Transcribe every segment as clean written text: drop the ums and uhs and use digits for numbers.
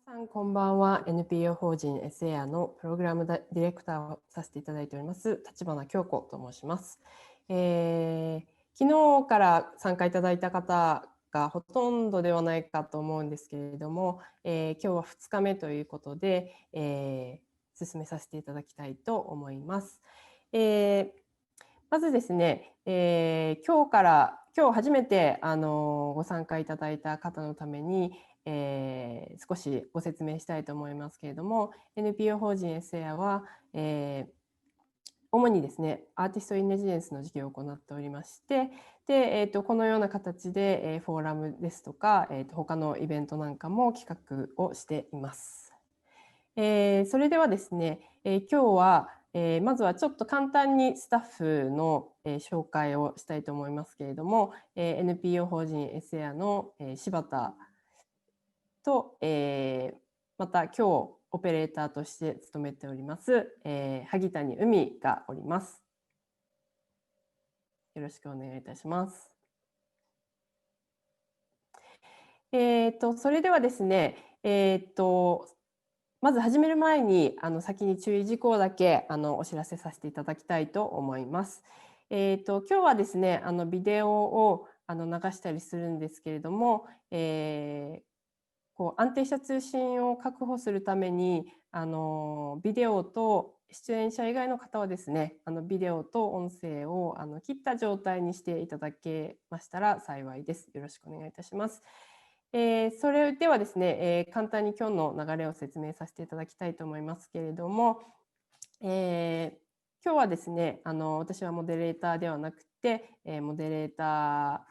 さんこんばんは。 NPO 法人 SAIR のプログラムディレクターをさせていただいております立花京子と申します。昨日から参加いただいた方がほとんどではないかと思うんですけれども、今日は2日目ということで、進めさせていただきたいと思います。まずですね、今日初めてご参加いただいた方のために、少しご説明したいと思いますけれども、 NPO 法人 SAIR は、主にですねアーティスト・イン・レジデンスの事業を行っておりまして、で、このような形で、フォーラムですとか、他のイベントなんかも企画をしています。それではですね、今日はまずはちょっと簡単にスタッフの紹介をしたいと思いますけれども、NPO 法人 SAIR の柴田と、また今日オペレーターとして務めております萩谷海がおります。よろしくお願いいたします。それではですね、まず始める前に先に注意事項だけお知らせさせていただきたいと思います。今日はですねビデオを流したりするんですけれども、安定した通信を確保するためにビデオと出演者以外の方はですねビデオと音声を切った状態にしていただけましたら幸いです。よろしくお願いいたします。それではですね、簡単に今日の流れを説明させていただきたいと思いますけれども、今日はですね私はモデレーターではなくて、モデレータ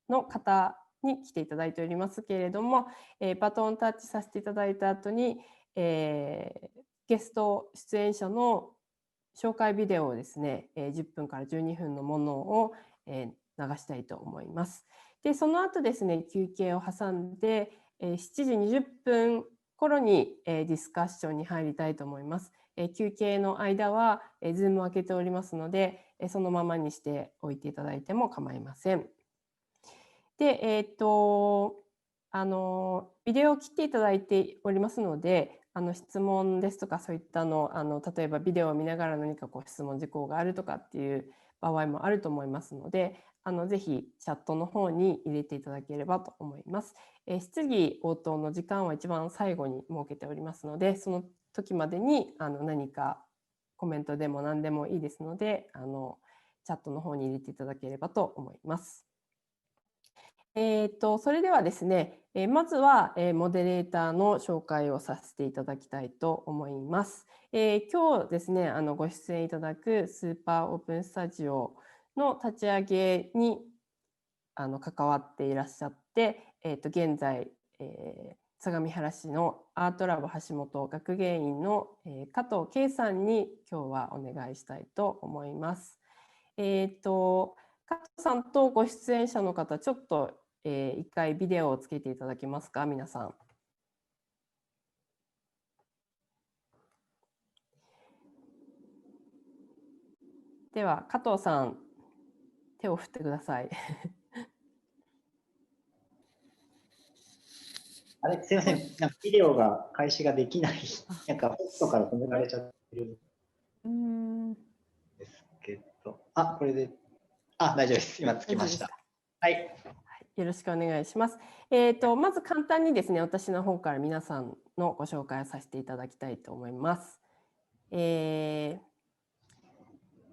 ーの方に来ていただいておりますけれども、バトンタッチさせていただいた後に、ゲスト出演者の紹介ビデオをですね、10分から12分のものを、流したいと思います。でその後ですね休憩を挟んで、7時20分頃に、ディスカッションに入りたいと思います。休憩の間は、Zoom を開けておりますので、そのままにしておいていただいても構いません。で、ビデオを切っていただいておりますので、質問ですとかそういった例えばビデオを見ながら何か質問事項があるとかっていう場合もあると思いますので、ぜひチャットの方に入れていただければと思います。質疑応答の時間は一番最後に設けておりますので、その時までに何かコメントでも何でもいいですので、チャットの方に入れていただければと思います。それではですね、まずはモデレーターの紹介をさせていただきたいと思います。今日ですねご出演いただくスーパーオープンスタジオの立ち上げに関わっていらっしゃって、現在、相模原市のアートラボ橋本学芸員の、加藤圭さんに今日はお願いしたいと思います。加藤さんとご出演者の方、ちょっと、一回ビデオをつけていただけますか、皆さん。では、加藤さん、手を振ってください。あれ、すいません、なんかビデオが開始ができない、なんかホストから止められちゃってるんですけど、これで、大丈夫です。今つきました。はい。よろしくお願いします。まず簡単にですね、私の方から皆さんのご紹介をさせていただきたいと思います。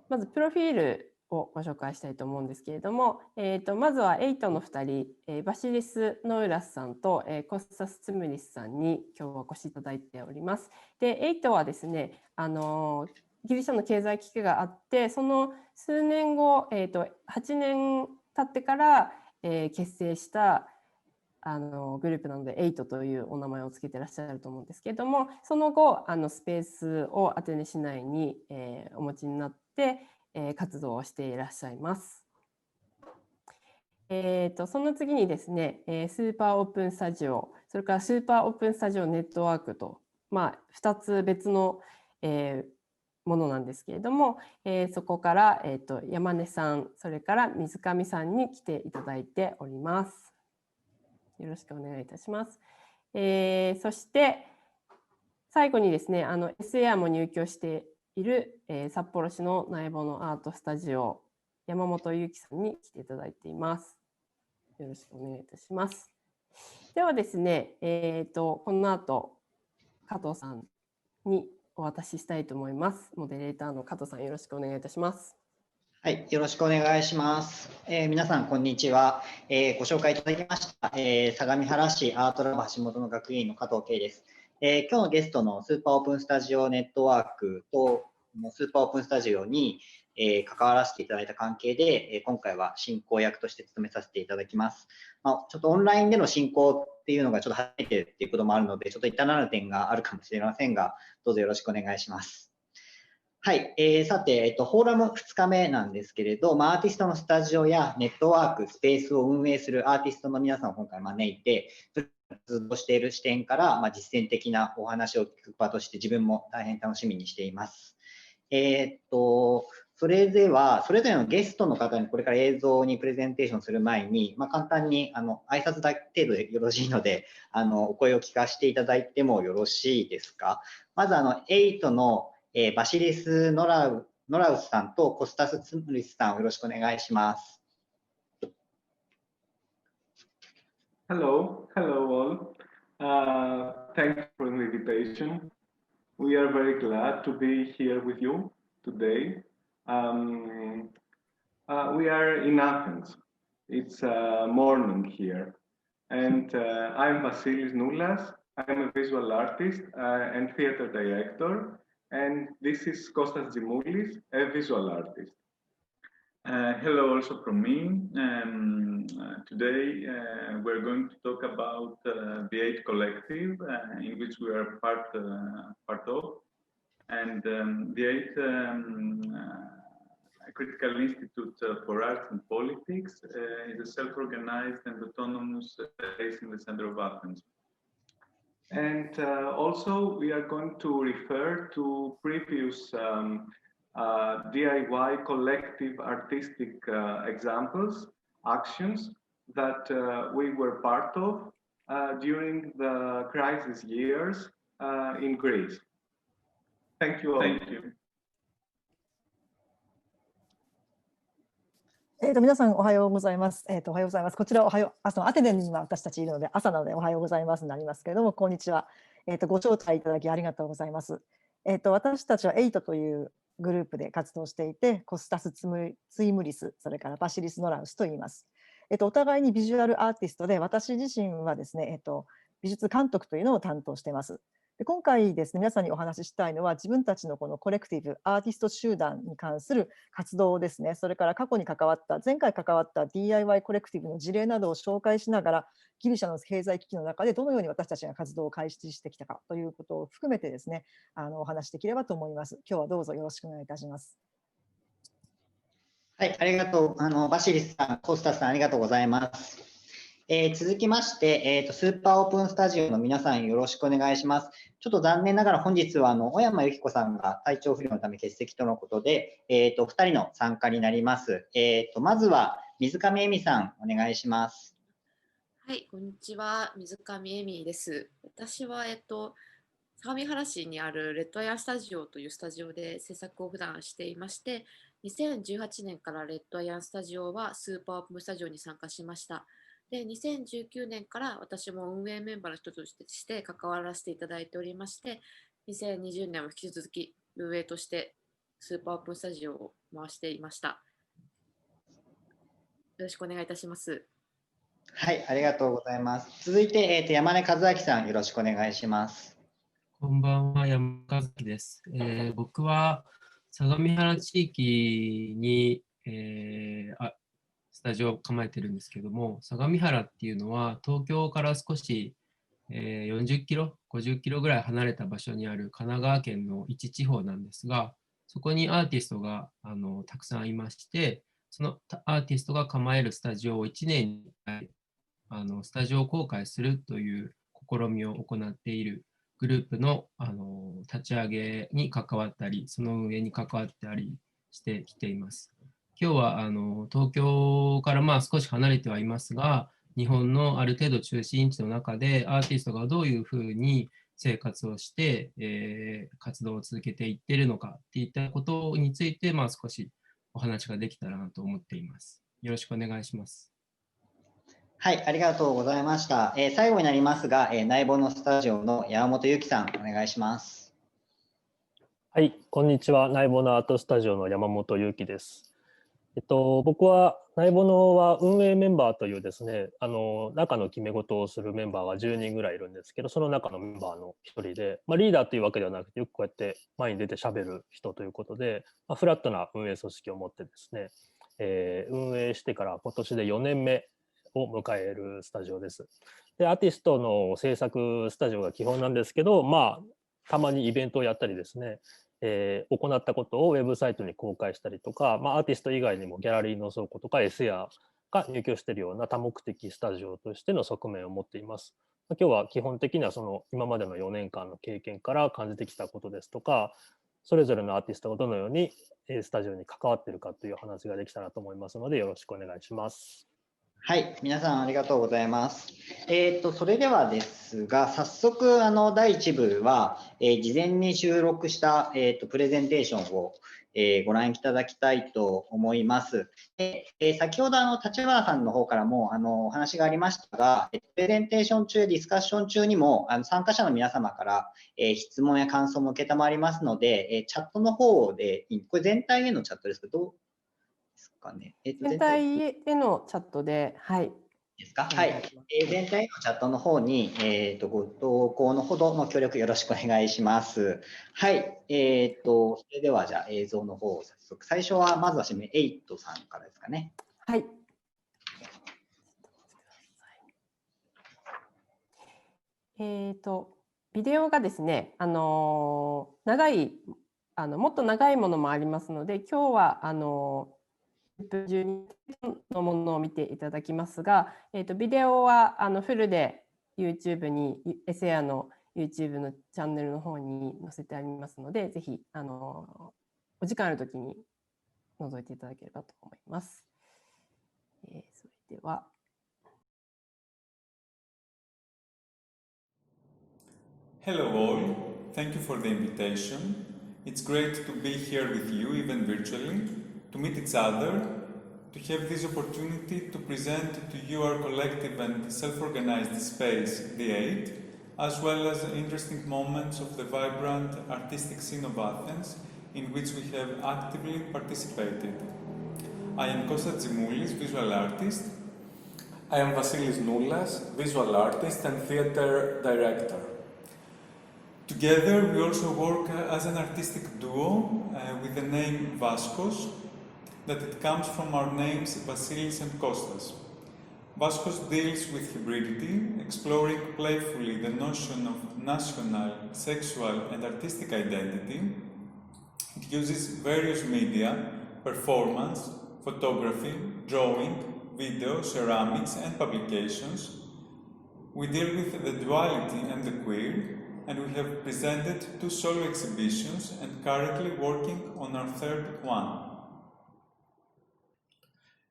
まずプロフィールをご紹介したいと思うんですけれども、まずは8の2人、バシリス・ノウラスさんとコスタス・ツムリスさんに今日はお越しいただいております。で、8はですね、ギリシャの経済危機があって、その数年後、8年経ってから、結成したグループなので8というお名前をつけてらっしゃると思うんですけれども、その後スペースをアテネ市内に、お持ちになって、活動をしていらっしゃいます。その次にですね、スーパーオープンスタジオ、それからスーパーオープンスタジオネットワークと、2つ別の、ものなんですけれども、そこから、山根さん、それから水上さんに来ていただいております。よろしくお願いいたします。そして、最後にですね、SAR も入居している、札幌市の苗穂のアートスタジオ、山本裕樹さんに来ていただいています。よろしくお願いいたします。ではですね、この後、加藤さんにお渡ししたいと思います。モデレーターの加藤さん、よろしくお願いいたします。はい、よろしくお願いします。皆さん、こんにちは。ご紹介いただきました、相模原市アートラボ橋本の学院の加藤圭です。今日のゲストのスーパーオープンスタジオネットワークとスーパーオープンスタジオに、関わらせていただいた関係で、今回は進行役として務めさせていただきます。ちょっとオンラインでの進行っていうのがちょっと初めてっていうこともあるので、ちょっと至らぬ点があるかもしれませんが、どうぞよろしくお願いします。はい、さて、フォーラム2日目なんですけれど、アーティストのスタジオやネットワーク、スペースを運営するアーティストの皆さんを今回招いて、活動している視点から、実践的なお話を聞く場として自分も大変楽しみにしています。それでは、それぞれのゲストの方にこれから映像にプレゼンテーションする前に、簡単に挨拶だけ程度でよろしいので、お声を聞かせていただいてもよろしいですか。まず8のバシリス・ノラウスさんとコスタス・ツムリスさんをよろしくお願いします。Hello all. Thank you for the invitation. We are very glad to be here with you today. We are in Athens. It's morning here. And I'm Vasilis Noulas. I'm a visual artist and theater director. And this is Kostas Zimoulis, a visual artist. Hello also from me. Today we're going to talk about the 8 Collective, in which we are part of. And the 8 Critical Institute for Arts and Politics is a self-organized and autonomous place in the center of Athens. And also we are going to refer to previous DIY collective artistic examples, actions that we were part of during the crisis years in Greece. Thank you all. Thank you. 皆さんおはようございます。おはようございます。こちらアテネには私たちいるので朝なのでおはようございますになりますけれども、こんにちは。ご招待いただきありがとうございます。私たちは8というグループで活動していて、コスタス・ツイムリス、それからバシリス・ノラウスと言います。お互いにビジュアルアーティストで、私自身はですね、美術監督というのを担当しています。で今回ですね、皆さんにお話ししたいのは自分たちのこのコレクティブアーティスト集団に関する活動ですね。それから過去に前回関わった DIY コレクティブの事例などを紹介しながら、ギリシャの経済危機の中でどのように私たちが活動を開始してきたかということを含めてですね、お話しできればと思います。今日はどうぞよろしくお願いいたします。はい、ありがとう。バシリスさん、コスタスさん、ありがとうございます。続きまして、スーパーオープンスタジオの皆さんよろしくお願いします。ちょっと残念ながら本日は小山由紀子さんが体調不良のため欠席とのことで、2人の参加になります。まずは水上恵美さん、お願いします。はい、こんにちは。水上恵美です。私は、相模原市にあるレッドエアスタジオというスタジオで制作を普段していまして、2018年からレッドエアスタジオはスーパーオープンスタジオに参加しました。で、2019年から私も運営メンバーの一つとして関わらせていただいておりまして、2020年も引き続き運営としてスーパーオープンスタジオを回していました。よろしくお願いいたします。はい、ありがとうございます。続いて、山根和明さん、よろしくお願いします。こんばんは、山根和明です。僕は相模原地域に、スタジオを構えてるんですけども、相模原っていうのは東京から少し、40キロ、50キロぐらい離れた場所にある神奈川県の一地方なんですが、そこにアーティストがたくさんいまして、そのアーティストが構えるスタジオを1年にスタジオ公開するという試みを行っているグループの、立ち上げに関わったり、その運営に関わったりしてきています。今日は東京から少し離れてはいますが、日本のある程度中心地の中でアーティストがどういうふうに生活をして、活動を続けていっているのかっていったことについて、少しお話ができたらなと思っています。よろしくお願いします。はい、ありがとうございました。最後になりますが、内房のスタジオの山本由紀さん、お願いします。はい、こんにちは。内房のアートスタジオの山本由紀です。僕は内房のは運営メンバーというですね、中の決め事をするメンバーが10人ぐらいいるんですけど、その中のメンバーの一人で、リーダーというわけではなくて、よくこうやって前に出て喋る人ということで、フラットな運営組織を持ってですね、運営してから今年で4年目を迎えるスタジオです。で、アーティストの制作スタジオが基本なんですけど、たまにイベントをやったりですね、行ったことをウェブサイトに公開したりとか、アーティスト以外にもギャラリーの倉庫とかエスヤが入居しているような多目的スタジオとしての側面を持っています。今日は基本的にはその今までの4年間の経験から感じてきたことですとか、それぞれのアーティストがどのようにスタジオに関わっているかという話ができたらと思いますので、よろしくお願いします。はい、皆さんありがとうございます。それではですが、早速第1部は、事前に収録した、プレゼンテーションを、ご覧いただきたいと思います。先ほど立花さんの方からもお話がありましたが、プレゼンテーション中、ディスカッション中にも参加者の皆様から、質問や感想も承りますので、チャットの方で、これ全体へのチャットですけど、どうですかね。全体へのチャットで、はい。ですか。はい。全体のチャットの方に、ご投稿のほどの協力よろしくお願いします。はい。それではじゃあ映像の方を早速、最初はまずはじめ8さんからですかね。はい。ビデオがですね、長いもっと長いものもありますので、今日は10分12分のものを見ていただきますが、ビデオはフルで YouTube に、エセアの YouTube のチャンネルの方に載せてありますので、ぜひお時間あるときに覗いていただければと思います。それでは。Hello all, thank you for the invitation. It's great to be here with you, even virtually, to meet each other, to have this opportunity to present to you our collective and self-organized space, The Eight, as well as interesting moments of the vibrant artistic scene of Athens, in which we have actively participated. I am Kostas Zimoulis, visual artist. I am Vasilis Noulas, visual artist and theatre director. Together, we also work as an artistic duo with the name Vaskos, that it comes from our names Vasilis and Kostas. Vaskos deals with hybridity, exploring playfully the notion of national, sexual and artistic identity. It uses various media, performance, photography, drawing, video, ceramics and publications. We deal with the duality and the queer, and we have presented 2 solo exhibitions and currently working on our 3rd one.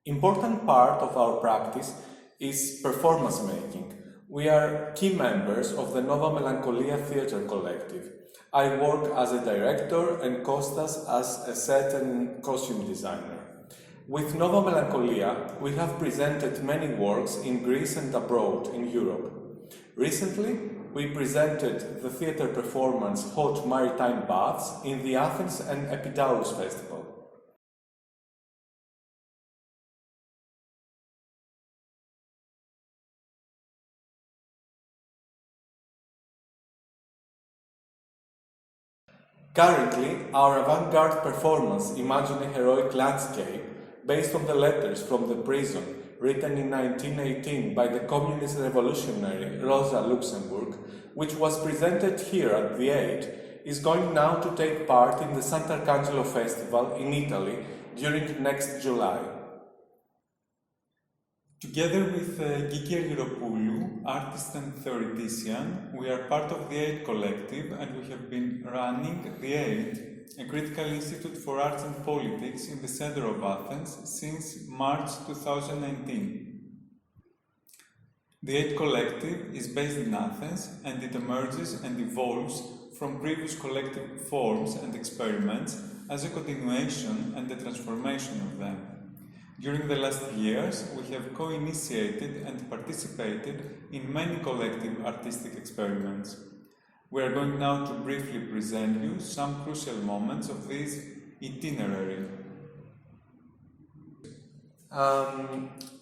Important part of our practice is performance making. We are key members of the Nova Melancholia Theatre Collective. I work as a director and Kostas as a set and costume designer. With Nova Melancholia, we have presented many works in Greece and abroad in Europe. Recently, we presented the theatre performance Hot Maritime Baths in the Athens and Epidaurus Festival. Currently, our avant-garde performance Imagine a Heroic Landscape, based on the letters from the prison written in 1918 by the communist revolutionary Rosa Luxemburg, which was presented here at the Eight, is going now to take part in the Sant'Arcangelo Festival in Italy during next July. Together with Gigi Argyropoulou, artist and theoretician, we are part of the Eight Collective and we have been running the Eight, a critical institute for arts and politics in the center of Athens since March 2019. The Eight Collective is based in Athens, and it emerges and evolves from previous collective forms and experiments as a continuation and a transformation of them. During the last years, we have co-initiated and participated in many collective artistic experiments. We are going now to briefly present you some crucial moments of this itinerary.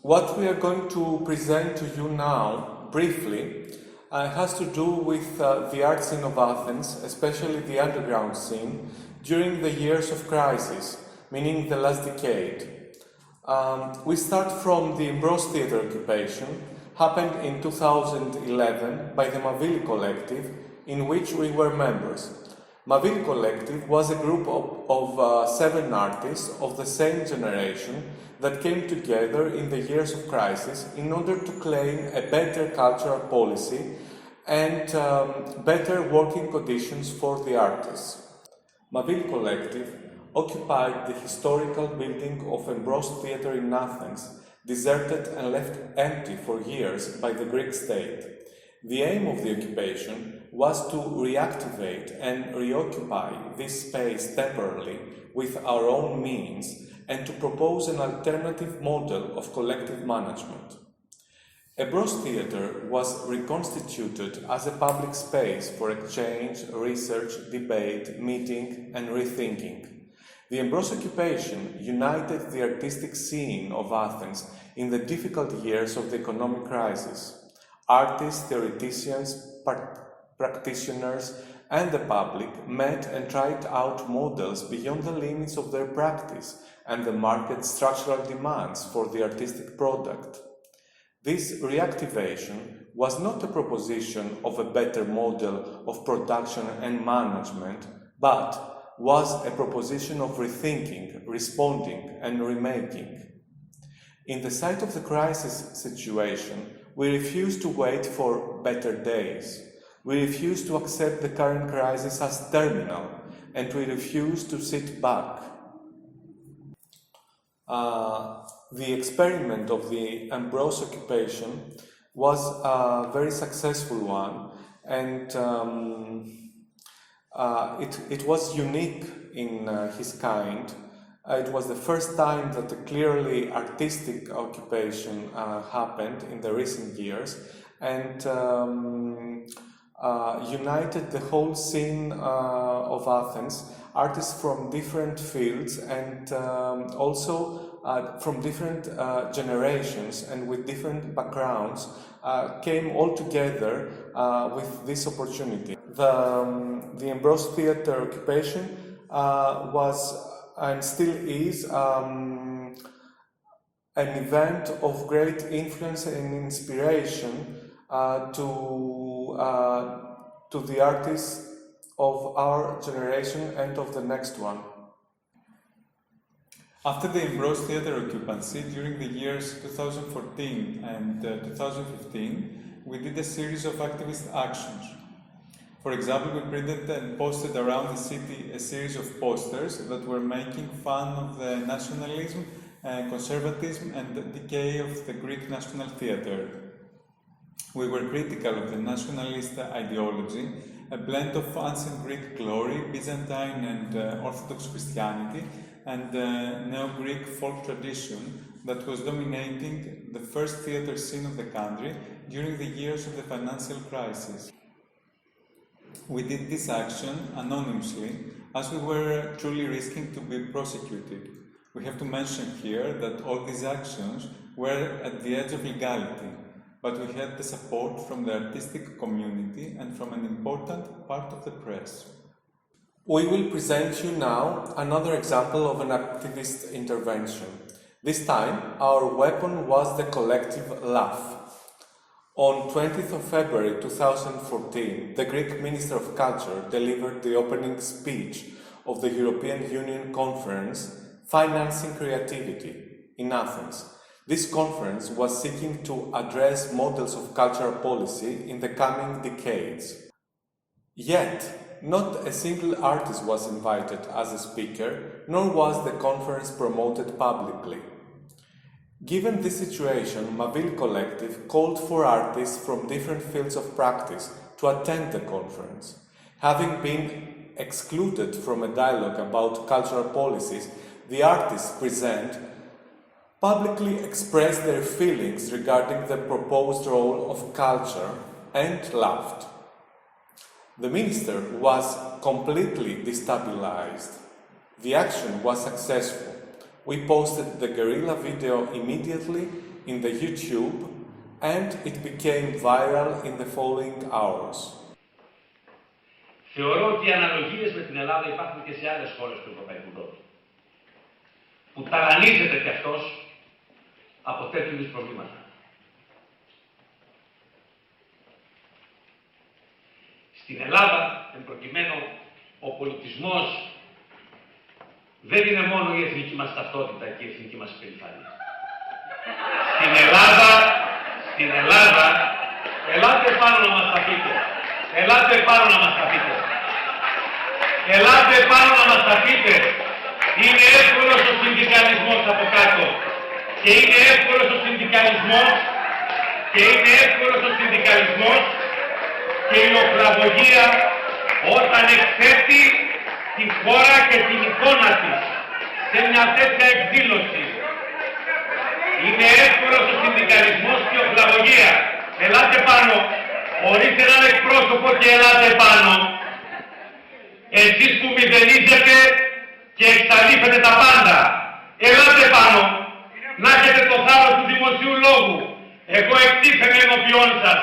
What we are going to present to you now, briefly, has to do with the art scene of Athens, especially the underground scene, during the years of crisis, meaning the last decade. We start from the Embros Theatre occupation, happened in 2011 by the Mavili Collective, in which we were members. Mavili Collective was a group of 7 artists of the same generation that came together in the years of crisis in order to claim a better cultural policy and better working conditions for the artists. Mavili Collective occupied the historical building of Embros Theatre in Athens, deserted and left empty for years by the Greek state. The aim of the occupation was to reactivate and reoccupy this space temporarily with our own means and to propose an alternative model of collective management. Embros Theatre was reconstituted as a public space for exchange, research, debate, meeting and rethinking. The Embros occupation united the artistic scene of Athens in the difficult years of the economic crisis. Artists, theoreticians, practitioners and the public met and tried out models beyond the limits of their practice and the market's structural demands for the artistic product. This reactivation was not a proposition of a better model of production and management, but was a proposition of rethinking, responding, and remaking. In the sight of the crisis situation, we refuse to wait for better days. We refuse to accept the current crisis as terminal, and we refuse to sit back. The experiment of the Embros occupation was a very successful one, and it was unique in his kind. It was the first time that a clearly artistic occupation happened in the recent years, and united the whole scene of Athens, artists from different fields and also from different generations and with different backgrounds came all together with this opportunity. The Embros Theatre occupation was and still is an event of great influence and inspiration to the artists of our generation and of the next one. After the Embros Theatre occupancy, during the years 2014 and 2015, we did a series of activist actions. For example, we printed and posted around the city a series of posters that were making fun of the nationalism, conservatism and the decay of the Greek National Theatre. We were critical of the nationalist ideology, a blend of ancient Greek glory, Byzantine and Orthodox Christianity, and Neo-Greek folk tradition that was dominating the first theatre scene of the country during the years of the financial crisis. We did this action anonymously, as we were truly risking to be prosecuted. We have to mention here that all these actions were at the edge of legality, but we had the support from the artistic community and from an important part of the press. We will present you now another example of an activist intervention. This time, our weapon was the collective laugh. On 20th of February 2014, the Greek Minister of Culture delivered the opening speech of the European Union Conference Financing Creativity in Athens. This conference was seeking to address models of cultural policy in the coming decades. Yet, not a single artist was invited as a speaker, nor was the conference promoted publicly. Given this situation, Maville Collective called for artists from different fields of practice to attend the conference. Having been excluded from a dialogue about cultural policies, the artists present publicly expressed their feelings regarding the proposed role of culture and laughed. The minister was completely destabilized. The action was successful. We posted the guerrilla video immediately in the YouTube and it became viral in the following hours. Θεωρώ ότι οι αναλογίες με την Ελλάδα υπάρχουν και σε άλλες χώρες του Ευρωπαϊκού Νότου, που ταλανίζεται και αυτός από τέτοιου είδους προβλήματα. Στην Ελλάδα, εν προκειμένου, ο πολιτισμός δεν είναι μόνο η εθνική μας ταυτότητα και η εθνική μας υπερηφάνεια. Στην Ελλάδα, ελάτε πάνω να μας τα πείτε. Ελάτε πάνω να μας τα πείτε. Ελάτε πάνω να μας τα πείτε. Είναι εύκολος ο συνδικαλισμός από κάτω. Και είναι εύκολος ο συνδικαλισμός. Και είναι εύκολος ο συνδικαλισμός και η οχλαγωγία όταν εκθέτει τη χώρα και την εικόνα της σε μια τέτοια εκδήλωση. Είναι εύκολος ο συνδικαλισμός και η οχλαγωγία. Ελάτε πάνω. Ορίστε έναν εκπρόσωπο και ελάτε πάνω. Εσείς που μηδενίζετε και εξαλείφετε τα πάντα. Ελάτε πάνω. Να έχετε το θάρρος του δημοσίου λόγου. Εγώ εκτίθεμαι ενώπιόν σας.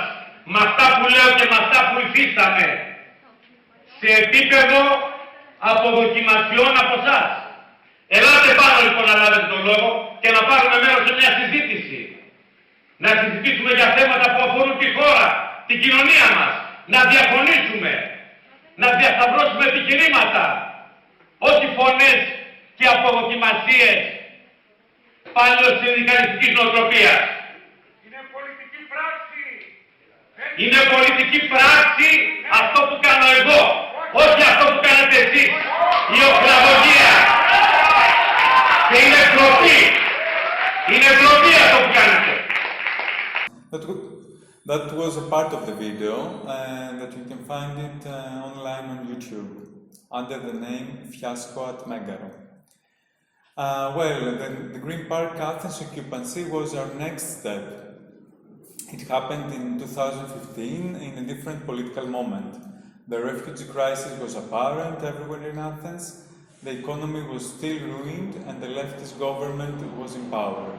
Με αυτά που λέω και με αυτά που υφίσταμαι. Σε επίπεδο αποδοκιμασιών από εσάς. Ελάτε πάνω λοιπόν να λάβετε τον λόγο και να πάρουμε μέρος σε μια συζήτηση. Να συζητήσουμε για θέματα που αφορούν τη χώρα, την κοινωνία μας. Να διαφωνήσουμε. Να διασταυρώσουμε επιχειρήματα. Όχι φωνές και αποδοκιμασίες παλαιοσυνδικαλιστικής νοοτροπίας. Είναι πολιτική πράξη αυτό που κάνω εγώ, όχι αυτό που κάνετε εσείς, η οχλαγωγία. Και είναι ντροπή. Είναι ντροπή αυτό που κάνετε. That was a part of the video that you can find it online on YouTube under the name Fiasco at Megaro. The Green Park Athens occupancy was our next step. It happened in 2015 in a different political moment. The refugee crisis was apparent everywhere in Athens, the economy was still ruined and the leftist government was in power.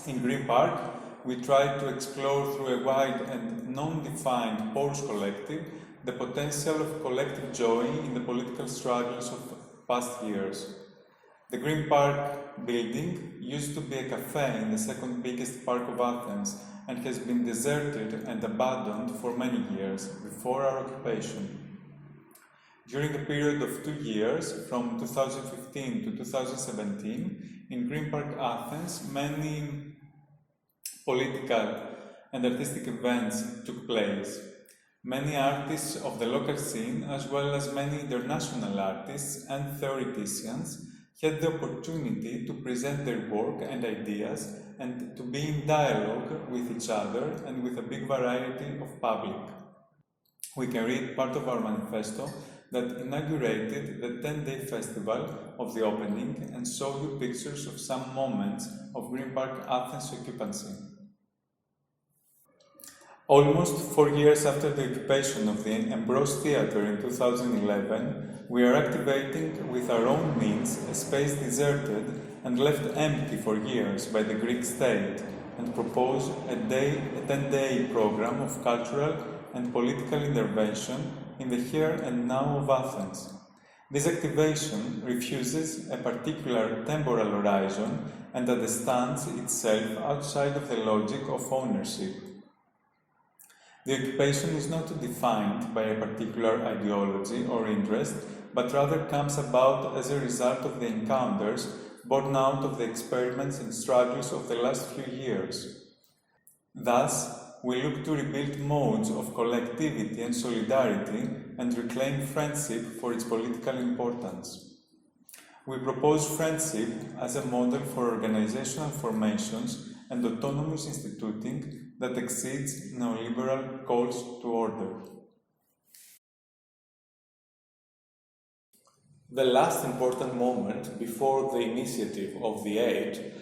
In Green Park, we tried to explore through a wide and non-defined Polish collective the potential of collective joy in the political struggles of past years. The Green Park building used to be a cafe in the second biggest park of Athens and has been deserted and abandoned for many years before our occupation. During a period of 2 years, from 2015 to 2017, in Green Park Athens, many political and artistic events took place. Many artists of the local scene, as well as many international artists and theoreticians, had the opportunity to present their work and ideas and to be in dialogue with each other and with a big variety of public. We can read part of our manifesto that inaugurated the 10-day festival of the opening and show you pictures of some moments of Green Park Athens occupancy. Almost 4 years after the occupation of the Ambrose Theatre in 2011, we are activating with our own means a space deserted and left empty for years by the Greek state and propose a 10-day program of cultural and political intervention in the here and now of Athens. This activation refuses a particular temporal horizon and understands itself outside of the logic of ownership. The occupation is not defined by a particular ideology or interest, but rather comes about as a result of the encounters born out of the experiments and struggles of the last few years. Thus, we look to rebuild modes of collectivity and solidarity and reclaim friendship for its political importance. We propose friendship as a model for organizational formations and autonomous instituting that exceeds neoliberal calls to order. The last important moment before the initiative of the 8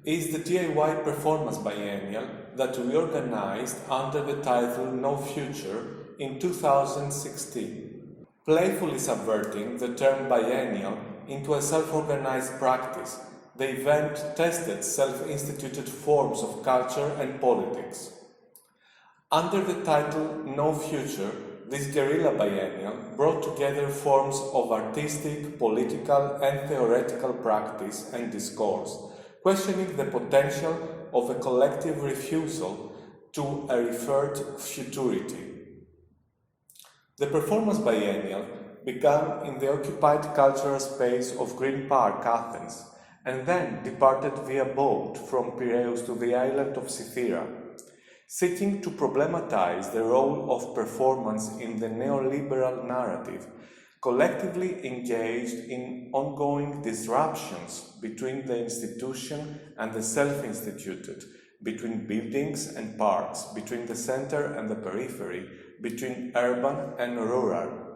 is the DIY Performance Biennial that we organized under the title No Future in 2016. Playfully subverting the term biennial into a self-organized practice, the event tested self-instituted forms of culture and politics. Under the title No Future, this guerrilla biennial brought together forms of artistic, political, and theoretical practice and discourse, questioning the potential of a collective refusal to a referred futurity. The Performance Biennial began in the occupied cultural space of Green Park, Athens, and then departed via boat from Piraeus to the island of Cythera, seeking to problematize the role of performance in the neoliberal narrative, collectively engaged in ongoing disruptions between the institution and the self-instituted, between buildings and parks, between the center and the periphery, between urban and rural.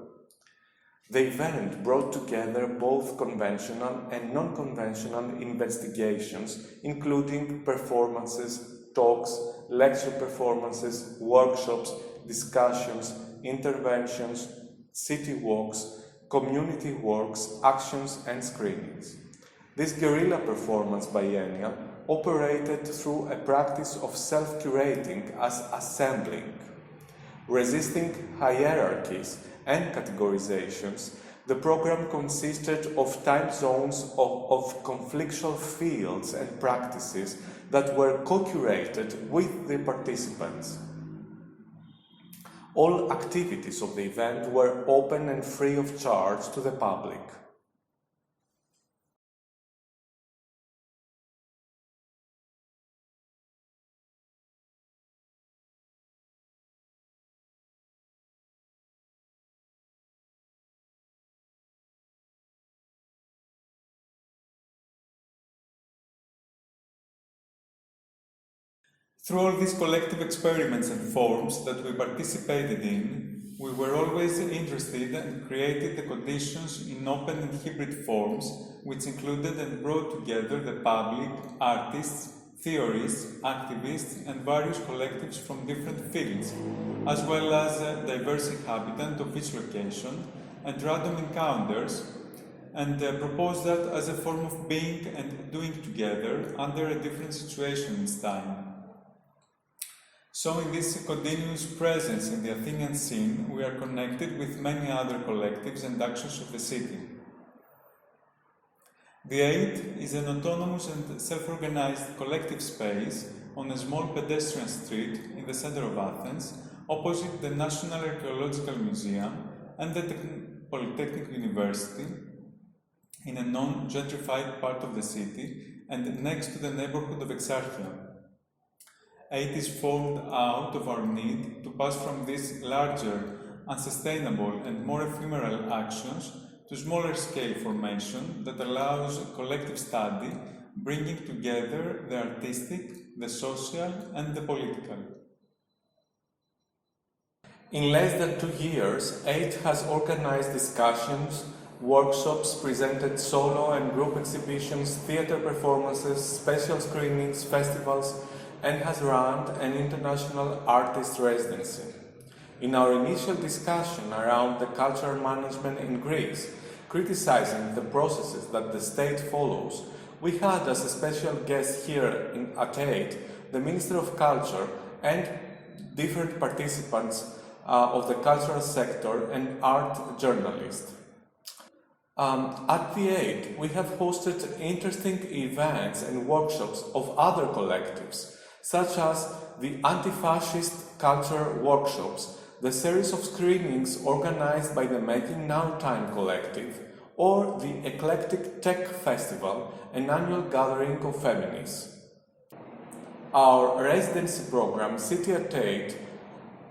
The event brought together both conventional and non-conventional investigations, including performances, talks, lecture performances, workshops, discussions, interventions, city walks, community works, actions, and screenings. This guerrilla performance biennial operated through a practice of self-curating as assembling. Resisting hierarchies and categorizations, the program consisted of time zones of conflictual fields and practices that were co-curated with the participants. All activities of the event were open and free of charge to the public. Through all these collective experiments and forms that we participated in, we were always interested and created the conditions in open and hybrid forms, which included and brought together the public, artists, theorists, activists, and various collectives from different fields, as well as a diverse inhabitant of each location, and random encounters, and proposed that as a form of being and doing together under a different situation in time. Showing this continuous presence in the Athenian scene, we are connected with many other collectives and actions of the city. The 8 is an autonomous and self-organized collective space on a small pedestrian street in the center of Athens, opposite the National Archaeological Museum and the Polytechnic University, in a non-gentrified part of the city and next to the neighborhood of Exarchia. 8 is formed out of our need to pass from these larger, unsustainable and more ephemeral actions to smaller scale formation that allows collective study, bringing together the artistic, the social and the political. In less than 2 years, 8 has organized discussions, workshops, presented solo and group exhibitions, theater performances, special screenings, festivals, and has run an international artist residency. In our initial discussion around the cultural management in Greece, criticizing the processes that the state follows, we had as a special guest here at 8 the Minister of Culture and different participants of the cultural sector and art journalists. At the 8, we have hosted interesting events and workshops of other collectives, such as the Anti-Fascist Culture Workshops, the series of screenings organized by the Making Now Time Collective, or the Eclectic Tech Festival, an annual gathering of feminists. Our residency program, City at 8,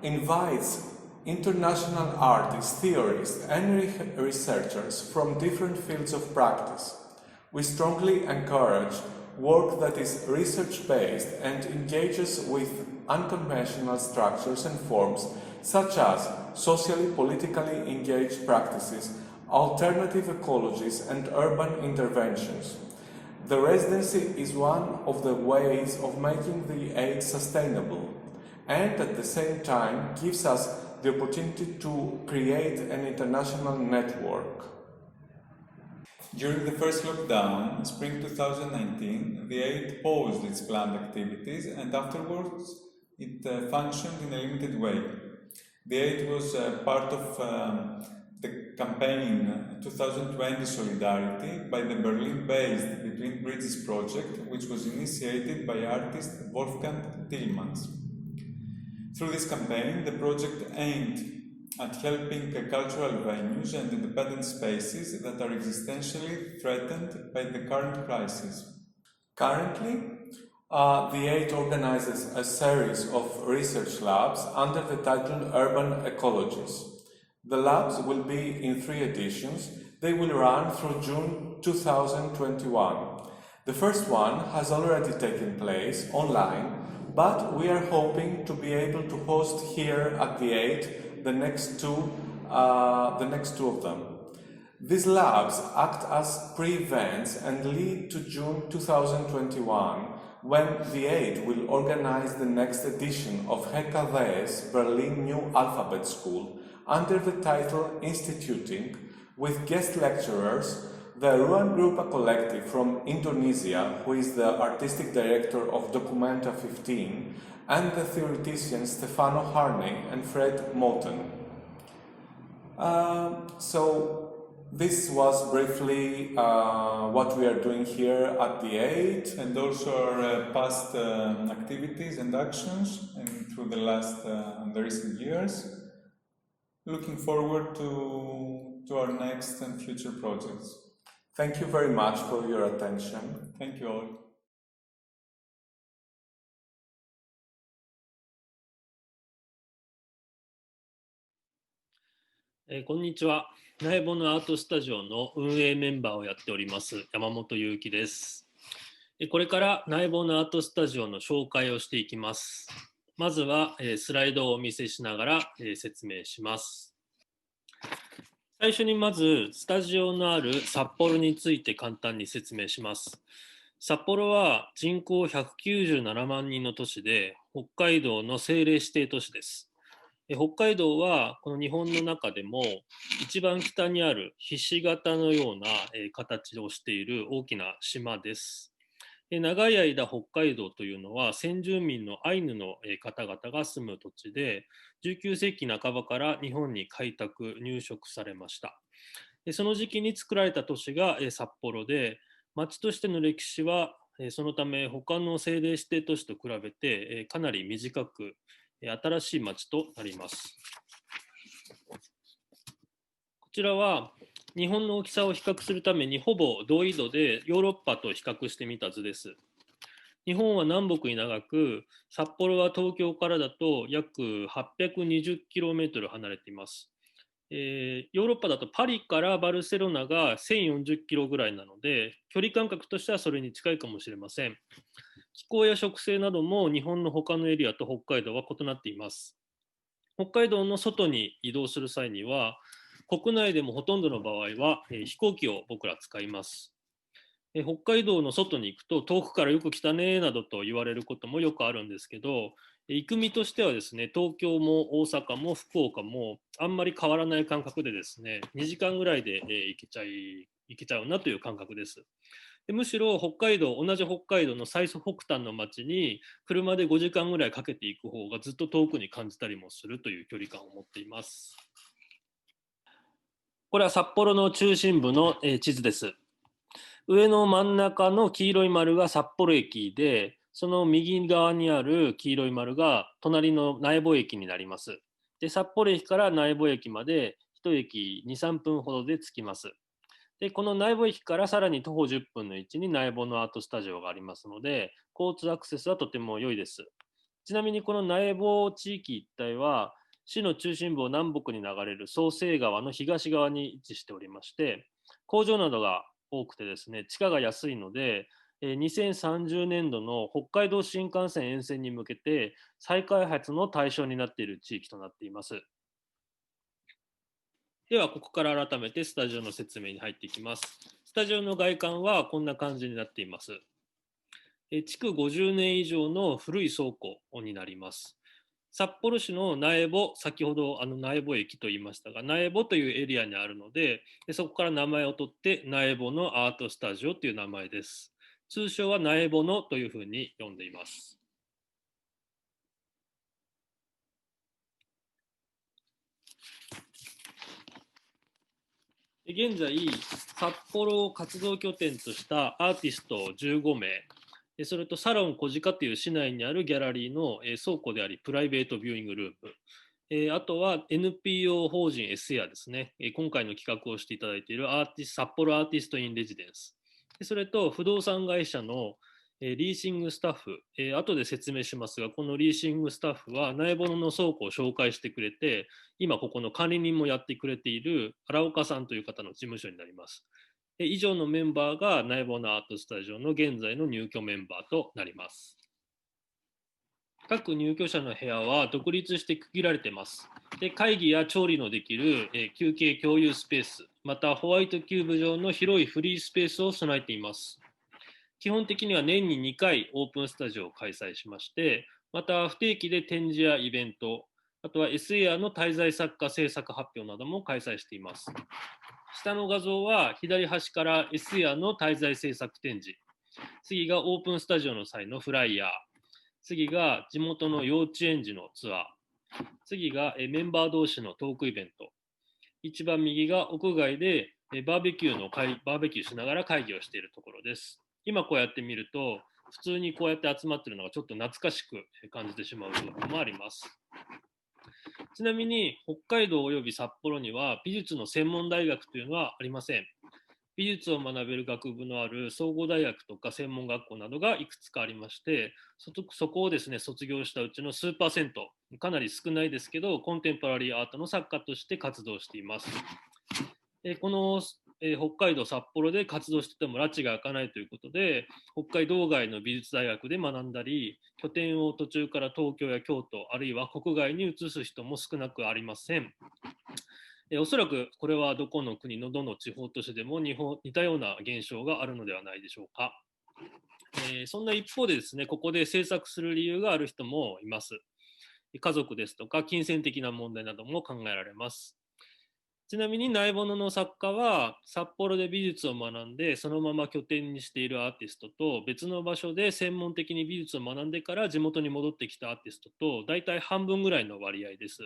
invites international artists, theorists, and researchers from different fields of practice. We strongly encourage work that is research-based and engages with unconventional structures and forms, such as socially, politically engaged practices, alternative ecologies, and urban interventions. The residency is one of the ways of making the aid sustainable, and at the same time gives us the opportunity to create an international network. During the first lockdown, spring 2019, the aid paused its planned activities, and afterwards it functioned in a limited way. The aid was part of the campaign 2020 Solidarity by the Berlin-based Between Bridges project, which was initiated by artist Wolfgang Tillmans. Through this campaign, the project aimed at helping cultural venues and independent spaces that are existentially threatened by the current crisis. Currently, the aid organizes a series of research labs under the title Urban Ecologies. The labs will be in 3 editions. They will run through June 2021. The first one has already taken place online, but we are hoping to be able to host here at the aid the next two of them. These labs act as pre-events and lead to June 2021, when the aid will organize the next edition of HKD's Berlin New Alphabet School under the title Instituting, with guest lecturers, the Ruan Grupa Collective from Indonesia, who is the artistic director of Documenta 15, and the theoreticians Stefano Harney and Fred Moten. So this was briefly what we are doing here at the aid, and also our past activities and actions through the recent years. Looking forward to our next and future projects. Thank you very much for your attention. Thank you all. こんにちは。苗穂のアートスタジオの運営メンバーをやっております山本裕樹です。これから苗穂のアートスタジオの紹介をしていきます。まずはスライドをお見せしながら説明します。最初にまずスタジオのある札幌について簡単に説明します。札幌は人口197万人の都市で、北海道の政令指定都市です。北海道はこの日本の中でも一番北にあるひし形のような形をしている大きな島です。長い間北海道というのは先住民のアイヌの方々が住む土地で、19世紀半ばから日本に開拓入植されました。その時期に作られた都市が札幌で、町としての歴史はそのため他の政令指定都市と比べてかなり短く新しい町となります。こちらは日本の大きさを比較するためにほぼ同緯度でヨーロッパと比較してみた図です。日本は南北に長く、札幌は東京からだと約 820km 離れています。ヨーロッパだとパリからバルセロナが 1040km ぐらいなので、距離感覚としてはそれに近いかもしれません。気候や植生なども日本の他のエリアと北海道は異なっています。北海道の外に移動する際には、国内でもほとんどの場合は飛行機を僕ら使います。北海道の外に行くと遠くからよく来たねなどと言われることもよくあるんですけど、行く身としてはですね、東京も大阪も福岡もあんまり変わらない感覚でですね、2時間ぐらいで行けちゃうなという感覚です。でむしろ同じ北海道の最北端の町に車で5時間ぐらいかけていく方がずっと遠くに感じたりもするという距離感を持っています。これは札幌の中心部の地図です。上の真ん中の黄色い丸が札幌駅で、その右側にある黄色い丸が隣の苗穂駅になります。で、札幌駅から苗穂駅まで1駅 2,3 分ほどで着きます。で、この苗穂駅からさらに徒歩10分の位置に苗穂のアートスタジオがありますので、交通アクセスはとても良いです。ちなみにこの苗穂地域一帯は、市の中心部を南北に流れる創成川の東側に位置しておりまして、工場などが多くてですね、地価が安いので、2030年度の北海道新幹線沿線に向けて再開発の対象になっている地域となっています。では、ここから改めてスタジオの説明に入っていきます。スタジオの外観はこんな感じになっています。築50年以上の古い倉庫になります。札幌市の苗穂、先ほど苗穂駅と言いましたが、苗穂というエリアにあるので、そこから名前を取って苗穂のアートスタジオという名前です。通称は苗穂のというふうに呼んでいます。現在、札幌を活動拠点としたアーティスト15名、それとサロン小鹿という市内にあるギャラリーの倉庫であり、プライベートビューイングルーム、あとは NPO 法人 S やですね、今回の企画をしていただいている札幌アーティストインレジデンス、それと不動産会社のリーシングスタッフ、後で説明しますが、このリーシングスタッフは苗穂の倉庫を紹介してくれて、今ここの管理人もやってくれている荒岡さんという方の事務所になります。以上のメンバーが苗穂のアートスタジオの現在の入居メンバーとなります。各入居者の部屋は独立して区切られています。で、会議や調理のできる休憩共有スペース、またホワイトキューブ上の広いフリースペースを備えています。基本的には年に2回オープンスタジオを開催しまして、また不定期で展示やイベント、あとは SAR の滞在作家制作発表なども開催しています。下の画像は左端から SAR の滞在制作展示、次がオープンスタジオの際のフライヤー、次が地元の幼稚園児のツアー、次がメンバー同士のトークイベント、一番右が屋外でバーベキューしながら会議をしているところです。今こうやって見ると、普通にこうやって集まっているのがちょっと懐かしく感じてしまう部分もあります。ちなみに北海道および札幌には美術の専門大学というのはありません。美術を学べる学部のある総合大学とか専門学校などがいくつかありまして、そこをですね、卒業したうちの数パーセント、かなり少ないですけど、コンテンポラリーアートの作家として活動しています。この北海道札幌で活動してても拉致が開かないということで、北海道外の美術大学で学んだり、拠点を途中から東京や京都、あるいは国外に移す人も少なくありません。おそらくこれはどこの国のどの地方都市でも似たような現象があるのではないでしょうか。そんな一方でですね、ここで制作する理由がある人もいます。家族ですとか金銭的な問題なども考えられます。ちなみに苗穂の作家は札幌で美術を学んでそのまま拠点にしているアーティストと、別の場所で専門的に美術を学んでから地元に戻ってきたアーティストと大体半分ぐらいの割合です。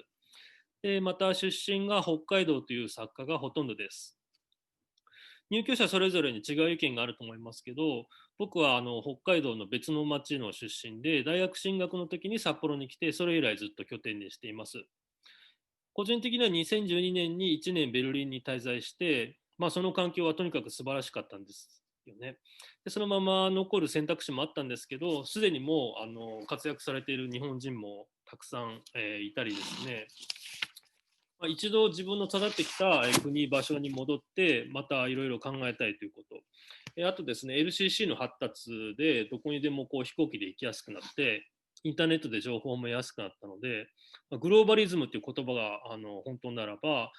で、また出身が北海道という作家がほとんどです。入居者それぞれに違う意見があると思いますけど、僕は北海道の別の町の出身で、大学進学の時に札幌に来て、それ以来ずっと拠点にしています。個人的には2012年に1年ベルリンに滞在して、その環境はとにかく素晴らしかったんですよね。で、そのまま残る選択肢もあったんですけど、すでにもう活躍されている日本人もたくさん、いたりですね、一度自分の育ってきた国、場所に戻って、またいろいろ考えたいということ。あとですね、LCC の発達でどこにでもこう飛行機で行きやすくなって、インターネットで情報も安くなったので、グローバリズムという言葉が本当ならば、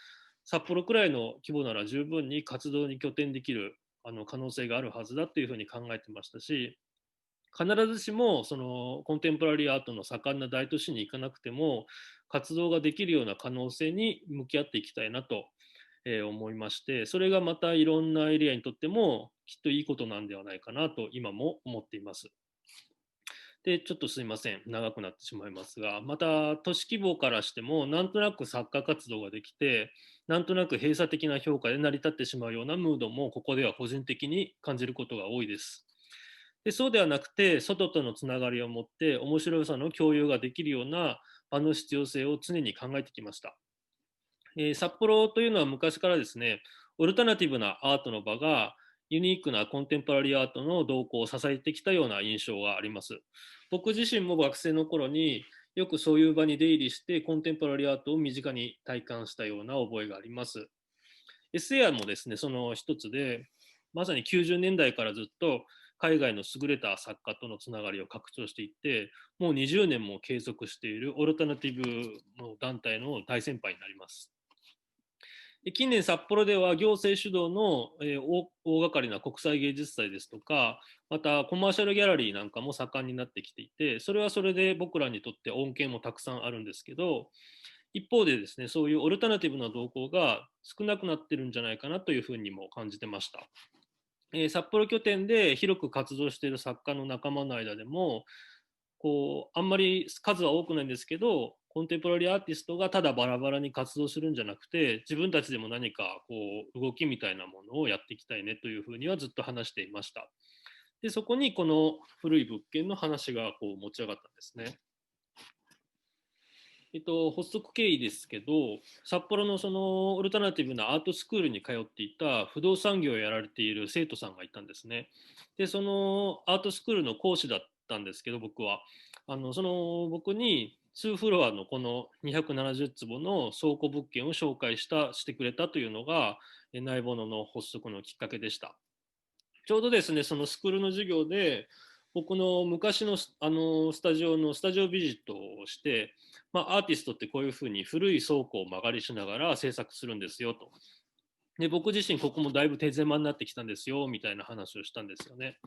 札幌くらいの規模なら十分に活動に拠点できる可能性があるはずだというふうに考えてましたし、必ずしもそのコンテンポラリーアートの盛んな大都市に行かなくても活動ができるような可能性に向き合っていきたいなと思いまして、それがまたいろんなエリアにとってもきっといいことなんではないかなと今も思っています。で、ちょっとすいません、長くなってしまいますが、また都市規模からしてもなんとなく作家活動ができて、なんとなく閉鎖的な評価で成り立ってしまうようなムードもここでは個人的に感じることが多いです。で、そうではなくて、外とのつながりを持って面白さの共有ができるような場の必要性を常に考えてきました。札幌というのは昔からですね、オルタナティブなアートの場がユニークなコンテンポラリーアートの動向を支えてきたような印象があります。僕自身も学生の頃によくそういう場に出入りしてコンテンポラリーアートを身近に体感したような覚えがあります。SAR もですね、その一つで、まさに90年代からずっと海外の優れた作家とのつながりを拡張していって、もう20年も継続しているオルタナティブの団体の大先輩になります。近年札幌では行政主導の大掛かりな国際芸術祭ですとか、またコマーシャルギャラリーなんかも盛んになってきていて、それはそれで僕らにとって恩恵もたくさんあるんですけど、一方でですね、そういうオルタナティブな動向が少なくなってるんじゃないかなというふうにも感じてました。札幌拠点で広く活動している作家の仲間の間でも、あんまり数は多くないんですけど、コンテンポラリーアーティストがただバラバラに活動するんじゃなくて、自分たちでも何か動きみたいなものをやっていきたいねというふうにはずっと話していました。で、そこにこの古い物件の話が持ち上がったんですね。発足経緯ですけど、札幌のそのオルタナティブなアートスクールに通っていた不動産業をやられている生徒さんがいたんですね。で、そのアートスクールの講師だったんですけど、僕はその僕に2フロアのこの270坪の倉庫物件を紹介してくれたというのがナイボノの発足のきっかけでした。ちょうどですね、そのスクールの授業で僕の昔のスタジオビジットをして、アーティストってこういうふうに古い倉庫を間借りしながら制作するんですよと。で、僕自身ここもだいぶ手狭になってきたんですよみたいな話をしたんですよね。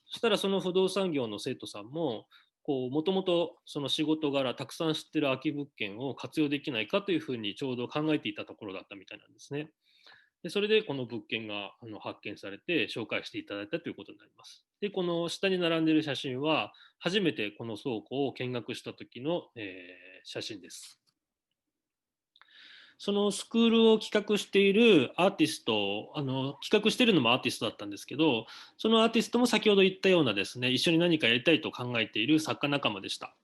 そしたらその不動産業の生徒さんももともとその仕事柄たくさん知ってる空き物件を活用できないかというふうにちょうど考えていたところだったみたいなんですね。でそれでこの物件が発見されて紹介していただいたということになります。で、この下に並んでいる写真は初めてこの倉庫を見学した時の、写真です。そのスクールを企画しているアーティスト、企画しているのもアーティストだったんですけど、そのアーティストも先ほど言ったようなですね、一緒に何かやりたいと考えている作家仲間でした。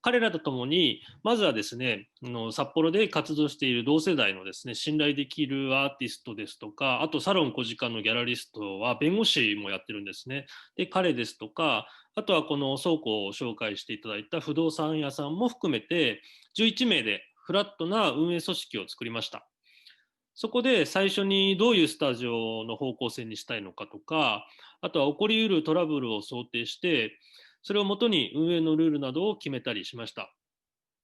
彼らとともに、まずはですね、札幌で活動している同世代のですね、信頼できるアーティストですとか、あとサロン小鹿のギャラリストは弁護士もやってるんですね。で、彼ですとか、あとはこの倉庫を紹介していただいた不動産屋さんも含めて、11名でフラットな運営組織を作りました。そこで最初にどういうスタジオの方向性にしたいのかとか、あとは起こりうるトラブルを想定して、それをもとに運営のルールなどを決めたりしました。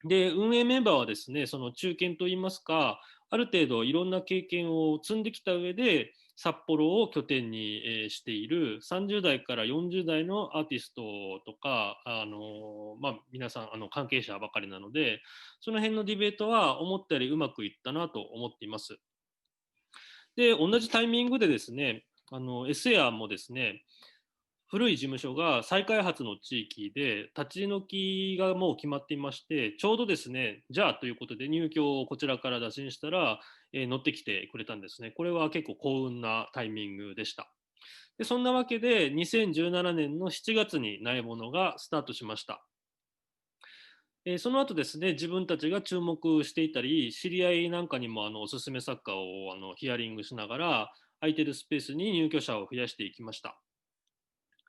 で、運営メンバーはですね、その中堅といいますか、ある程度いろんな経験を積んできた上で、札幌を拠点にしている30代から40代のアーティストとか、皆さん関係者ばかりなので、その辺のディベートは思ったよりうまくいったなと思っています。で、同じタイミングでですね、エアもですね、古い事務所が再開発の地域で立ち退きがもう決まっていまして、ちょうどですね、じゃあということで入居をこちらから打診したら、乗ってきてくれたんですね。これは結構幸運なタイミングでした。でそんなわけで2017年の7月にナイボノがスタートしました。その後ですね、自分たちが注目していたり、知り合いなんかにもおすすめ作家をヒアリングしながら、空いてるスペースに入居者を増やしていきました。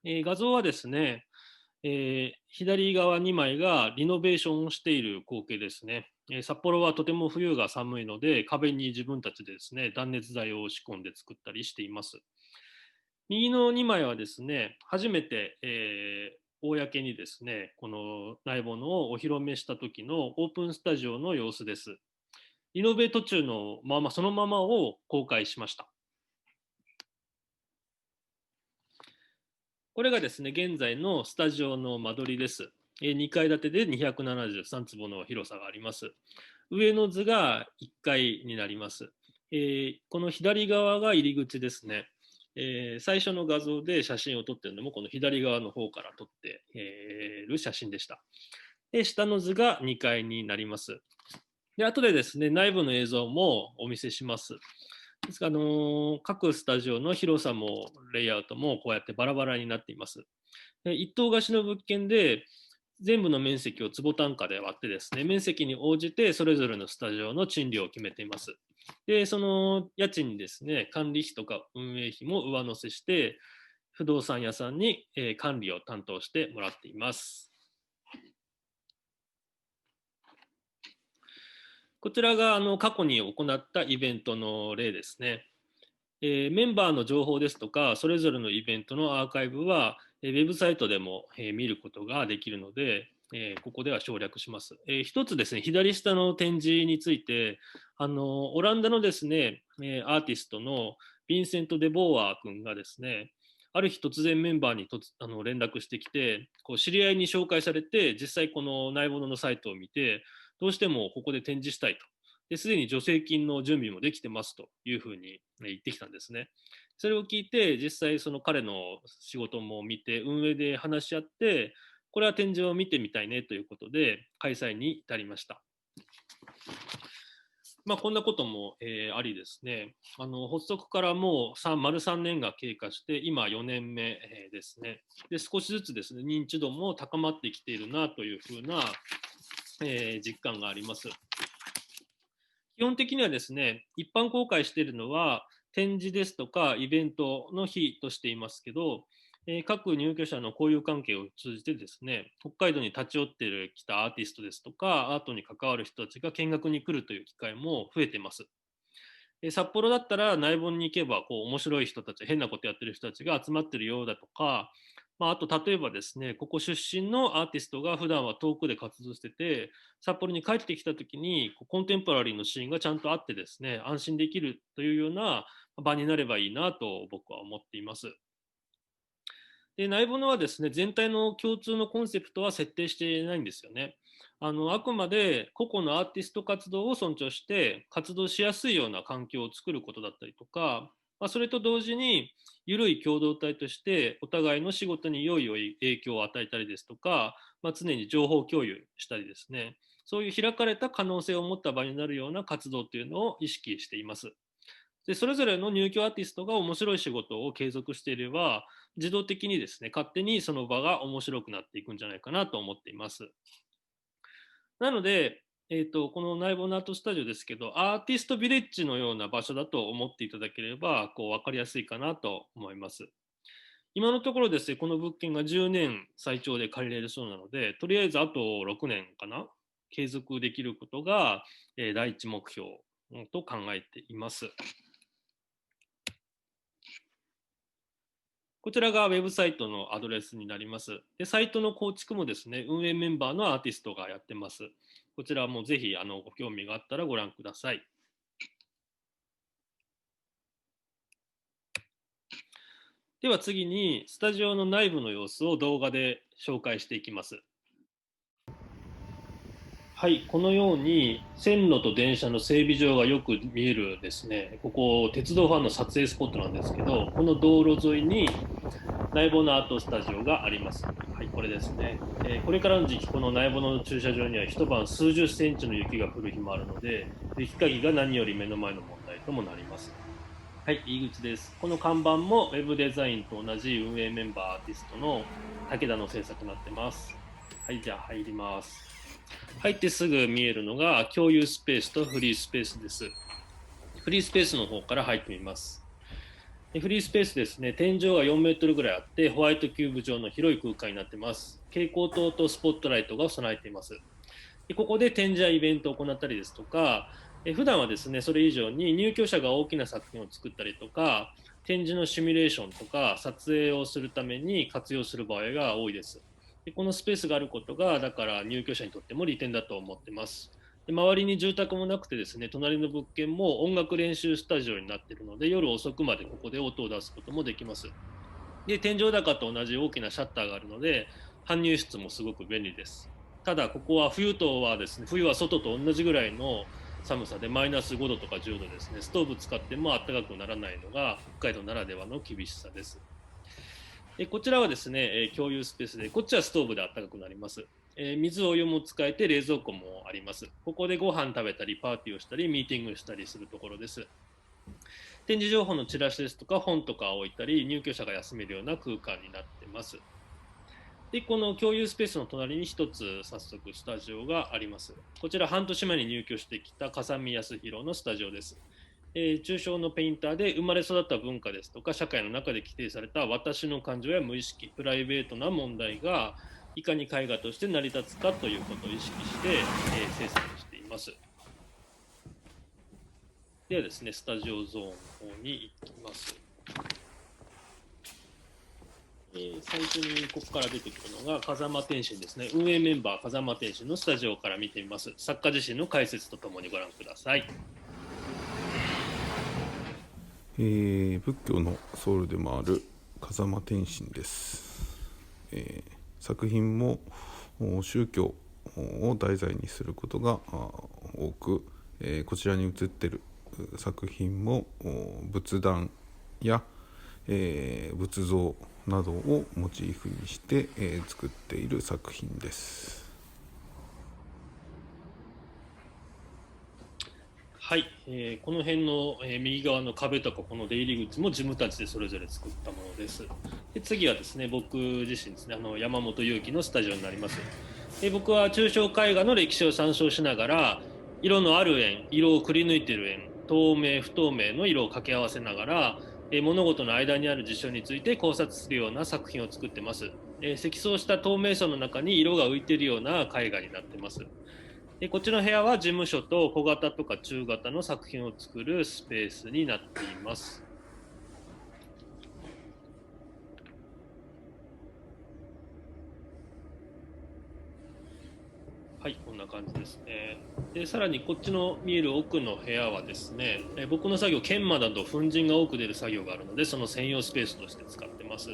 画像はですね、左側2枚がリノベーションをしている光景ですね。札幌はとても冬が寒いので、壁に自分たちでですね、断熱材を仕込んで作ったりしています。右の2枚はですね、初めて、公にですね、このナイボノをお披露目した時のオープンスタジオの様子です。リノベ途中のそのままを公開しました。これがですね、現在のスタジオの間取りです。2階建てで273坪の広さがあります。上の図が1階になります。この左側が入り口ですね。最初の画像で写真を撮っているのもこの左側の方から撮っている写真でした。で、下の図が2階になります。で、後でですね、内部の映像もお見せします。ですから各スタジオの広さもレイアウトもこうやってバラバラになっています。で一棟貸しの物件で全部の面積を坪単価で割ってですね、面積に応じてそれぞれのスタジオの賃料を決めています。で、その家賃にですね、管理費とか運営費も上乗せして、不動産屋さんに管理を担当してもらっています。こちらが過去に行ったイベントの例ですね。メンバーの情報ですとか、それぞれのイベントのアーカイブは、ウェブサイトでも見ることができるので、ここでは省略します。一つですね、左下の展示について、オランダのですね、アーティストのヴィンセント・デ・ボーワー君がですね、ある日突然メンバーに連絡してきて、こう知り合いに紹介されて、実際このナイボノのサイトを見て、どうしてもここで展示したいと。すでに助成金の準備もできてますというふうに言ってきたんですね。それを聞いて、実際その彼の仕事も見て、運営で話し合って、これは展示を見てみたいねということで、開催に至りました。こんなことも、ありですね。発足からもう丸3年が経過して、今4年目、ですね。で、少しずつですね、認知度も高まってきているなというふうな、実感があります。基本的にはですね、一般公開しているのは、展示ですとかイベントの日としていますけど、各入居者の交友関係を通じてですね、北海道に立ち寄ってきたアーティストですとか、アートに関わる人たちが見学に来るという機会も増えています。札幌だったら内盆に行けば面白い人たち、変なことやってる人たちが集まってるようだとか、あと例えばですね、ここ出身のアーティストが普段は遠くで活動してて、札幌に帰ってきた時にコンテンポラリーのシーンがちゃんとあってですね、安心できるというような場になればいいなと僕は思っています。で、ナイボノはですね、全体の共通のコンセプトは設定していないんですよね。あくまで個々のアーティスト活動を尊重して活動しやすいような環境を作ることだったりとか、それと同時に緩い共同体としてお互いの仕事に良い影響を与えたりですとか、常に情報共有したりですね、そういう開かれた可能性を持った場になるような活動というのを意識しています。で、それぞれの入居アーティストが面白い仕事を継続していれば、自動的にですね、勝手にその場が面白くなっていくんじゃないかなと思っています。なので、このナイボナートスタジオですけど、アーティストビレッジのような場所だと思っていただければ、分かりやすいかなと思います。今のところですね、この物件が10年最長で借りれるそうなので、とりあえずあと6年かな、継続できることが、第一目標と考えています。こちらがウェブサイトのアドレスになります。で、サイトの構築もですね、運営メンバーのアーティストがやってます。こちらもぜひご興味があったらご覧ください。では次に、スタジオの内部の様子を動画で紹介していきます。はい、このように線路と電車の整備場がよく見えるですね、ここ鉄道ファンの撮影スポットなんですけど、この道路沿いにナイボノアートスタジオがあります。はい、これですね。これからの時期、このナイボノの駐車場には一晩数十センチの雪が降る日もあるので、雪かきが何より目の前の問題ともなります。はい、入り口です。この看板もウェブデザインと同じ運営メンバーアーティストの武田の制作になってます。はい、じゃあ入ります。入ってすぐ見えるのが共有スペースとフリースペースです。フリースペースの方から入ってみます。フリースペースですね、天井が4メートルぐらいあって、ホワイトキューブ状の広い空間になっています。蛍光灯とスポットライトが備えています。で、ここで展示やイベントを行ったりですとか、普段はですね、それ以上に入居者が大きな作品を作ったりとか、展示のシミュレーションとか撮影をするために活用する場合が多いです。で、このスペースがあることが、だから入居者にとっても利点だと思ってます。で、周りに住宅もなくてですね、隣の物件も音楽練習スタジオになっているので、夜遅くまでここで音を出すこともできます。で、天井高と同じ大きなシャッターがあるので、搬入室もすごく便利です。ただ、ここは冬はですね、冬は外と同じぐらいの寒さでマイナス5度とか10度ですね、ストーブ使っても暖かくならないのが北海道ならではの厳しさです。こちらはですね、共有スペースで、こっちはストーブで暖かくなります。水お湯も使えて冷蔵庫もあります。ここでご飯食べたりパーティーをしたりミーティングしたりするところです。展示情報のチラシですとか本とかを置いたり入居者が休めるような空間になっています。で、この共有スペースの隣に一つ早速スタジオがあります。こちら半年前に入居してきた笠見康弘のスタジオです。抽象のペインターで生まれ育った文化ですとか社会の中で規定された私の感情や無意識、プライベートな問題がいかに絵画として成り立つかということを意識して、制作しています。ではですね、スタジオゾーンの方に行きます。最初にここから出てくるのが風間天心ですね。運営メンバー風間天心のスタジオから見てみます。作家自身の解説とともにご覧ください。仏教のソウルでもある風間天心です。作品も宗教を題材にすることが多く、こちらに写っている作品も仏壇や、仏像などをモチーフにして、作っている作品です。はい、この辺の、右側の壁とかこの出入り口も自分たちでそれぞれ作ったものです。で次はですね、僕自身ですね、山本裕貴のスタジオになります。僕は抽象絵画の歴史を参照しながら、色のある円、色をくり抜いている円、透明不透明の色を掛け合わせながら、物事の間にある事象について考察するような作品を作ってます。積層した透明層の中に色が浮いているような絵画になってます。こっちの部屋は事務所と小型とか中型の作品を作るスペースになっています。はい、こんな感じですね。でさらにこっちの見える奥の部屋はですね、僕の作業、研磨など粉塵が多く出る作業があるので、その専用スペースとして使ってます。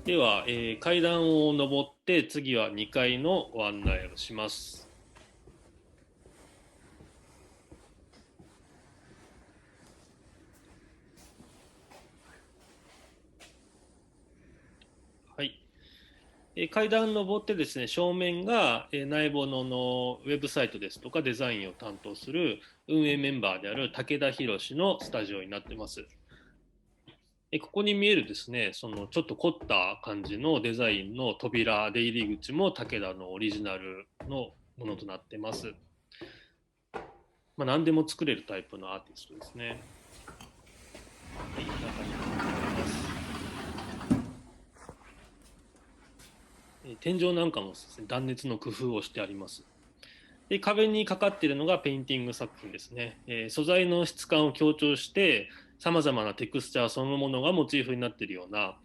では、階段を上って次は2階のご案内をします。はい。階段を上ってですね、正面が内ボノのウェブサイトですとかデザインを担当する運営メンバーである武田博のスタジオになってます。ここに見えるですね、そのちょっと凝った感じのデザインの扉、出入り口も武田のオリジナルのものとなってます。何でも作れるタイプのアーティストですね。はい、中に入ります。天井なんかもですね、断熱の工夫をしてあります。で壁にかかっているのがペインティング作品ですね。素材の質感を強調してさまざまなテクスチャーそのものがモチーフになっているような、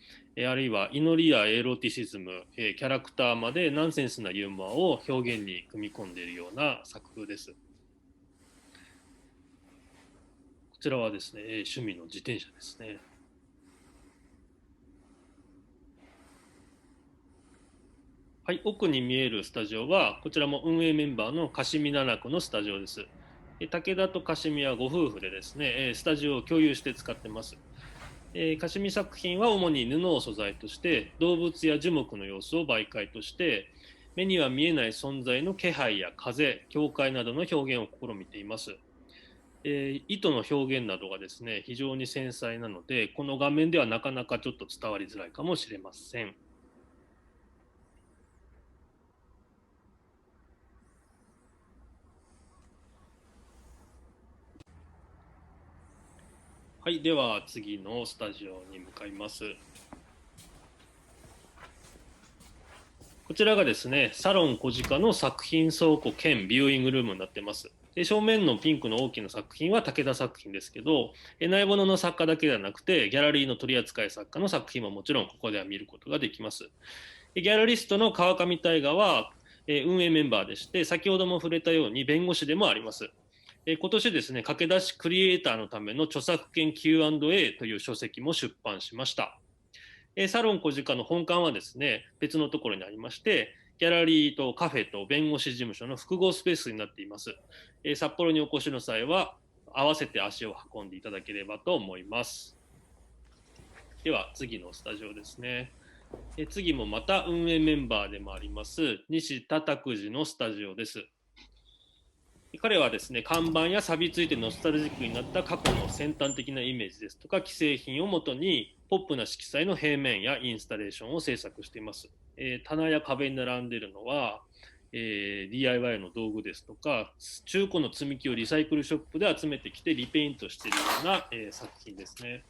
あるいは祈りやエロティシズム、キャラクターまでナンセンスなユーモアを表現に組み込んでいるような作風です。こちらはですね、趣味の自転車ですね。はい、奥に見えるスタジオはこちらも運営メンバーの柏見奈々子のスタジオです。武田と柏見はご夫婦でですね、スタジオを共有して使ってます。柏見作品は主に布を素材として動物や樹木の様子を媒介として目には見えない存在の気配や風、境界などの表現を試みています。糸の表現などがですね、非常に繊細なのでこの画面ではなかなかちょっと伝わりづらいかもしれません。はい、では次のスタジオに向かいます。こちらがですね、サロン小鹿の作品倉庫兼ビューイングルームになっています。で正面のピンクの大きな作品は武田作品ですけど、内ボノの作家だけではなくてギャラリーの取扱作家の作品ももちろんここでは見ることができます。ギャラリストの川上大河は運営メンバーでして、先ほども触れたように弁護士でもあります。今年ですね、駆け出しクリエイターのための著作権 Q&A という書籍も出版しました。サロン小鹿の本館はですね、別のところにありまして、ギャラリーとカフェと弁護士事務所の複合スペースになっています。札幌にお越しの際は、合わせて足を運んでいただければと思います。では、次のスタジオですね。次もまた運営メンバーでもあります、西田拓司のスタジオです。彼はですね、看板や錆びついてノスタルジックになった過去の先端的なイメージですとか既製品をもとにポップな色彩の平面やインスタレーションを制作しています。棚や壁に並んでいるのは、DIY の道具ですとか中古の積み木をリサイクルショップで集めてきてリペイントしているような、作品ですね。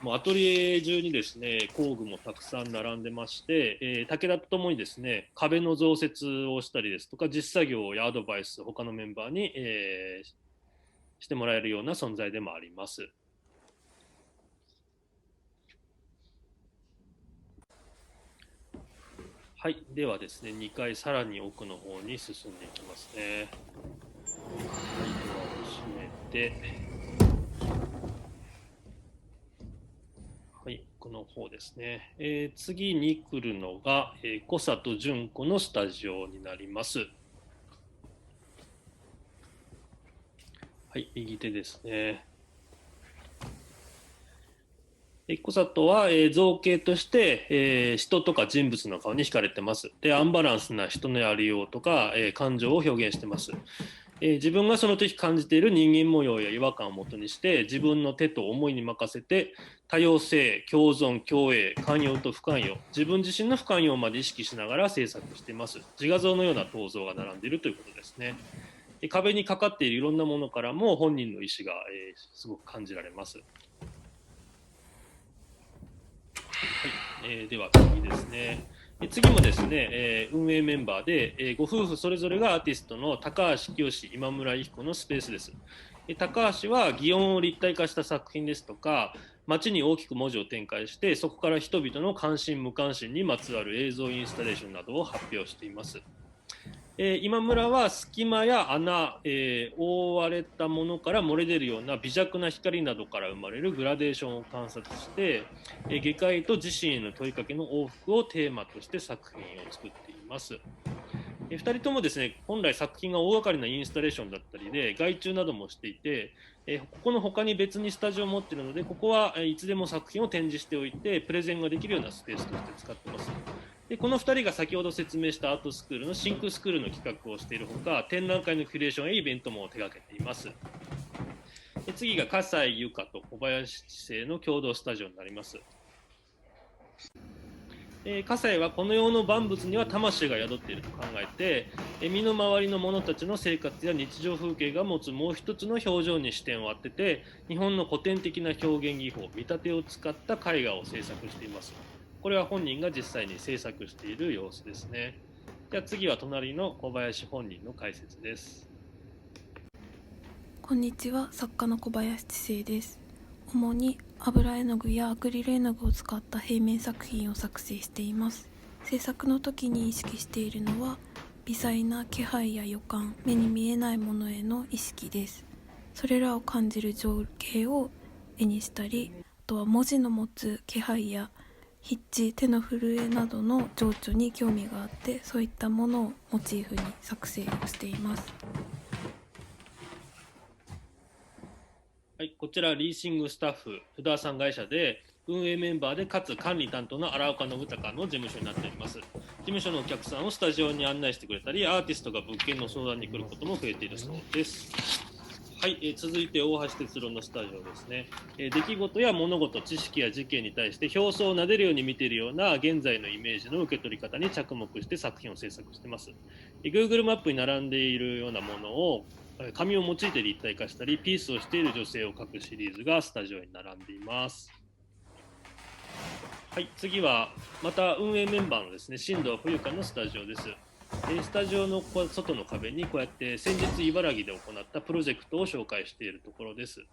もうアトリエ中にですね工具もたくさん並んでまして、武田とともにですね壁の増設をしたりですとか実作業やアドバイス他のメンバーに、してもらえるような存在でもあります。はい、ではですね2階さらに奥の方に進んでいきますね。はい、ドアを閉めて。はい、この方ですね。次に来るのが、小里純子のスタジオになります。はい、右手ですね。小里は、造形として、人とか人物の顔に惹かれてます。で、アンバランスな人のありようとか、感情を表現してます。自分がその時感じている人間模様や違和感をもとにして自分の手と思いに任せて多様性、共存、共栄、寛容と不寛容、自分自身の不寛容まで意識しながら制作しています。自画像のような銅像が並んでいるということですね。壁にかかっているいろんなものからも本人の意思が、すごく感じられます。はい、では次ですね。次もですね、運営メンバーで、ご夫婦それぞれがアーティストの高橋清、今村一彦のスペースです。高橋は擬音を立体化した作品ですとか、街に大きく文字を展開して、そこから人々の関心無関心にまつわる映像インスタレーションなどを発表しています。今村は隙間や穴、覆われたものから漏れ出るような微弱な光などから生まれるグラデーションを観察して、外界と自身への問いかけの往復をテーマとして作品を作っています。2人ともですね、本来作品が大掛かりなインスタレーションだったりで外注などもしていて、ここの他に別にスタジオを持っているので、ここはいつでも作品を展示しておいてプレゼンができるようなスペースとして使っています。でこの2人が先ほど説明したアートスクールのシンクスクールの企画をしているほか、展覧会のキュレーションやイベントも手掛けています。で次が笠井由香と小林知世の共同スタジオになります。笠井はこの世の万物には魂が宿っていると考えて、身の回りの者たちの生活や日常風景が持つもう一つの表情に視点を当てて、日本の古典的な表現技法、見立てを使った絵画を制作しています。これは本人が実際に制作している様子ですね。じゃあ次は隣の小林本人の解説です。こんにちは、作家の小林知世です。主に油絵の具やアクリル絵の具を使った平面作品を作成しています。制作の時に意識しているのは微細な気配や予感、目に見えないものへの意識です。それらを感じる情景を絵にしたり、あとは文字の持つ気配や筆致、手の震えなどの情緒に興味があって、そういったものをモチーフに作成をしています。はい、こちらリーシングスタッフ不動産会社で運営メンバーでかつ管理担当の荒岡信孝の事務所になっております。事務所のお客さんをスタジオに案内してくれたり、アーティストが物件の相談に来ることも増えているそうです。はい、続いて大橋哲郎のスタジオですね。出来事や物事、知識や事件に対して表層を撫でるように見ているような現在のイメージの受け取り方に着目して作品を制作しています。Google マップに並んでいるようなものを紙を用いて立体化したり、ピースをしている女性を描くシリーズがスタジオに並んでいます。はい、次はまた運営メンバーのですね、新藤冬香のスタジオです。スタジオの外の壁にこうやって先日茨城で行ったプロジェクトを紹介しているところです。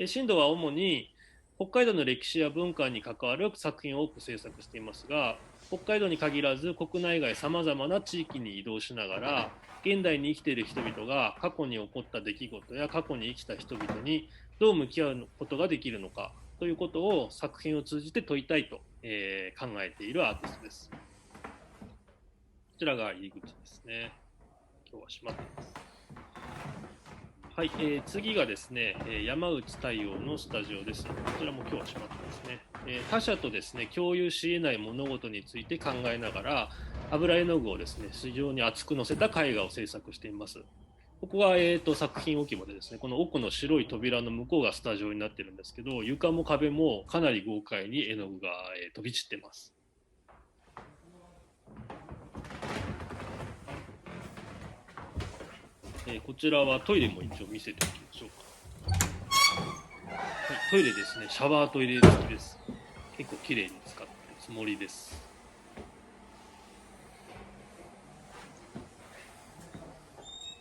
新藤は主に北海道の歴史や文化に関わる作品を多く制作していますが、北海道に限らず国内外さまざまな地域に移動しながら、現代に生きている人々が過去に起こった出来事や過去に生きた人々にどう向き合うことができるのかということを作品を通じて問いたいと、考えているアーティストです。こちらが入り口ですね。今日は閉まっています。はい、次がですね、山内太陽のスタジオです。こちらも今日は閉まってますね。他者とですね、共有し得ない物事について考えながら、油絵の具をですね、非常に厚く載せた絵画を制作しています。ここが、作品置き場でですね、この奥の白い扉の向こうがスタジオになってるんですけど、床も壁もかなり豪快に絵の具が、飛び散ってます。こちらはトイレも一応見せておきましょうか。トイレですね。シャワートイレ付きです。結構綺麗に使ってるつもりです。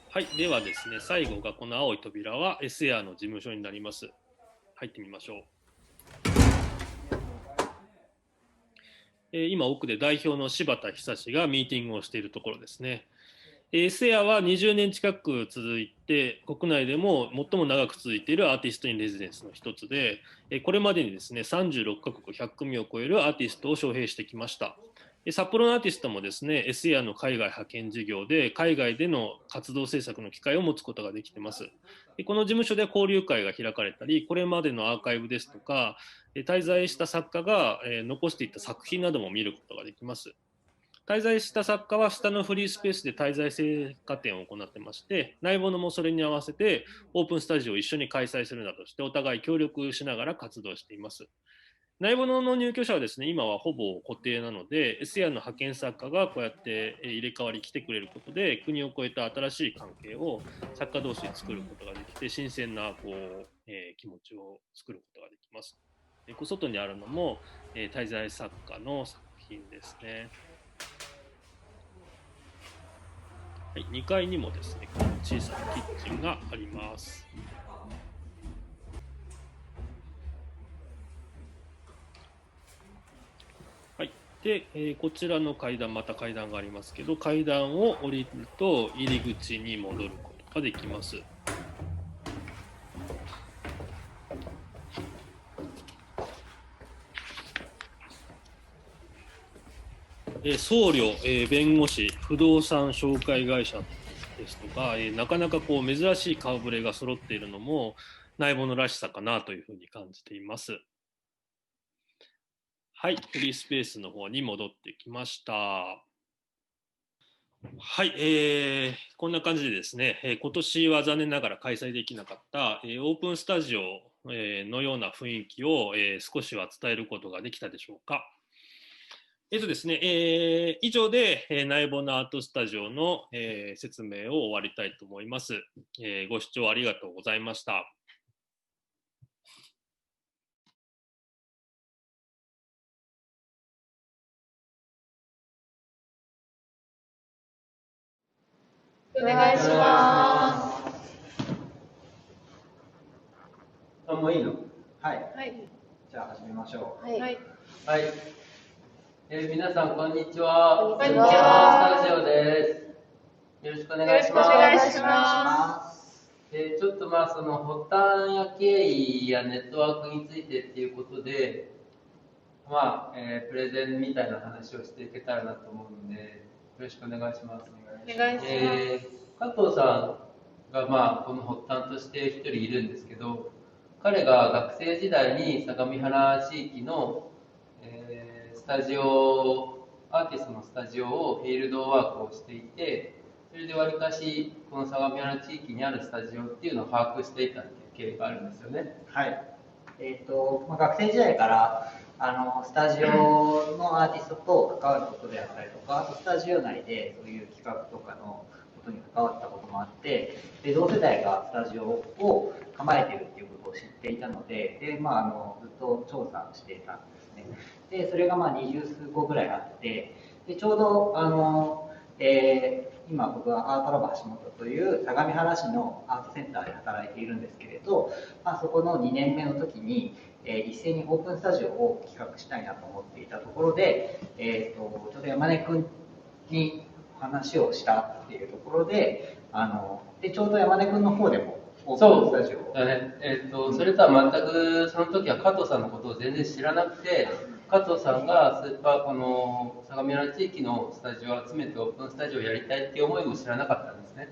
はい、ではですね、最後がこの青い扉は S エアの事務所になります。入ってみましょう。今奥で代表の柴田久がミーティングをしているところですね。Sエアは20年近く続いて、国内でも最も長く続いているアーティストインレジデンスの一つで、これまでにですね、36カ国100組を超えるアーティストを招聘してきました。札幌のアーティストもですね、Sエアの海外派遣事業で海外での活動制作の機会を持つことができています。この事務所で交流会が開かれたり、これまでのアーカイブですとか、滞在した作家が残していった作品なども見ることができます。滞在した作家は下のフリースペースで滞在生花展を行ってまして、内ボノもそれに合わせてオープンスタジオを一緒に開催するなどしてお互い協力しながら活動しています。内ボノの入居者はですね、今はほぼ固定なので、Sエアの派遣作家がこうやって入れ替わり来てくれることで、国を越えた新しい関係を作家同士で作ることができて、新鮮な気持ちを作ることができます。外にあるのも滞在作家の作品ですね。はい、2階にもですね、この小さなキッチンがあります。はい、で、こちらの階段、また階段がありますけど、階段を降りると入り口に戻ることができます。僧侶、弁護士、不動産紹介会社ですとか、なかなかこう珍しい顔ぶれが揃っているのも内ボノらしさかなというふうに感じています。はい、フリースペースの方に戻ってきました。はい、こんな感じでですね、今年は残念ながら開催できなかった、オープンスタジオのような雰囲気を、少しは伝えることができたでしょうか。ですね、以上で、内ボノアートスタジオの、説明を終わりたいと思います。ご視聴ありがとうございました。お願いします。もういいの？はい。はい。じゃあ始めましょう。はい。はい。皆さんこんにちは。こんにちは。スタジオです。よろしくお願いします。よろしくお願いします。ちょっとその発端や経緯やネットワークについてっていうことで、プレゼンみたいな話をしていけたらなと思うので、よろしくお願いします。お願いします。加藤さんがこの発端として一人いるんですけど、彼が学生時代に相模原地域のスタジオ、アーティストのスタジオをフィールドワークをしていて、それでわりかしこの相模原地域にあるスタジオっていうのを把握していたっていう経緯があるんですよね。はい。学生時代からスタジオのアーティストと関わることであったりとか、あとスタジオ内でそういう企画とかのことに関わったこともあって、で同世代がスタジオを構えているっていうことを知っていたので、ずっと調査していたんですね。でそれが20数個ぐらいあって、でちょうど今僕はアートラボ橋本という相模原市のアートセンターで働いているんですけれど、そこの2年目の時に、一斉にオープンスタジオを企画したいなと思っていたところで、ちょうど山根君に話をしたっていうところで、ちょうど山根君の方でもオープンスタジオをそれとは全くその時は加藤さんのことを全然知らなくて、加藤さんがこの相模原地域のスタジオを集めてオープンスタジオをやりたいっていう思いも知らなかったんですね。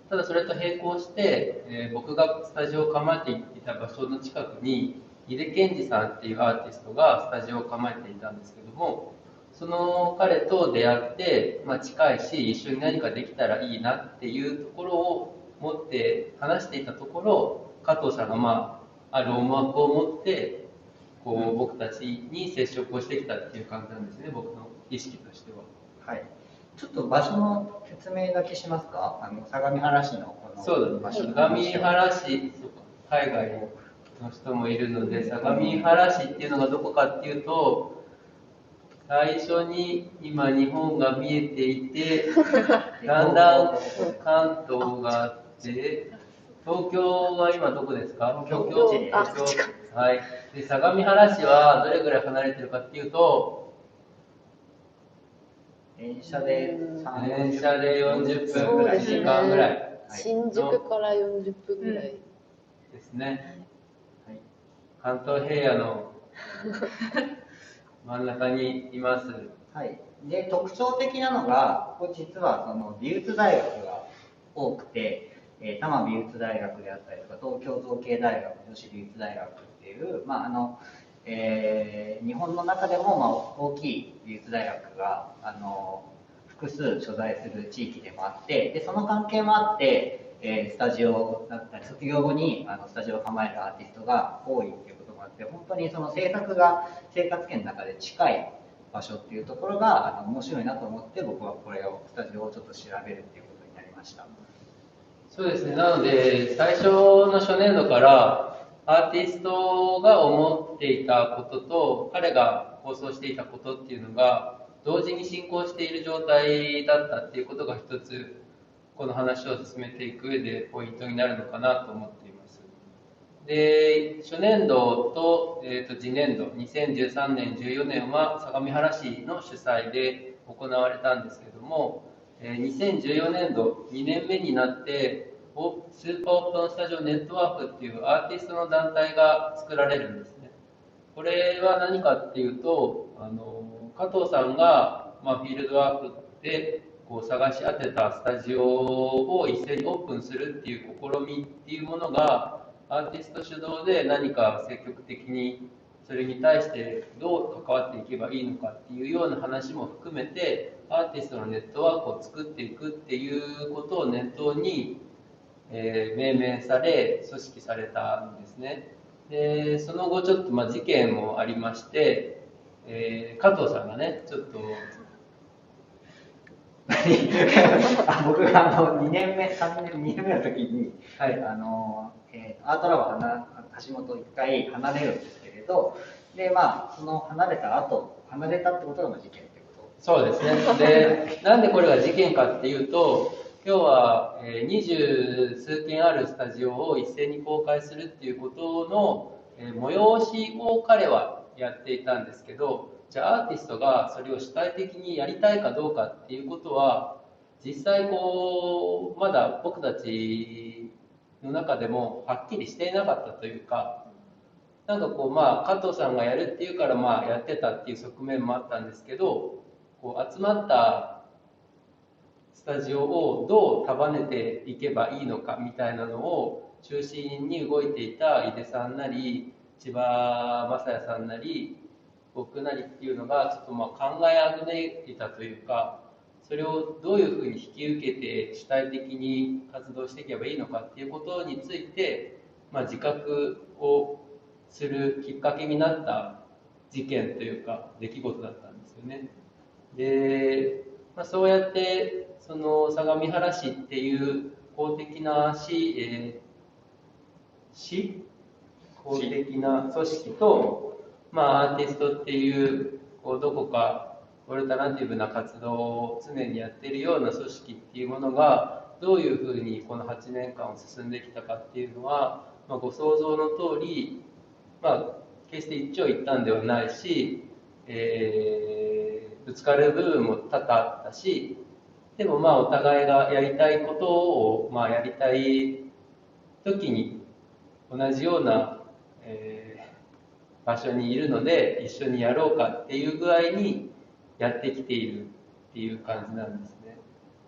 ただそれと並行して、僕がスタジオを構えていた場所の近くに井出健二さんっていうアーティストがスタジオを構えていたんですけども、その彼と出会って、近いし一緒に何かできたらいいなっていうところを持って話していたところ、加藤さんがある思惑を持って僕たちに接触をしてきたっていう感じなんですね、僕の意識としては。はい。ちょっと場所の説明だけしますか。相模原市のこのそうだね。相模原市、海外の人もいるので、相模原市っていうのがどこかっていうと、最初に今日本が見えていて、だんだん関東があって、東京は今どこですか？東京。はい。で、相模原市はどれぐらい離れてるかっていうと、電車で40分ぐらい、1時間ぐらい。新宿から40分ぐらいですね。はい、関東平野の真ん中にいます。はい。で、特徴的なのが、ここ実はその美術大学が多くて、多摩美術大学であったりとか、東京造形大学、女子美術大学っていう、日本の中でも大きい美術大学が複数所在する地域でもあって、でその関係もあって、スタジオだったり、卒業後にスタジオを構えるアーティストが多いっていうこともあって、本当にその制作が生活圏の中で近い場所っていうところが面白いなと思って、僕はこれをスタジオをちょっと調べるっていうことになりました。そうですね。なので最初の初年度からアーティストが思っていたことと彼が構想していたことっていうのが同時に進行している状態だったっていうことが一つこの話を進めていく上でポイントになるのかなと思っています。で、初年度と、次年度2013年14年は相模原市の主催で行われたんですけれども、2014年度2年目になってスーパーオープンスタジオネットワークっていうアーティストの団体が作られるんですね。これは何かっていうと加藤さんが、フィールドワークで探し当てたスタジオを一斉にオープンするっていう試みっていうものがアーティスト主導で何か積極的にそれに対してどう関わっていけばいいのかっていうような話も含めてアーティストのネットワークを作っていくっていうことを念頭に、命名され組織されたんですね。でその後ちょっと事件もありまして、加藤さんがねちょっと僕が2年目の時に、はい、アートラボ橋本を一回離れるんですけれど、でその離れたってことが事件ってこと。そうですね。でなんでこれが事件かっていうと、今日は20数件あるスタジオを一斉に公開するっていうことの催しを彼はやっていたんですけど、じゃあアーティストがそれを主体的にやりたいかどうかっていうことは実際まだ僕たちの中でもはっきりしていなかったというか、なんか加藤さんがやるっていうからやってたっていう側面もあったんですけど、集まったスタジオをどう束ねていけばいいのかみたいなのを中心に動いていた井出さんなり千葉雅也さんなり僕なりっていうのがちょっと考えあぐねていたというか、それをどういうふうに引き受けて主体的に活動していけばいいのかっていうことについて、自覚をするきっかけになった事件というか出来事だったんですよね。で、そうやってその相模原市っていう公的な公的な組織と、アーティストっていうどこかオルタナティブな活動を常にやっているような組織っていうものがどういうふうにこの8年間を進んできたかっていうのは、ご想像の通り、決して一長一短ではないし、ぶつかる部分も多々あったし、でもお互いがやりたいことをやりたい時に同じような、場所にいるので一緒にやろうかっていう具合にやってきているっていう感じなんですね。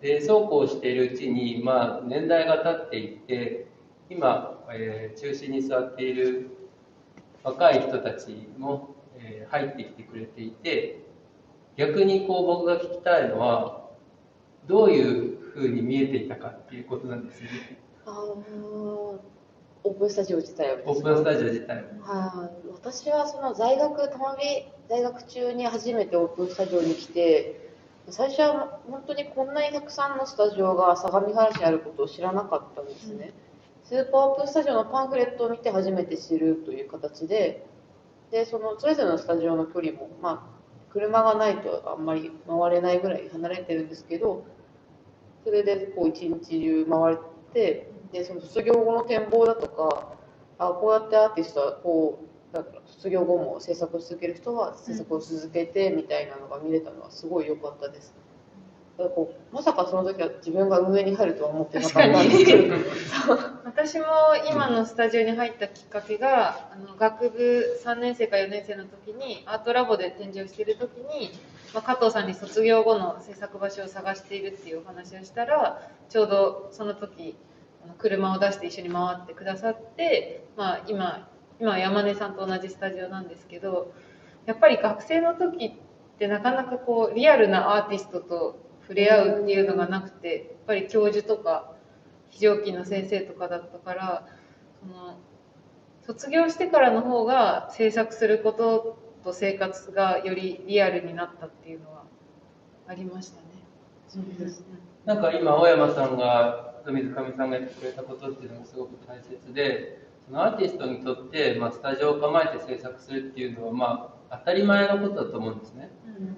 でそうこうしているうちに、年代が経っていって今、中心に座っている若い人たちも、入ってきてくれていて、逆に僕が聞きたいのはどういうふうに見えていたかっていうことなんですね。オープンスタジオ自体はですか？オープンスタジオ自体は私はその在学中に初めてオープンスタジオに来て、最初は本当にこんなにたくさんのスタジオが相模原市にあることを知らなかったんですね。スーパーオープンスタジオのパンフレットを見て初めて知るという形で、それぞれのスタジオの距離も、車がないとあんまり回れないぐらい離れてるんですけど、それでこう一日中回って、その卒業後の展望だとか、こうやってアーティストは卒業後も制作を続ける人は制作を続けてみたいなのが見れたのはすごい良かったです。だからまさかその時は自分が運営に入るとは思ってなかったんですけど私も今のスタジオに入ったきっかけが学部3年生か4年生の時にアートラボで展示をしている時に、加藤さんに卒業後の制作場所を探しているっていうお話をしたら、ちょうどその時車を出して一緒に回ってくださって、今は山根さんと同じスタジオなんですけど、やっぱり学生の時ってなかなかリアルなアーティストと触れ合うっていうのがなくて、やっぱり教授とか非常勤の先生とかだったから、卒業してからの方が制作することと生活がよりリアルになったっていうのはありましたね。そうですね。なんか今青山さんが水上さんが言ってくれたことっていうのがすごく大切で、そのアーティストにとって、スタジオを構えて制作するっていうのは、当たり前のことだと思うんですね。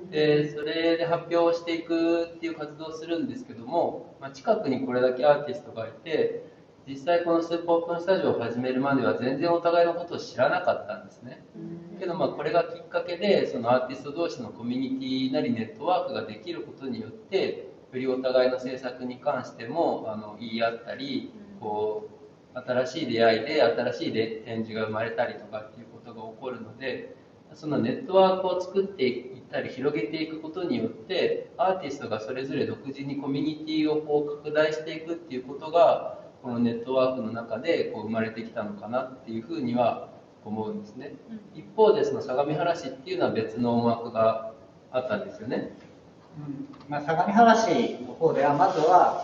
でそれで発表をしていくっていう活動をするんですけども、近くにこれだけアーティストがいて、実際このスーパーオープンスタジオを始めるまでは全然お互いのことを知らなかったんですね。けどこれがきっかけでそのアーティスト同士のコミュニティなりネットワークができることによって、よりお互いの制作に関しても言い合ったり、新しい出会いで新しい展示が生まれたりとかっていうことが起こるので、そのネットワークを作っていったり広げていくことによって、アーティストがそれぞれ独自にコミュニティを拡大していくっていうことが、このネットワークの中で生まれてきたのかなっていうふうには思うんですね。一方でその相模原市っていうのは別の思惑があったんですよね。相模原市の方ではまずは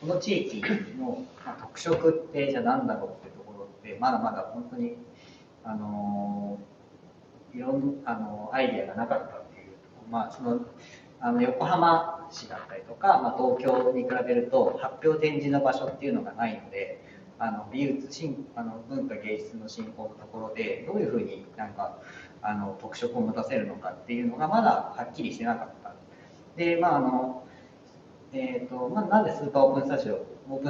この地域の特色ってじゃあ何だろうってところってまだまだ本当にいろんなアイデアがなかったっていう、横浜市だったりとか、東京に比べると発表展示の場所っていうのがないので、美術文化芸術の振興のところでどういうふうに特色を持たせるのかっていうのがまだはっきりしてなかった。でなんでスーパーオープンス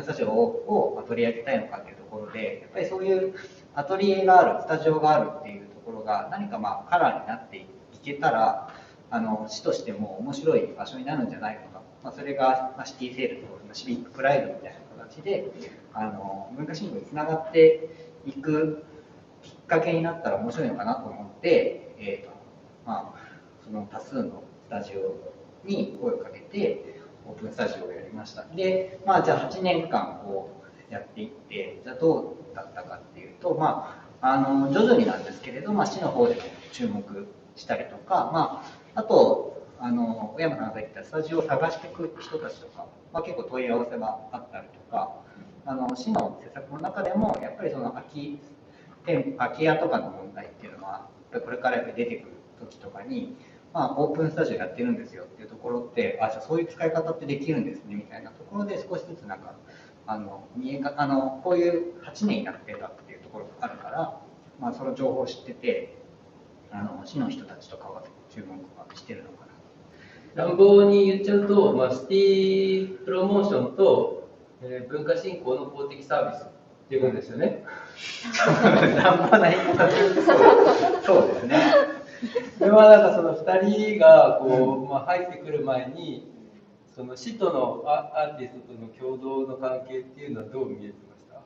タジオを取り上げたいのかっていうところで、やっぱりそういうアトリエがある、スタジオがあるっていうところが何かカラーになっていけたら、市としても面白い場所になるんじゃないのか、それがシティセールとシビックプライドみたいな形で文化振興につながっていくきっかけになったら面白いのかなと思って、その多数のスタジオに声をかけてオープンスタジオをやりました。で、じゃあ8年間やっていって、じゃあどうだったかっていうと、徐々になんですけれど、市の方でも注目したりとか、あと小山さんが言ったスタジオを探していく人たちとか、結構問い合わせがあったりとか、市の施策の中でもやっぱりその空き家とかの問題っていうのはこれからやっぱり出てくる時とかに、オープンスタジオやってるんですよっていうところって、じゃあそういう使い方ってできるんですねみたいなところで少しずつこういう8年やってたっていうところがあるから、その情報を知ってて、市の人たちとかは注目してるのかな。乱暴に言っちゃうと、シティプロモーションと、文化振興の公的サービスっていうことですよね。乱暴な言い方で言うとそうですね。それはその2人が入ってくる前に、その市とのアーティストとの共同の関係っていうのはどう見えてました？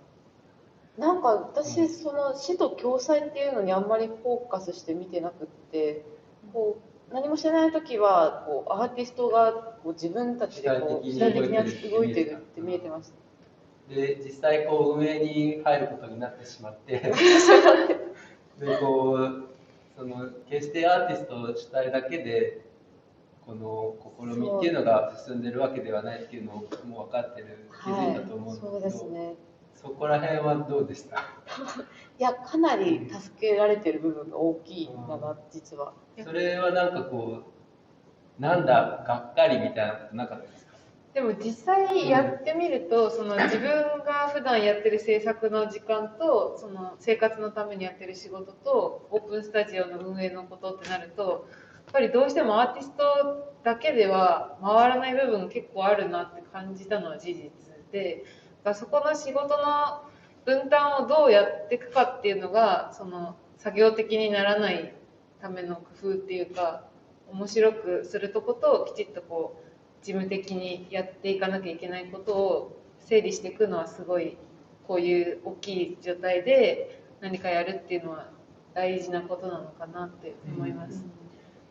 私その市と共催っていうのにあんまりフォーカスして見てなくって、何もしてない時はアーティストが自分たちで主体的に動いてるって見えてました。で実際運営に入ることになってしまってでその決してアーティスト主体だけでこの試みっていうのが進んでるわけではないっていうのをもう分かってる、気づいたと思うんですけど、そうですね。そこら辺はどうでした？いや、かなり助けられてる部分が大きいんだな、実は。それはなんだがっかりみたいなことなかったですか？でも実際やってみると、その自分が普段やってる制作の時間と、その生活のためにやってる仕事と、オープンスタジオの運営のことってなると、やっぱりどうしてもアーティストだけでは回らない部分が結構あるなって感じたのは事実で、そこの仕事の分担をどうやっていくかっていうのが、その作業的にならないための工夫っていうか、面白くするとこときちっとこう事務的にやっていかなきゃいけないことを整理していくのはすごい、こういう大きい状態で何かやるっていうのは大事なことなのかなって思います。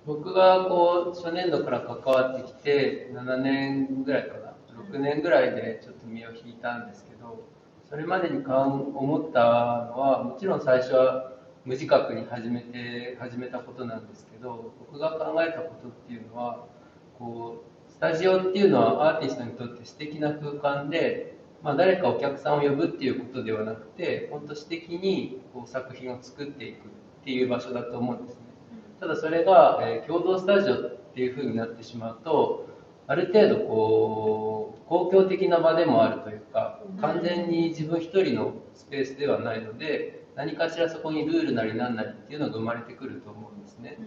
僕がこう初年度から関わってきて7年ぐらいかな、6年ぐらいでちょっと身を引いたんですけど、それまでに思ったのは、もちろん最初は無自覚に始めたことなんですけど、僕が考えたことっていうのは、こうスタジオっていうのはアーティストにとって私的な空間で、誰かお客さんを呼ぶっていうことではなくて、本当私的にこう作品を作っていくっていう場所だと思うんですね。ただそれが、共同スタジオっていう風になってしまうと、ある程度こう公共的な場でもあるというか、完全に自分一人のスペースではないので、何かしらそこにルールなり何なりっていうのが生まれてくると思うんですね。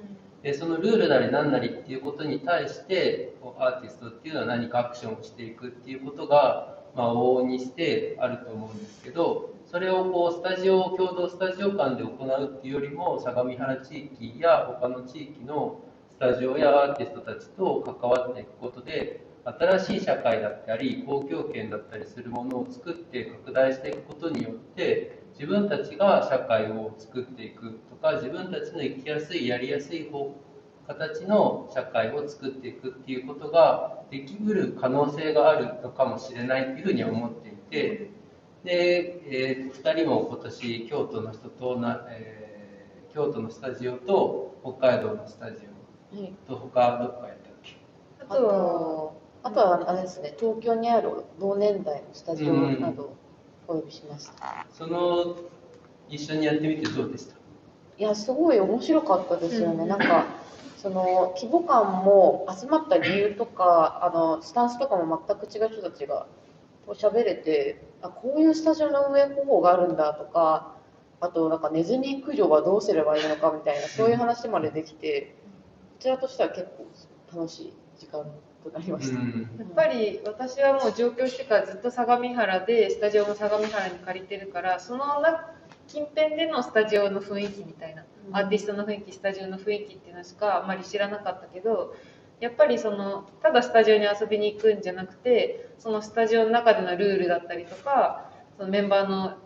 でそのルールなり何なりっていうことに対してアーティストっていうのは何かアクションをしていくっていうことが、往々にしてあると思うんですけど、それをこう共同スタジオ間で行うっていうよりも、相模原地域や他の地域のスタジオやアーティストたちと関わっていくことで、新しい社会だったり公共圏だったりするものを作って拡大していくことによって、自分たちが社会を作っていくとか、自分たちの生きやすいやりやすい形の社会を作っていくっていうことができうる可能性があるのかもしれないというふうには思っていて、で、2人も今年京都の人と京都のスタジオと北海道のスタジオと他どっかやったっけ？あとはあれですね、東京にある同年代のスタジオなどお呼びしました。一緒にやってみてどうでした？いや、すごい面白かったですよね。なんかその規模感も集まった理由とかスタンスとかも全く違う人たちが喋れて、こういうスタジオの運営方法があるんだとか、あとなんかネズミ駆除はどうすればいいのかみたいな、そういう話までできて、こちらとしては結構楽しい時間となりました。やっぱり私はもう上京してからずっと相模原で、スタジオも相模原に借りてるから、その近辺でのスタジオの雰囲気みたいな、アーティストの雰囲気、スタジオの雰囲気っていうのしかあまり知らなかったけど、やっぱりただスタジオに遊びに行くんじゃなくて、そのスタジオの中でのルールだったりとか、そのメンバーの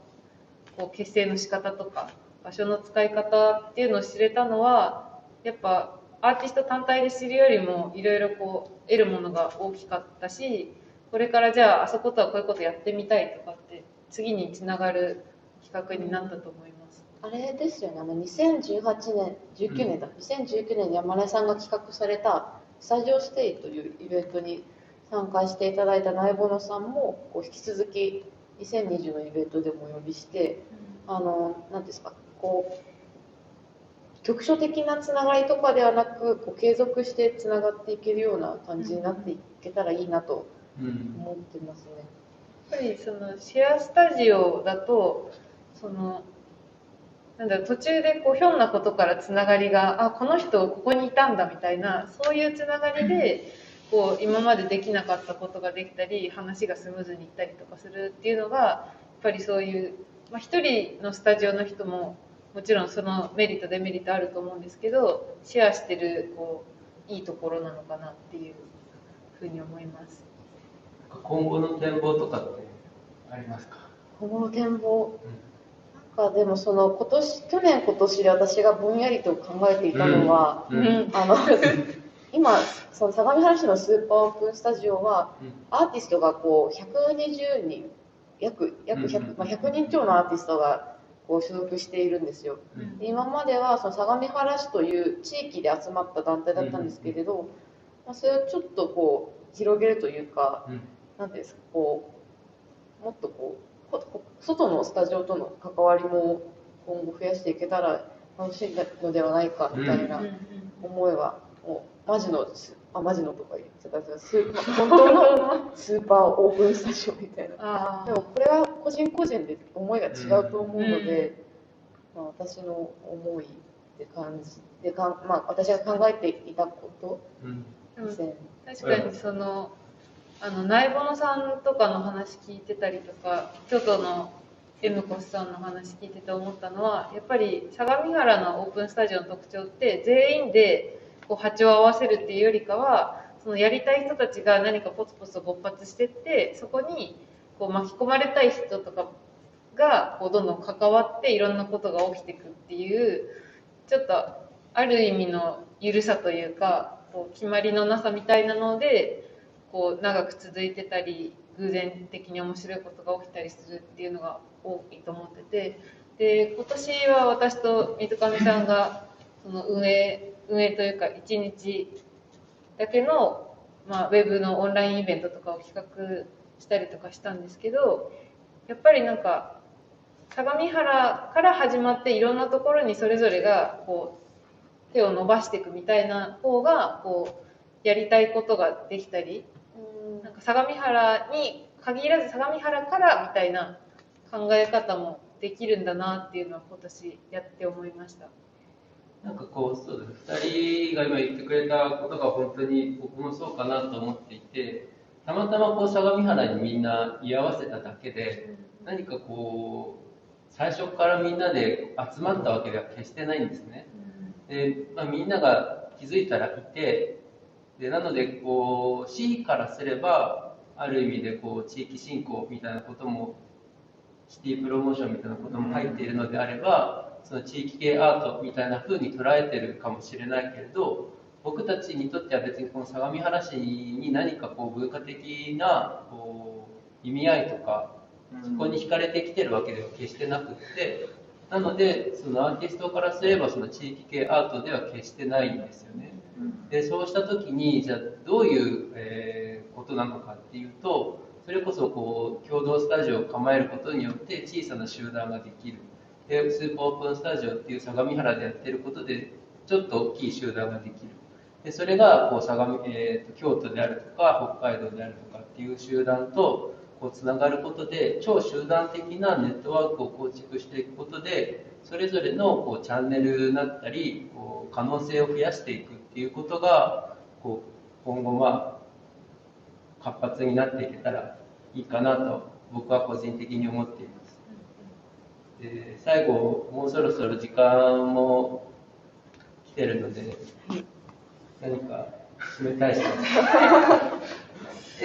こう結成の仕方とか、場所の使い方っていうのを知れたのは、やっぱアーティスト単体で知るよりもいろいろこう得るものが大きかったし、これからじゃああそことはこういうことやってみたいとかって次につながる企画になったと思います。あれですよね、2018年、2019年に山根さんが企画されたスタジオステイというイベントに参加していただいたナイボノさんもこう引き続き2020のイベントでもお呼びして、何ですか、こう局所的なつながりとかではなく、こう継続してつながっていけるような感じになっていけたらいいなと思ってますね。やっぱりそのシェアスタジオだと、途中でこうひょんなことからつながりが、この人ここにいたんだみたいな、そういうつながりでこう今までできなかったことができたり、話がスムーズにいったりとかするっていうのが、やっぱりそういう、一人のスタジオの人ももちろんそのメリットデメリットあると思うんですけど、シェアしてるこういいところなのかなっていうふうに思います。今後の展望とかってありますか？今後の展望、でも去年今年で私がぼんやりと考えていたのは、今その相模原市のスーパーオープンスタジオは、アーティストがこう120人約100人超のアーティストがこう所属しているんですよ。で今まではその相模原市という地域で集まった団体だったんですけれど、それをちょっとこう広げるというか、なんていうんですか、こうもっとこう外のスタジオとの関わりも今後増やしていけたら楽しいのではないかみたいな思いはマジのとか言っちゃったんですけど、本当のスーパーオープンスタジオみたいな。でもこれは個人個人で思いが違うと思うので、私の思いって感じで私が考えていたことですね。確かにナイボノさんとかの話聞いてたりとか、京都のエムコスさんの話聞いてて思ったのは、やっぱり相模原のオープンスタジオの特徴って全員で波長を合わせるっていうよりかは、そのやりたい人たちが何かポツポツと勃発してって、そこに巻き込まれたい人とかがどんどん関わっていろんなことが起きていくっていう、ちょっとある意味の緩さというか決まりのなさみたいなので長く続いてたり、偶然的に面白いことが起きたりするっていうのが多いと思ってて、で今年は私と水上さんがその運営というか1日だけの、ウェブのオンラインイベントとかを企画したりとかしたんですけど、やっぱり相模原から始まっていろんなところにそれぞれが手を伸ばしていくみたいな方がやりたいことができたり、相模原に限らず相模原からみたいな考え方もできるんだなっていうのは今年やって思いました。そうです。2人が今言ってくれたことが本当に僕もそうかなと思っていて、たまたま相模原にみんな居合わせただけで、何か最初からみんなで集まったわけでは決してないんですね。でみんなが気づいたらいて、でなので市からすればある意味で地域振興みたいなことも、シティプロモーションみたいなことも入っているのであれば、その地域系アートみたいな風に捉えてるかもしれないけれど、僕たちにとっては別にこの相模原市に何か文化的な意味合いとか、そこに惹かれてきてるわけでは決してなくって、なのでそのアーティストからすればその地域系アートでは決してないんですよね。でそうした時にじゃあどういう、ことなのかっていうと、それこそ共同スタジオを構えることによって小さな集団ができる。でスーパーオープンスタジオっていう相模原でやってることでちょっと大きい集団ができる。でそれが京都であるとか北海道であるとかっていう集団とつながることで、超集団的なネットワークを構築していくことで、それぞれのチャンネルだったり可能性を増やしていくっていうことが今後活発になっていけたらいいかなと僕は個人的に思っています。で最後もうそろそろ時間も来てるので、何か締めたい人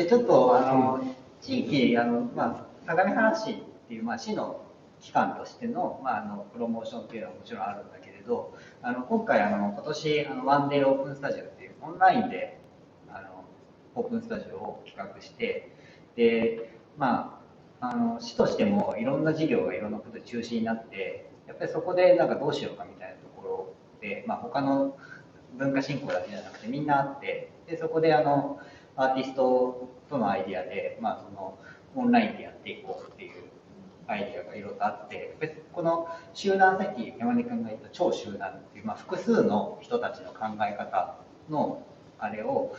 ちょっと地域相模原市っていう市の機関としてのプロモーションっていうのはもちろんあるんだけれど、今回今年ワンデーオープンスタジオっていうオンラインでオープンスタジオを企画して、で市としてもいろんな事業がいろんなことで中止になって、やっぱりそこでどうしようかみたいなところで、他の文化振興だけじゃなくてみんなあって、でそこでアーティストとのアイディアで、そのオンラインでやっていこうっていうアイディアがいろいろとあって、この集団、さっき山根君が言った超集団っていう、複数の人たちの考え方のあれを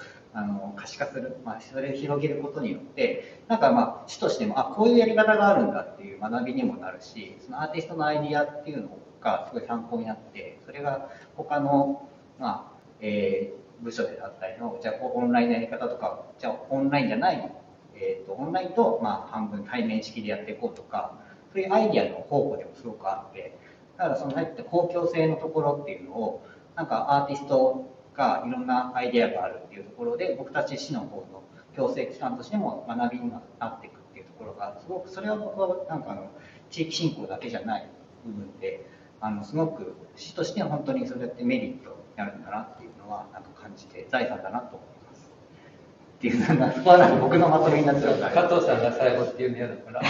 可視化する、それを広げることによって、市としてもこういうやり方があるんだっていう学びにもなるし、そのアーティストのアイディアっていうのがすごい参考になって、それが他の部署であったりの、じゃあオンラインのやり方とか、じゃあオンラインじゃない、オンラインと半分対面式でやっていこうとか、そういうアイディアの宝庫でもすごくあって、だからその公共性のところっていうのを、アーティストがいろんなアイデアがあるっていうところで、僕たち市の方の行政機関としても学びになっていくっていうところが、すごくそれは僕は地域振興だけじゃない部分で、すごく市としては本当にそれってメリットになるんだなっていうのは感じて、財産だなと思います。っていうそこは僕のまとめになっちゃうから。加藤さんが最後っていうの嫌だから。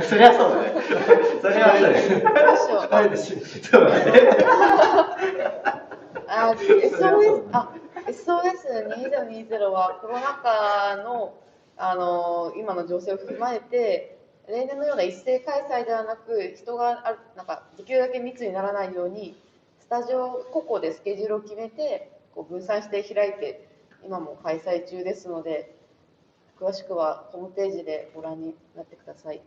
それはそうだね。それはそうです。どうしよう。あれです。そうだね。SOS2020 はコロナ禍の今の情勢を踏まえて、例年のような一斉開催ではなく、人ができるだけ密にならないようにスタジオ個々でスケジュールを決めてこう分散して開いて今も開催中ですので、詳しくはホームページでご覧になってください。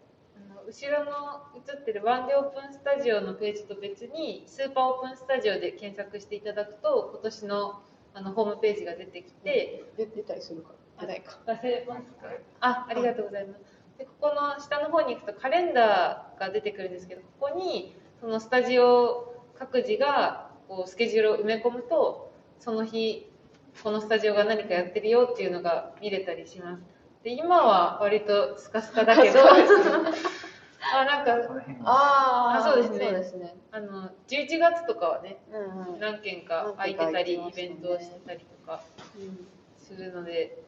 後ろの映ってるワンデーオープンスタジオのページと別にスーパーオープンスタジオで検索していただくと今年のホームページが出てきて、出たりするか出ないか忘れますか。ありがとうございます。でここの下の方に行くとカレンダーが出てくるんですけど、ここにそのスタジオ各自がこうスケジュールを埋め込むとその日このスタジオが何かやってるよっていうのが見れたりします。で今は割とスカスカだけどなんかそうですね。そうですね。11月とかはね、何件か空いてたりイベントをしてたりとかするので、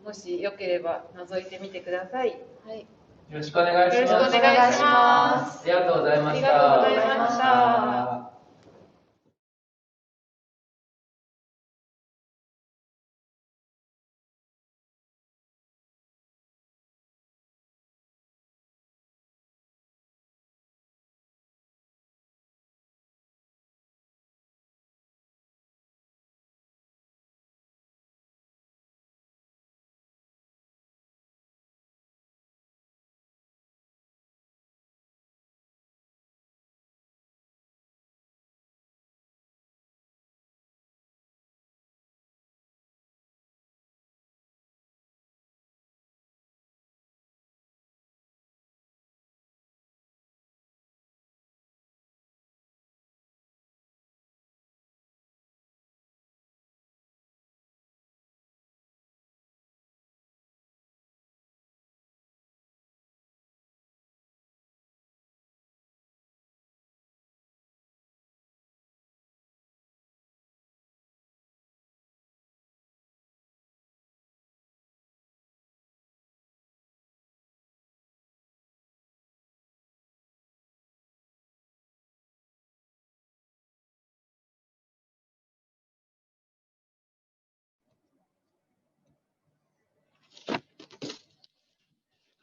もしよければ覗いてみてください。はい。よろしくお願いします。よろしくお願いします。ありがとうございました。ありがとうございました。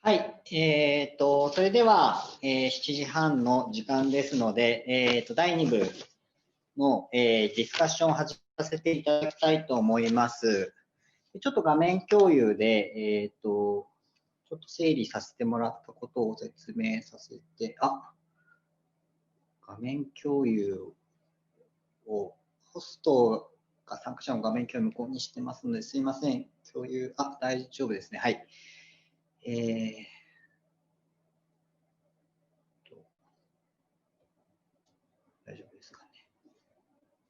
はい、それでは、7時半の時間ですので、第2部の、ディスカッションを始めさせていただきたいと思います。ちょっと画面共有で、ちょっと整理させてもらったことを説明させて、画面共有を、ホストが参加者の画面共有無効にしてますので、すいません、共有、大丈夫ですね。はい。大丈夫ですかね。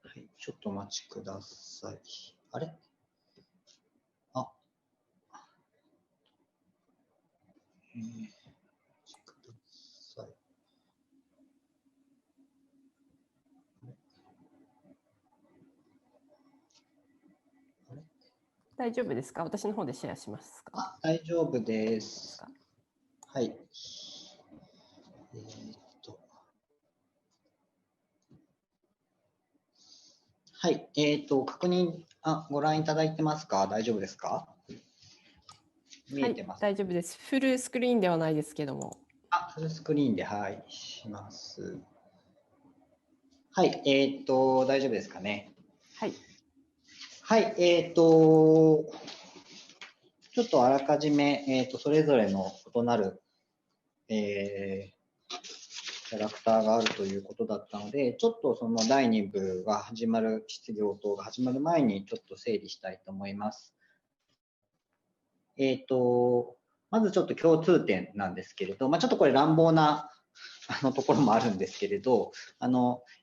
はい、ちょっとお待ちください。あれ？お待ちください。大丈夫ですか？私の方でシェアしますか？大丈夫です。はい。はい。確認、ご覧いただいてますか？大丈夫ですか？見えてます。はい、大丈夫です。フルスクリーンではないですけども。フルスクリーンで、はい、します。はい。大丈夫ですかね？はい。はい。ちょっとあらかじめ、それぞれの異なる、キャラクターがあるということだったので、ちょっとその第2部が始まる、質疑応答が始まる前にちょっと整理したいと思います。まずちょっと共通点なんですけれど、ちょっとこれ乱暴なところもあるんですけれど、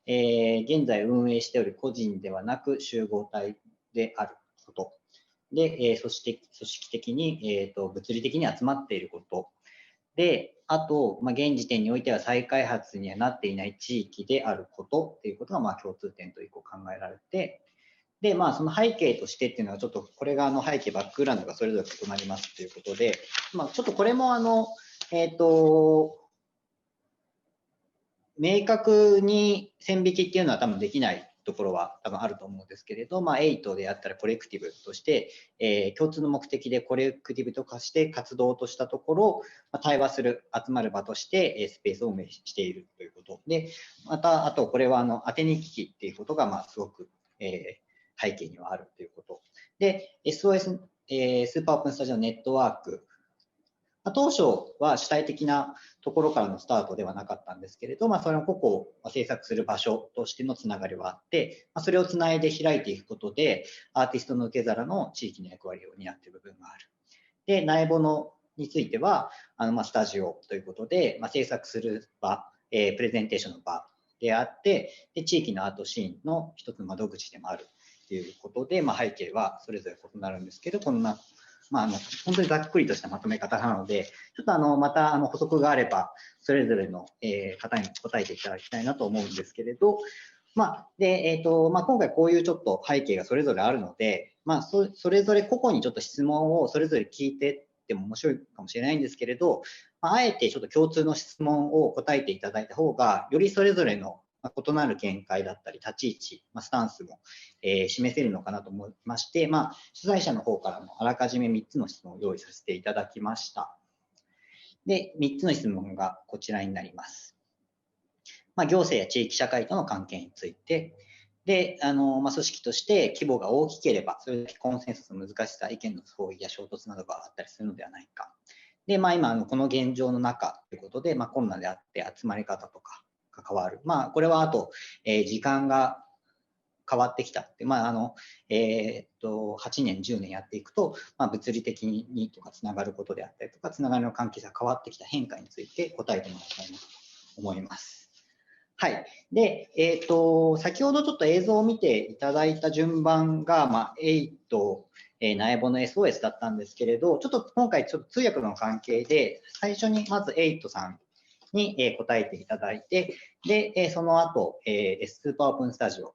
現在運営しており個人ではなく集合体であることで、組織的に、物理的に集まっていることで、あと、現時点においては再開発にはなっていない地域であることっていうことが共通点と1個考えられて、で、その背景としてっていうのはちょっとこれが背景バックグラウンドがそれぞれ異なりますということで、ちょっとこれも明確に線引きっていうのは多分できないところは多分あると思うんですけれど、8であったらコレクティブとして、共通の目的でコレクティブと化して活動としたところ、対話する、集まる場として、スペースを運営しているということで、また、あとこれは当てに機器っていうことが、すごく、背景にはあるということ。で、SOS、スーパーオープンスタジオネットワーク。当初は主体的なところからのスタートではなかったんですけれど、それを個々制作する場所としてのつながりはあって、それをつないで開いていくことで、アーティストの受け皿の地域の役割を担っている部分がある。で、苗ボノについては、スタジオということで、制作する場、プレゼンテーションの場であって、で地域のアートシーンの一つの窓口でもあるということで、背景はそれぞれ異なるんですけど、こんな本当にざっくりとしたまとめ方なので、ちょっとまた補足があれば、それぞれの方に答えていただきたいなと思うんですけれど、今回こういうちょっと背景がそれぞれあるので、それぞれ個々にちょっと質問をそれぞれ聞いてっても面白いかもしれないんですけれど、あえてちょっと共通の質問を答えていただいた方が、よりそれぞれの異なる見解だったり立ち位置、スタンスも、示せるのかなと思いまして、取材者の方からもあらかじめ3つの質問を用意させていただきました。で、3つの質問がこちらになります。行政や地域社会との関係について、で、組織として規模が大きければ、それだけコンセンサスの難しさ、意見の相違や衝突などがあったりするのではないか。で、今、この現状の中ということで、コロナであって集まり方とか、変わる。これはあと、時間が変わってきたって、8年、10年やっていくと、物理的にとかつながることであったりとか、つながりの関係性が変わってきた変化について答えてもらいたいなと思います。はい。で、先ほどちょっと映像を見ていただいた順番が、8、苗ボの SOS だったんですけれど、ちょっと今回ちょっと通訳の関係で、最初にまず8さんに答えていただいて、で、その後、スーパーオープンスタジオ、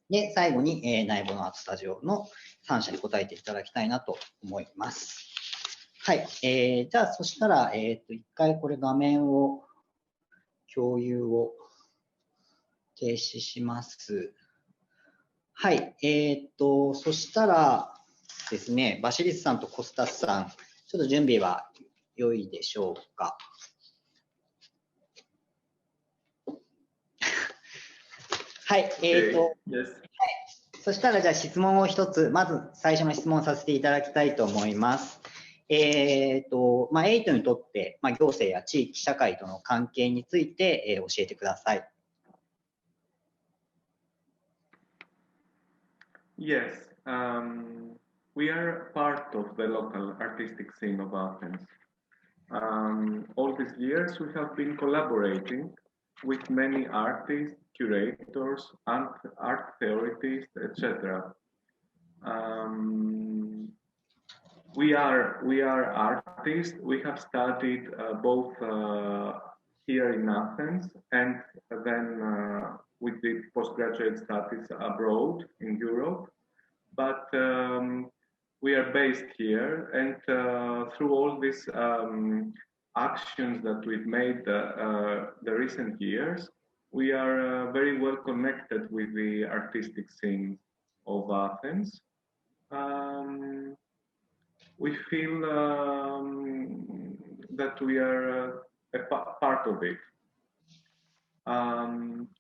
で、最後に苗ボのアートスタジオの3社に答えていただきたいなと思います。はい。じゃあ、そしたら、一回これ画面を、共有を停止します。はい。そしたらですね、バシリスさんとコスタスさん、ちょっと準備は良いでしょうか。はい。そしたらじゃあ質問を一つ、まず最初の質問をさせていただきたいと思います。8にとって、行政や地域社会との関係について、教えてください。Yes, we are part of the local artistic scene of Athens. All these years we have been collaborating with many artists, curators, and art theorists, etc. We are artists. We have studied both here in Athens, and then we did postgraduate studies abroad in Europe. But we are based here, and through all these actions that we've made the recent years, we are very well connected with the artistic scene of Athens. We feel that we are a part of it.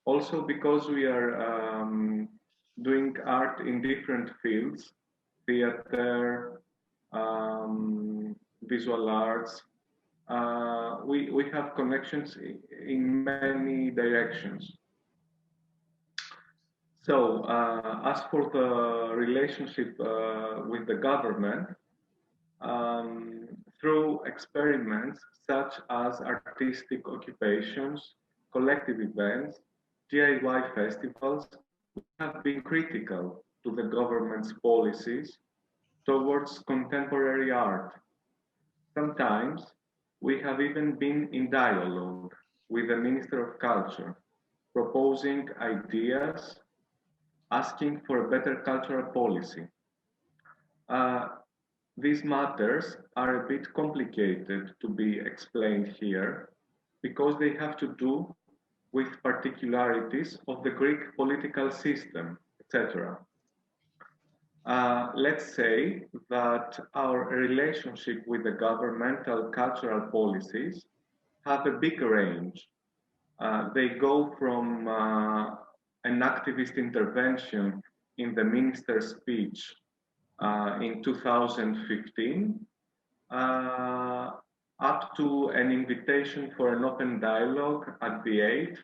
Also because we are doing art in different fields, theater, visual arts, we have connections in many directions. So as for the relationship with the government, through experiments such as artistic occupations, collective events, DIY festivals, we have been critical to the government's policies towards contemporary art. Sometimes we have even been in dialogue with the Minister of Culture, proposing ideas, asking for a better cultural policy. These matters are a bit complicated to be explained here because they have to do with particularities of the Greek political system, etc. Let's say that our relationship with the governmental cultural policies have a big range. They go from an activist intervention in the minister's speech in 2015 up to an invitation for an open dialogue at the 8th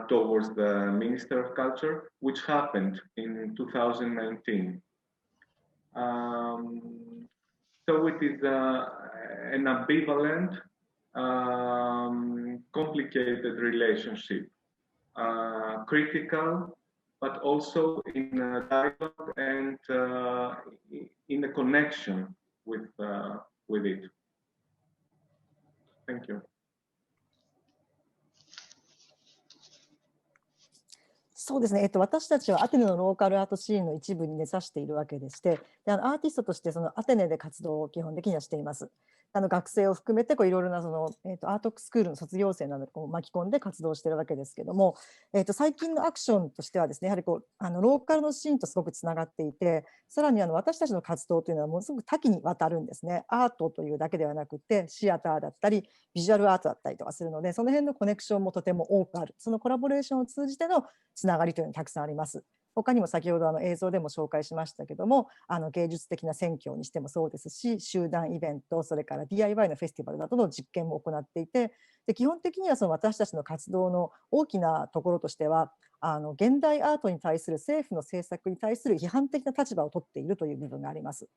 towards the Minister of Culture, which happened in 2019. So it is an ambivalent, complicated relationship, critical, but also in a dialogue and in a connection with it. Thank you.そうですね、私たちはアテネのローカルアートシーンの一部に根ざしているわけでして、でアーティストとしてそのアテネで活動を基本的にはしています。学生を含めていろいろなその、アートスクールの卒業生などを巻き込んで活動しているわけですけども、最近のアクションとしてはですね、やはりローカルのシーンとすごくつながっていて、さらに私たちの活動というのはものすごく多岐にわたるんですね。アートというだけではなくて、シアターだったりビジュアルアートだったりとかするので、その辺のコネクションもとても多くある。そのコラボレーションを通じてのつながりというのがたくさんあります。他にも先ほど映像でも紹介しましたけども、芸術的な選挙にしてもそうですし、集団イベント、それから DIY のフェスティバルなどの実験も行っていて、で基本的にはその私たちの活動の大きなところとしては、現代アートに対する政府の政策に対する批判的な立場を取っているという部分があります。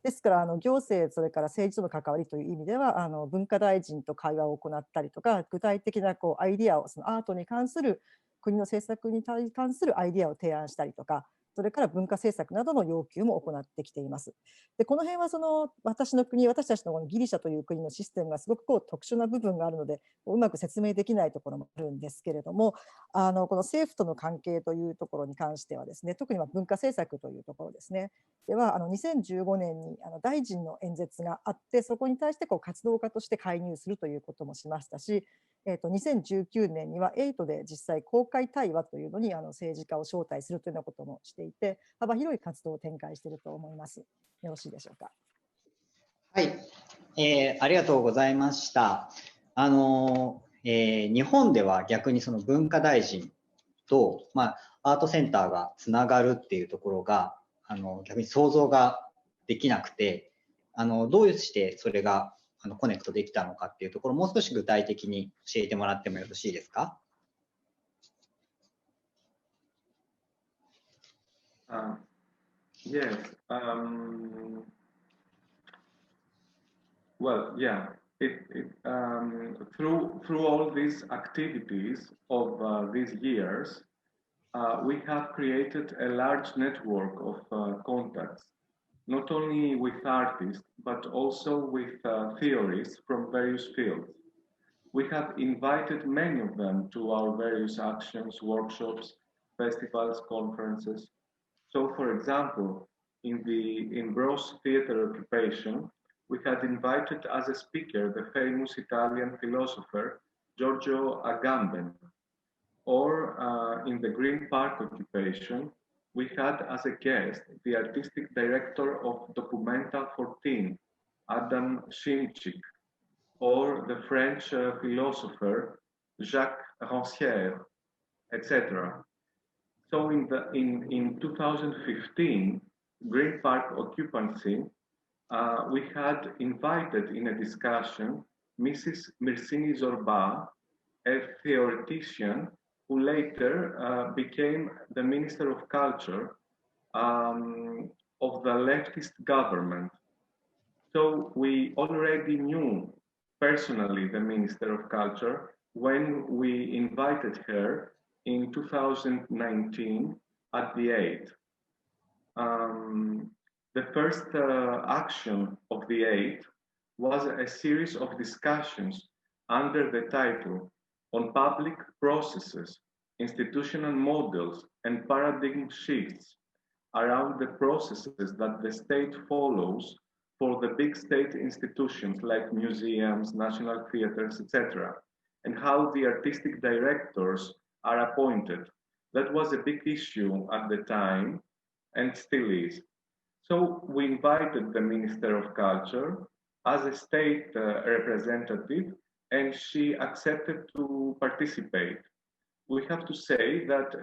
ですから行政、それから政治との関わりという意味では文化大臣と会話を行ったりとか、具体的なアイディアをそのアートに関する国の政策に関するアイディアを提案したりとか、それから文化政策などの要求も行ってきています。でこの辺はその私たちのギリシャという国のシステムがすごく特殊な部分があるので、うまく説明できないところもあるんですけれども、この政府との関係というところに関してはですね、特に文化政策というところですね。では2015年に大臣の演説があって、そこに対して活動家として介入するということもしましたし、2019年には8で実際公開対話というのに政治家を招待するというようなこともしていて、幅広い活動を展開していると思います。よろしいでしょうか。はい、ありがとうございました。日本では逆にその文化大臣と、アートセンターがつながるっていうところが逆に想像ができなくて、どうしてそれがコネクトできたのかっていうところ、もう少し具体的に教えてもらってもよろしいですか？Yes. Well, yeah. Through all these activities of these years, we have created a large network of contacts, not only with artists, but also with theorists from various fields. We have invited many of them to our various actions, workshops, festivals, conferences. So, for example, in Bros Theatre Occupation, we had invited as a speaker the famous Italian philosopher Giorgio Agamben. Or in the Green Park Occupation, we had as a guest the artistic director of Documenta 14, Adam Shimczyk, or the French philosopher Jacques Rancière, etc. So in 2015, Green Park Occupancy, we had invited in a discussion Mrs. Mirsini Zorba, a theoretician who later became the Minister of Culture of the leftist government. So we already knew personally the Minister of Culture when we invited her in 2019 at the 8th. The first action of the 8th was a series of discussions under the title on public processes, institutional models, and paradigm shifts around the processes that the state follows for the big state institutions like museums, national theaters, etc., and how the artistic directors are appointed. That was a big issue at the time and still is. So we invited the Minister of Culture as a state representative, and she accepted to participate. We have to say that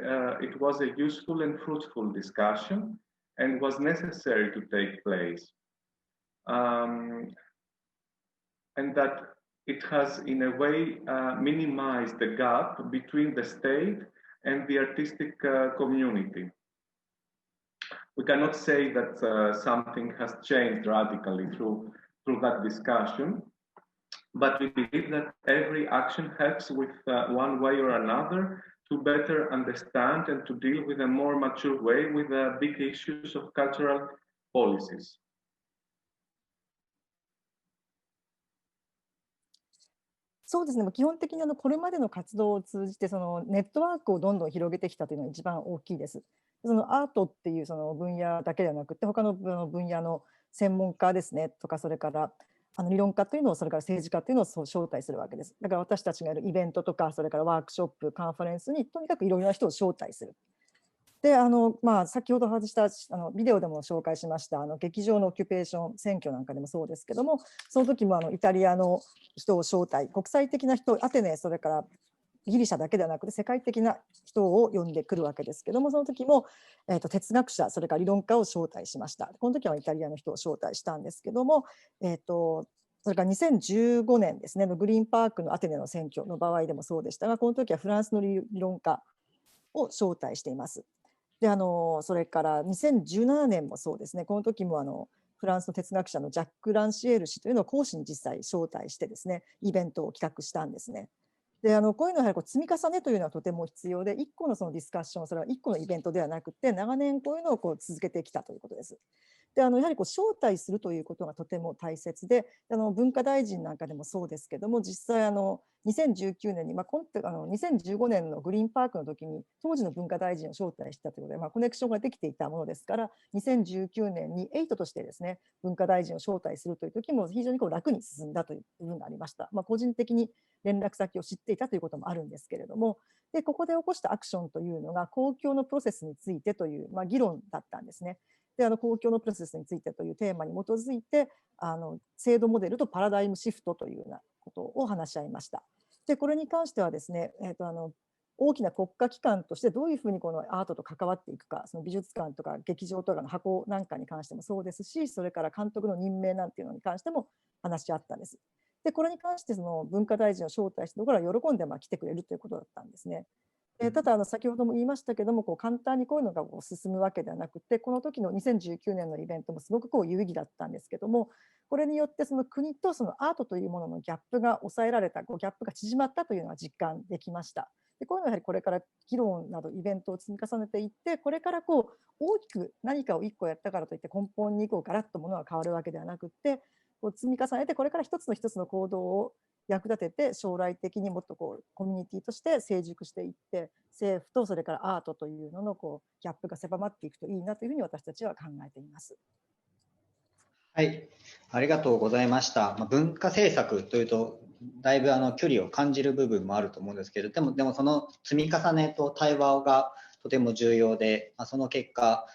it was a useful and fruitful discussion and was necessary to take place. And that it has, in a way, minimized the gap between the state and the artistic community. We cannot say that something has changed radically through that discussion, but we believe that every action helps with one way or another to better understand and to deal with a more mature way with the big issues of cultural policies. そうですね、基本的にこれまでの活動を通じてそのネットワークをどんどん広げてきたというのが一番大きいです。そのアートっていうその分野だけではなくて、他の分野の専門家ですねとか、それから理論家というのを、それから政治家というのを招待するわけです。だから私たちがやるイベントとか、それからワークショップ、カンファレンスにとにかくいろいろな人を招待する。で先ほど外したビデオでも紹介しました劇場のオキュペーション選挙なんかでもそうですけども、その時もイタリアの人を招待、国際的な人、アテネ、それからギリシャだけではなくて世界的な人を呼んでくるわけですけども、その時も、哲学者、それから理論家を招待しました。この時はイタリアの人を招待したんですけども、それから2015年ですね、グリーンパークのアテネの選挙の場合でもそうでしたが、この時はフランスの理論家を招待しています。でそれから2017年もそうですね、この時もフランスの哲学者のジャック・ランシエール氏というのを講師に実際招待してですね、イベントを企画したんですね。でこういうのはやはり積み重ねというのはとても必要で、1個のそのディスカッション、それは1個のイベントではなくて、長年こういうのを続けてきたということです。でやはり招待するということがとても大切で、文化大臣なんかでもそうですけども、実際2019年に、2015年のグリーンパークの時に当時の文化大臣を招待したということで、コネクションができていたものですから、2019年に8としてですね、文化大臣を招待するという時も非常に楽に進んだという部分がありました。個人的に連絡先を知っていたということもあるんですけれども、でここで起こしたアクションというのが公共のプロセスについてという、議論だったんですね。で公共のプロセスについてというテーマに基づいて制度モデルとパラダイムシフトというようなことを話し合いました。でこれに関してはですね、大きな国家機関としてどういうふうにこのアートと関わっていくか、その美術館とか劇場とかの箱なんかに関してもそうですし、それから監督の任命なんていうのに関しても話し合ったんです。でこれに関してその文化大臣を招待したところは喜んで来てくれるということだったんですね。ただ先ほども言いましたけども、簡単にこういうのが進むわけではなくて、この時の2019年のイベントもすごく有意義だったんですけども、これによってその国とそのアートというもののギャップが抑えられた、ギャップが縮まったというのは実感できました。でこういうのはやはりこれから議論などイベントを積み重ねていって、これから大きく何かを1個やったからといって根本にガラッとものが変わるわけではなくて、積み重ねてこれから一つの行動を役立てて、将来的にもっとコミュニティとして成熟していって、政府とそれからアートというののギャップが狭まっていくといいなというふうに私たちは考えています。はい、ありがとうございました。文化政策というとだいぶ距離を感じる部分もあると思うんですけど、でもその積み重ねと対話がとても重要で、その結果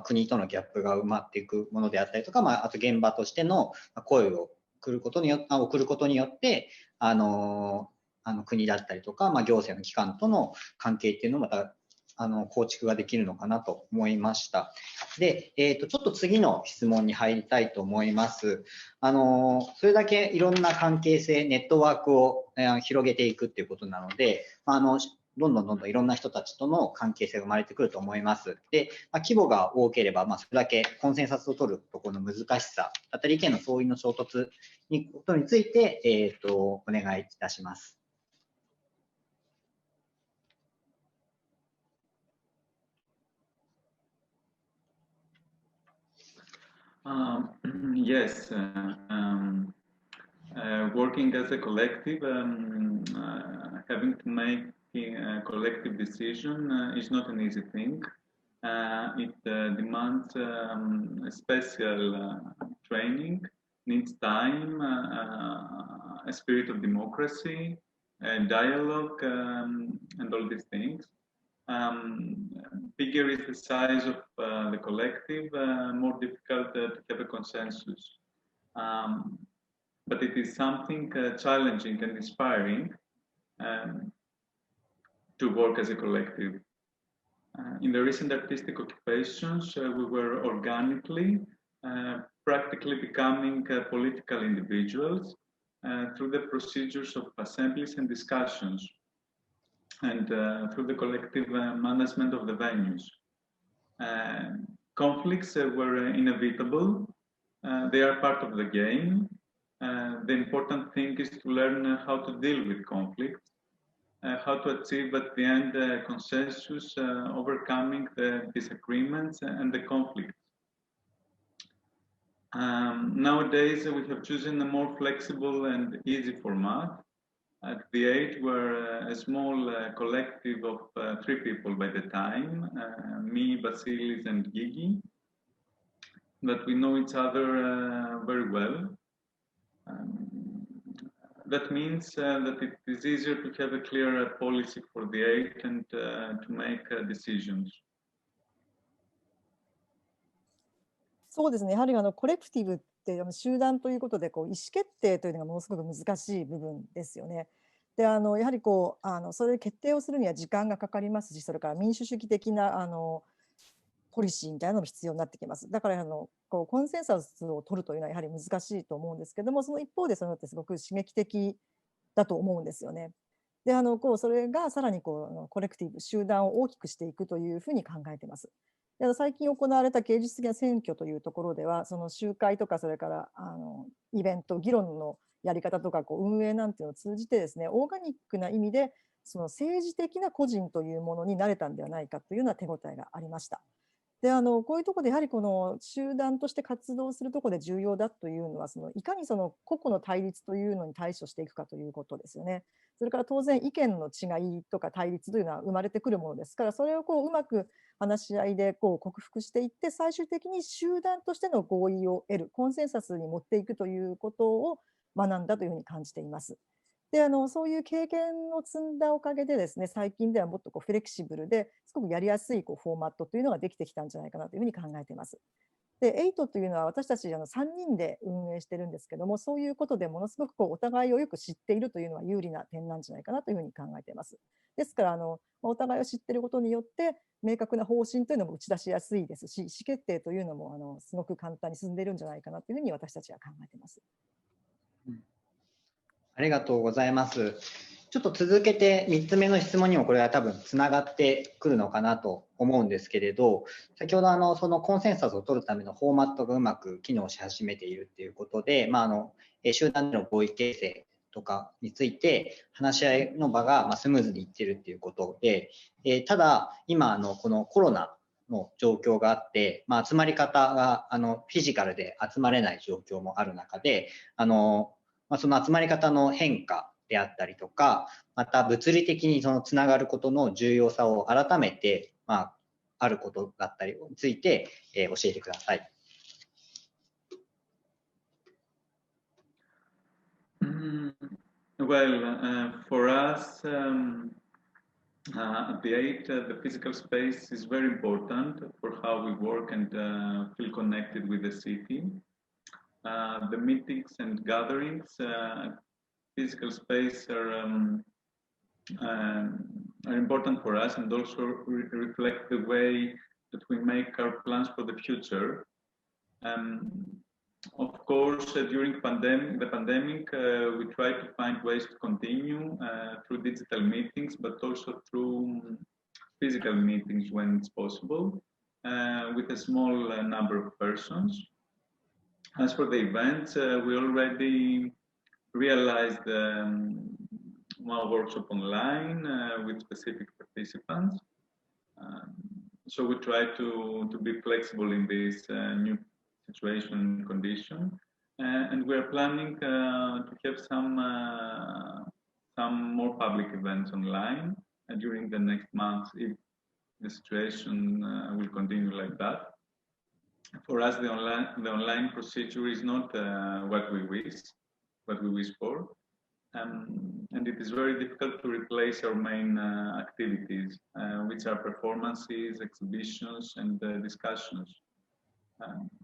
国とのギャップが埋まっていくものであったりとか、あと現場としての声を送ることによって国だったりとか、行政の機関との関係っていうのをまた構築ができるのかなと思いました。で、ちょっと次の質問に入りたいと思います。それだけいろんな関係性、ネットワークを広げていくっていうことなので、どんどんいろんな人たちとの関係性が生まれてくると思います。で、規模が多ければ、それだけコンセンサスを取るところの難しさだったり、意見の相違の衝突ことについて、お願いいたします。Yes, working as a collective, having to make a collective decision is not an easy thing. It demands a special training, needs time, a spirit of democracy, dialogue, and all these things. Bigger is the size of the collective, more difficult to have a consensus. But it is something challenging and inspiring to work as a collective. In the recent artistic occupations, we were organically, practically becoming political individuals through the procedures of assemblies and discussions, and through the collective management of the venues. Conflicts were inevitable. They are part of the game. The important thing is to learn how to deal with conflicts, how to achieve at the end consensus, overcoming the disagreements and the conflicts. Nowadays, we have chosen a more flexible and easy format. At the age we're a small collective of 3 people by the time, me, Vasilis, and Gigi, that we know each other very well. That means that it is easier to have a clear policy for the aid and to make decisions. そうですね。やはりコレクティブって集団ということで意思決定というのがものすごく難しい部分ですよね。でやはりそれで決定をするには時間がかかりますし、それから民主主義的なポリシーみたいなのも必要になってきます。だからコンセンサスを取るというのはやはり難しいと思うんですけども、その一方でそれってすごく刺激的だと思うんですよね。でそれがさらにコレクティブ集団を大きくしていくというふうに考えています。で最近行われた芸術的な選挙というところでは、その集会とかそれからイベント議論のやり方とか運営なんていうのを通じてですね、オーガニックな意味でその政治的な個人というものになれたんではないかというような手応えがありました。でこういうところでやはりこの集団として活動するところで重要だというのは、いかにその個々の対立というのに対処していくかということですよね。それから当然意見の違いとか対立というのは生まれてくるものですから、それをうまく話し合いで克服していって、最終的に集団としての合意を得る、コンセンサスに持っていくということを学んだというふうに感じています。でそういう経験を積んだおかげでですね、最近ではもっとフレキシブルですごくやりやすいフォーマットというのができてきたんじゃないかなというふうに考えています。で8というのは私たち3人で運営してるんですけども、そういうことでものすごくお互いをよく知っているというのは有利な点なんじゃないかなというふうに考えています。ですからお互いを知っていることによって明確な方針というのも打ち出しやすいですし、意思決定というのもすごく簡単に進んでいるんじゃないかなというふうに私たちは考えています。ありがとうございます。ちょっと続けて3つ目の質問にもこれは多分つながってくるのかなと思うんですけれど、先ほどそのコンセンサスを取るためのフォーマットがうまく機能し始めているということで、集団での合意形成とかについて話し合いの場がスムーズにいっているということで、ただ今このコロナの状況があって、集まり方がフィジカルで集まれない状況もある中で、その集まり方の変化であったりとか、また物理的につながることの重要さを改めて、あることだったりについて、教えてください。For us, at the 8, the physical space is very important for how we work and feel connected with the city. The meetings and gatherings, physical space are important for us and also reflect the way that we make our plans for the future. Of course, during the pandemic, we try to find ways to continue through digital meetings, but also through physical meetings when it's possible, with a small number of persons. As for the events, we already realized one workshop online with specific participants. So we try to be flexible in this new situation and condition. And we're planning to have some more public events online during the next months if the situation will continue like that. For us, the online procedure is not what we wish for. and it is very difficult to replace our main activities, which are performances, exhibitions, and discussions.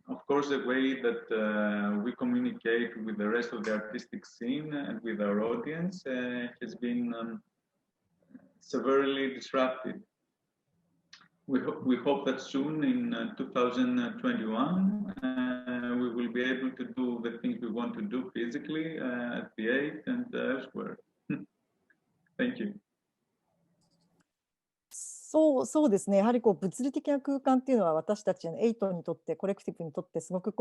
Of course, the way that we communicate with the rest of the artistic scene and with our audience has been severely disrupted. We hope that soon in 2021 we will be able to do the things we want to do physically at the 8 and elsewhere. Thank you. そうですね。やはり物理的な空間っていうのは私たちの8にとってコレクティブにとってすごく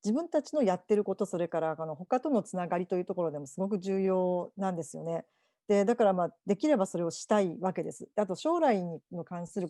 自分たちのやってること、それから他とのつながりというところでもすごく重要なんですよね。でだからできればそれをしたいわけです。あと将来に関する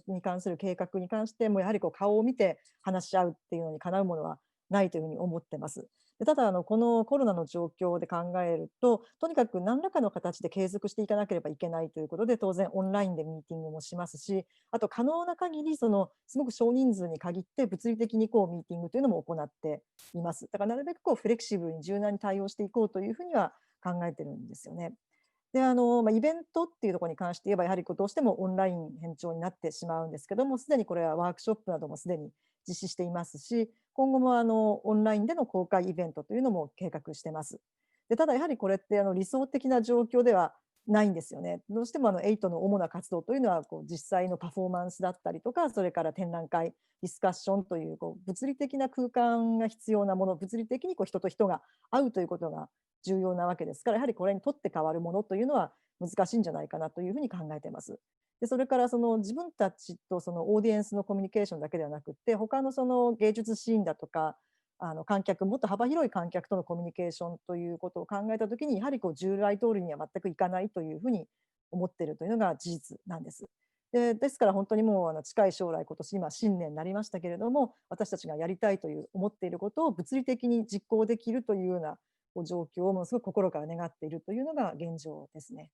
計画に関してもやはり顔を見て話し合うっていうのにかなうものはないというふうに思ってます。でただこのコロナの状況で考えると、とにかく何らかの形で継続していかなければいけないということで、当然オンラインでミーティングもしますし、あと可能な限りすごく少人数に限って物理的にミーティングというのも行っています。だからなるべくフレキシブルに柔軟に対応していこうというふうには考えてるんですよね。でイベントっていうところに関して言えばやはりどうしてもオンライン偏重になってしまうんですけども、すでにこれはワークショップなどもすでに実施していますし、今後もオンラインでの公開イベントというのも計画してます。でただやはりこれって理想的な状況ではないんですよね。どうしても8の主な活動というのは実際のパフォーマンスだったりとか、それから展覧会、ディスカッションという物理的な空間が必要なもの、物理的に人と人が会うということが重要なわけですから、やはりこれにとって変わるものというのは難しいんじゃないかなというふうに考えています。でそれから自分たちとオーディエンスのコミュニケーションだけではなくて、他の芸術シーンだとか観客、もっと幅広い観客とのコミュニケーションということを考えたときに、やはり従来通りには全くいかないというふうに思っているというのが事実なんです。ですから本当にもう近い将来、今年今新年になりましたけれども、私たちがやりたいという思っていることを物理的に実行できるというような状況をものすごく心から願っているというのが現状ですね。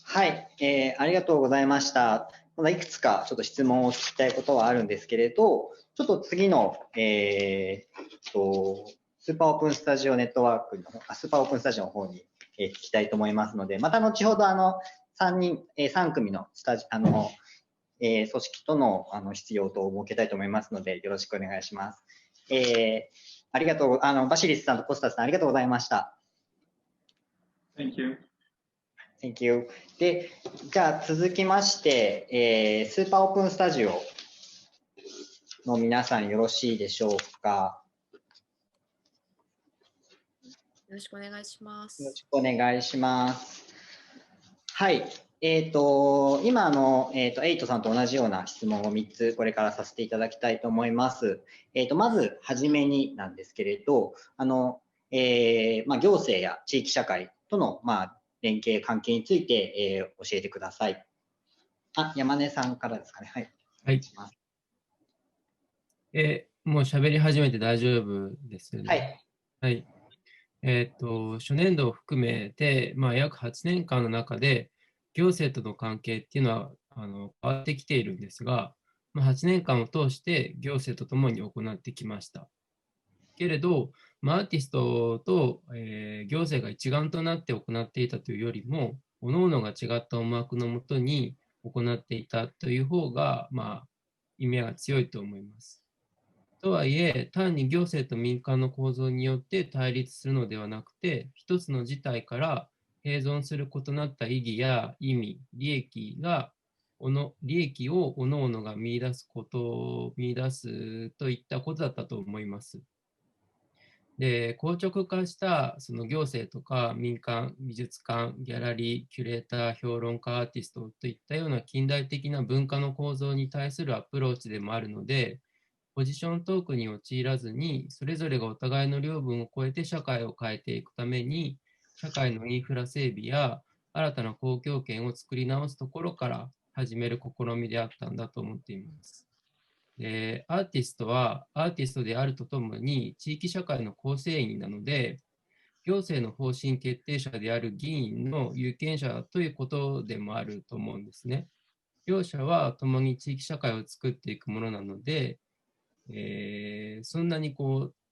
はい、ありがとうございました。まだいくつかちょっと質問を聞きたいことはあるんですけれど、ちょっと次の、スーパーオープンスタジオネットワークの、スーパーオープンスタジオの方に、聞きたいと思いますので、また後ほど3組の組織との必要と設けたいと思いますので、よろしくお願いします。ありがとう、バシリスさんとコスタスさん、ありがとうございました。Thank you. Thank you. で、じゃあ続きまして、スーパーオープンスタジオの皆さんよろしいでしょうか。よろしくお願いします。よろしくお願いします。はい。今エイトさんと同じような質問を3つこれからさせていただきたいと思います。まずはじめになんですけれど、行政や地域社会との連携関係について、教えてください。山根さんからですかね。はい。はい。もう喋り始めて大丈夫ですよね。はい。はい。初年度を含めて、約8年間の中で、行政との関係っていうのは変わってきているんですが、8年間を通して行政とともに行ってきました。けれど、アーティストと、行政が一丸となって行っていたというよりも、各々が違った思惑のもとに行っていたという方が、意味が強いと思います。とはいえ、単に行政と民間の構造によって対立するのではなくて、一つの事態から併存する異なった意義や意味、利益を各々が見出すといったことだったと思います。で、硬直化したその行政とか民間、美術館、ギャラリー、キュレーター、評論家、アーティストといったような近代的な文化の構造に対するアプローチでもあるので、ポジショントークに陥らずに、それぞれがお互いの領分を超えて社会を変えていくために、社会のインフラ整備や新たな公共圏を作り直すところから始める試みであったんだと思っています。で、アーティストはアーティストであるとともに地域社会の構成員なので、行政の方針決定者である議員の有権者ということでもあると思うんですね。両者は共に地域社会を作っていくものなので、そんなに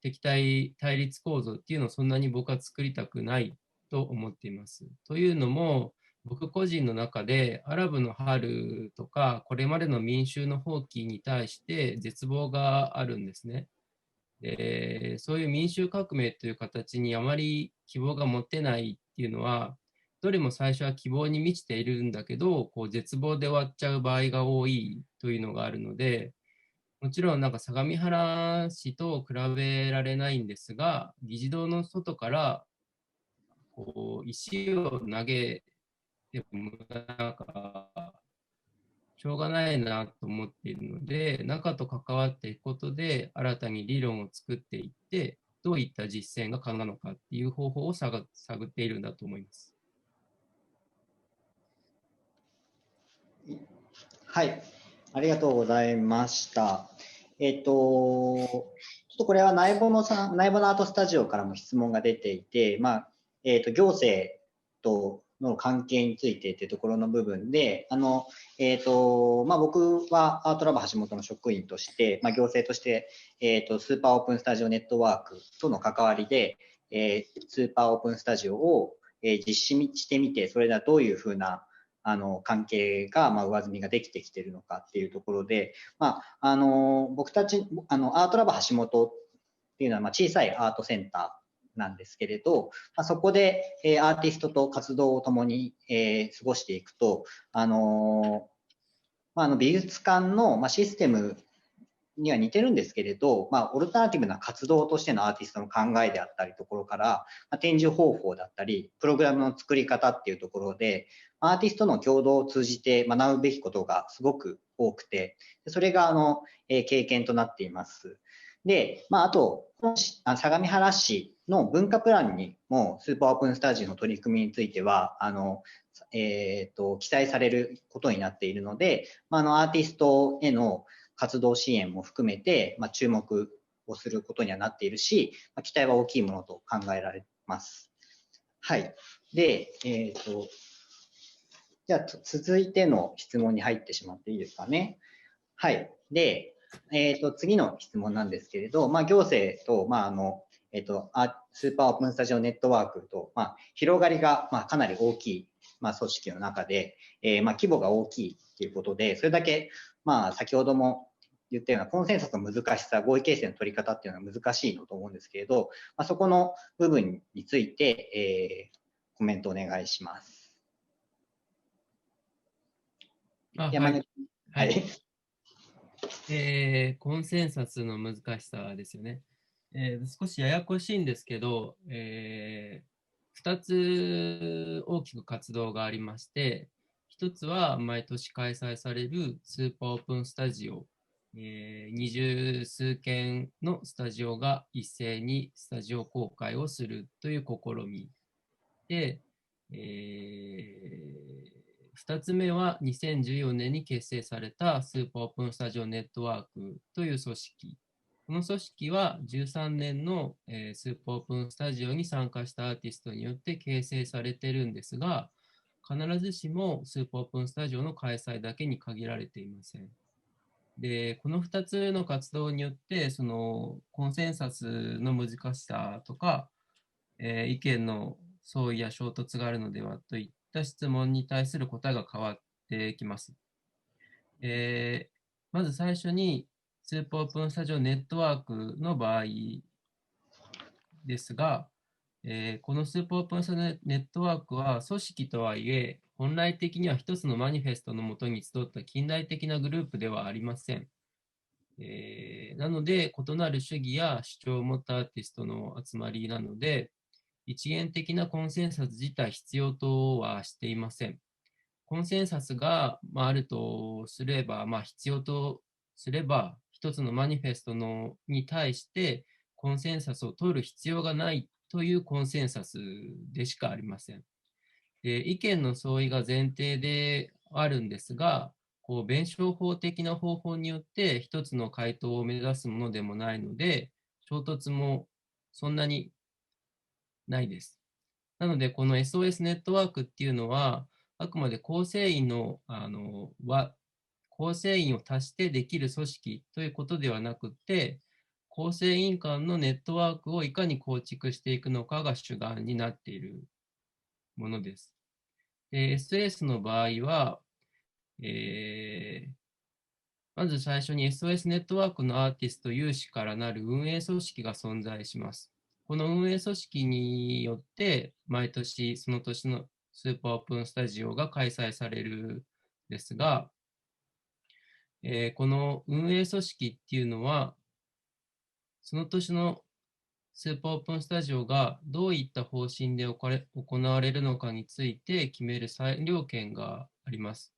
敵対対立構造っていうのをそんなに僕は作りたくないと思っています。というのも、僕個人の中でアラブの春とかこれまでの民衆の放棄に対して絶望があるんですね。そういう民衆革命という形にあまり希望が持てないっていうのは、どれも最初は希望に満ちているんだけど、こう絶望で終わっちゃう場合が多いというのがあるので、もちろんなんか相模原市と比べられないんですが、議事堂の外からこう石を投げてもなんかしょうがないなと思っているので、中と関わっていくことで新たに理論を作っていって、どういった実践が可能なのかっていう方法を探っているんだと思います。はい、ありがとうございました。ちょっとこれはナイボナアートスタジオからも質問が出ていて、行政との関係についてというところの部分で、僕はアートラボ橋本の職員として、行政として、スーパーオープンスタジオネットワークとの関わりで、スーパーオープンスタジオを、実施してみて、それではどういうふうな関係が、上積みができてきているのかっていうところで、僕たちアートラボ橋本っていうのは、小さいアートセンターなんですけれど、そこで、アーティストと活動を共に、過ごしていくと、美術館の、システムには似てるんですけれど、オルタナティブな活動としてのアーティストの考えであったりところから、展示方法だったり、プログラムの作り方っていうところで、アーティストの共同を通じて学ぶべきことがすごく多くて、それが経験となっています。で、あと、相模原市の文化プランにもスーパーオープンスタジオの取り組みについては、記載されることになっているので、アーティストへの活動支援も含めて、注目をすることにはなっているし、期待は大きいものと考えられます。はい。で、じゃあ続いての質問に入ってしまっていいですかね。はい。で、次の質問なんですけれど、行政と、スーパーオープンスタジオネットワークと、広がりが、かなり大きい、組織の中で、規模が大きいということで、それだけ、先ほども言ったようなコンセンサスの難しさ、合意形成の取り方っていうのは難しいのと思うんですけれど、そこの部分について、コメントお願いします。山根、はい。コンセンサスの難しさですよね。少しややこしいんですけど、2つ大きく活動がありまして、1つは毎年開催されるスーパーオープンスタジオ、20数件のスタジオが一斉にスタジオ公開をするという試みで、2つ目は2014年に結成されたスーパーオープンスタジオネットワークという組織。この組織は13年のスーパーオープンスタジオに参加したアーティストによって形成されているんですが、必ずしもスーパーオープンスタジオの開催だけに限られていません。で、この2つの活動によって、そのコンセンサスの難しさとか、意見の相違や衝突があるのではといった質問に対する答えが変わってきます。まず最初に、スーパーオープンスタジオネットワークの場合ですが、このスーパーオープンスタジオネットワークは組織とはいえ、本来的には一つのマニフェストのもとに集った近代的なグループではありません。なので、異なる主義や主張を持ったアーティストの集まりなので、一元的なコンセンサス自体必要とはしていません。コンセンサスがあるとすれば、必要とすれば、一つのマニフェストに対してコンセンサスを取る必要がないというコンセンサスでしかありません。で、意見の相違が前提であるんですが、弁証法的な方法によって一つの回答を目指すものでもないので、衝突もそんなにないです。なので、この SOS ネットワークっていうのは、あくまで構成員を足してできる組織ということではなくて、構成員間のネットワークをいかに構築していくのかが主眼になっているものです。で、SOS の場合は、まず最初に SOS ネットワークのアーティスト有志からなる運営組織が存在します。この運営組織によって、毎年その年のスーパーオープンスタジオが開催されるんですが、この運営組織っていうのは、その年のスーパーオープンスタジオがどういった方針で行われるのかについて決める裁量権があります。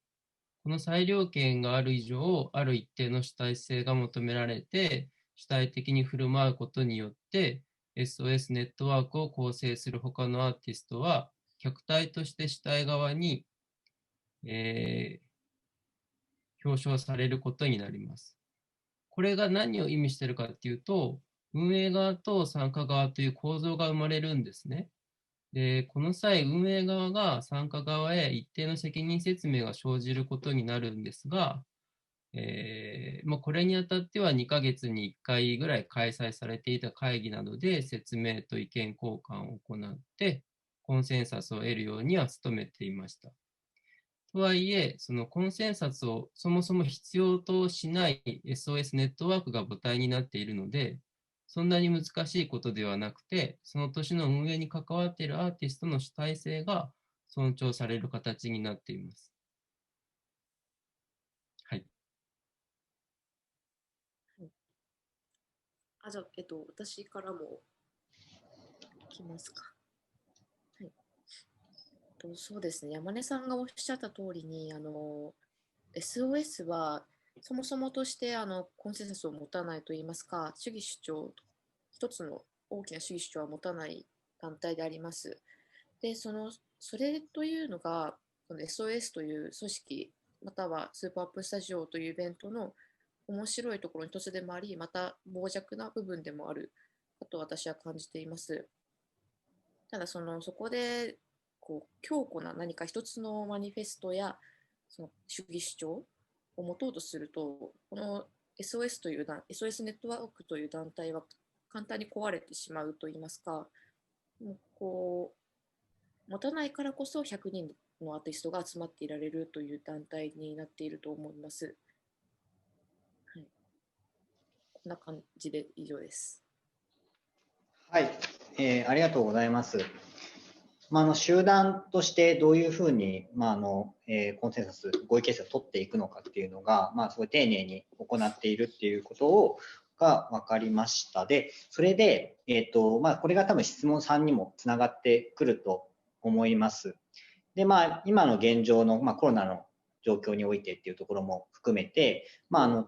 この裁量権がある以上、ある一定の主体性が求められて、主体的に振る舞うことによって、SOS ネットワークを構成する他のアーティストは、客体として主体側に、表彰されることになります。これが何を意味しているかっていうと、運営側と参加側という構造が生まれるんですね。で、この際、運営側が参加側へ一定の責任説明が生じることになるんですが、これにあたっては2ヶ月に1回ぐらい開催されていた会議などで説明と意見交換を行って、コンセンサスを得るようには努めていました。とはいえ、そのコンセンサスをそもそも必要としない SOS ネットワークが母体になっているので、そんなに難しいことではなくて、その年の運営に関わっているアーティストの主体性が尊重される形になっています。はい。じゃあ、私からもいきますか。はい。そうですね、山根さんがおっしゃった通りに、SOS はそもそもとしてコンセンサスを持たないといいますか、主義主張、一つの大きな主義主張は持たない団体であります。で、それというのが、この SOS という組織、またはスーパーアップスタジオというイベントの面白いところの一つでもあり、また傍若な部分でもあるかと私は感じています。ただそこで強固な何か一つのマニフェストやその主義主張を持とうとすると、この SOS ネットワークという団体は簡単に壊れてしまうといいますか、持たないからこそ100人のアーティストが集まっていられるという団体になっていると思います。はい、こんな感じで以上です。はい、ありがとうございます。集団としてどういうふうに、コンセンサス、合意形成を取っていくのかっていうのが、すごい丁寧に行っているっていうことが分かりました。で、それで、これが多分質問3にもつながってくると思います。で、今の現状の、コロナの状況においてっていうところも含めて、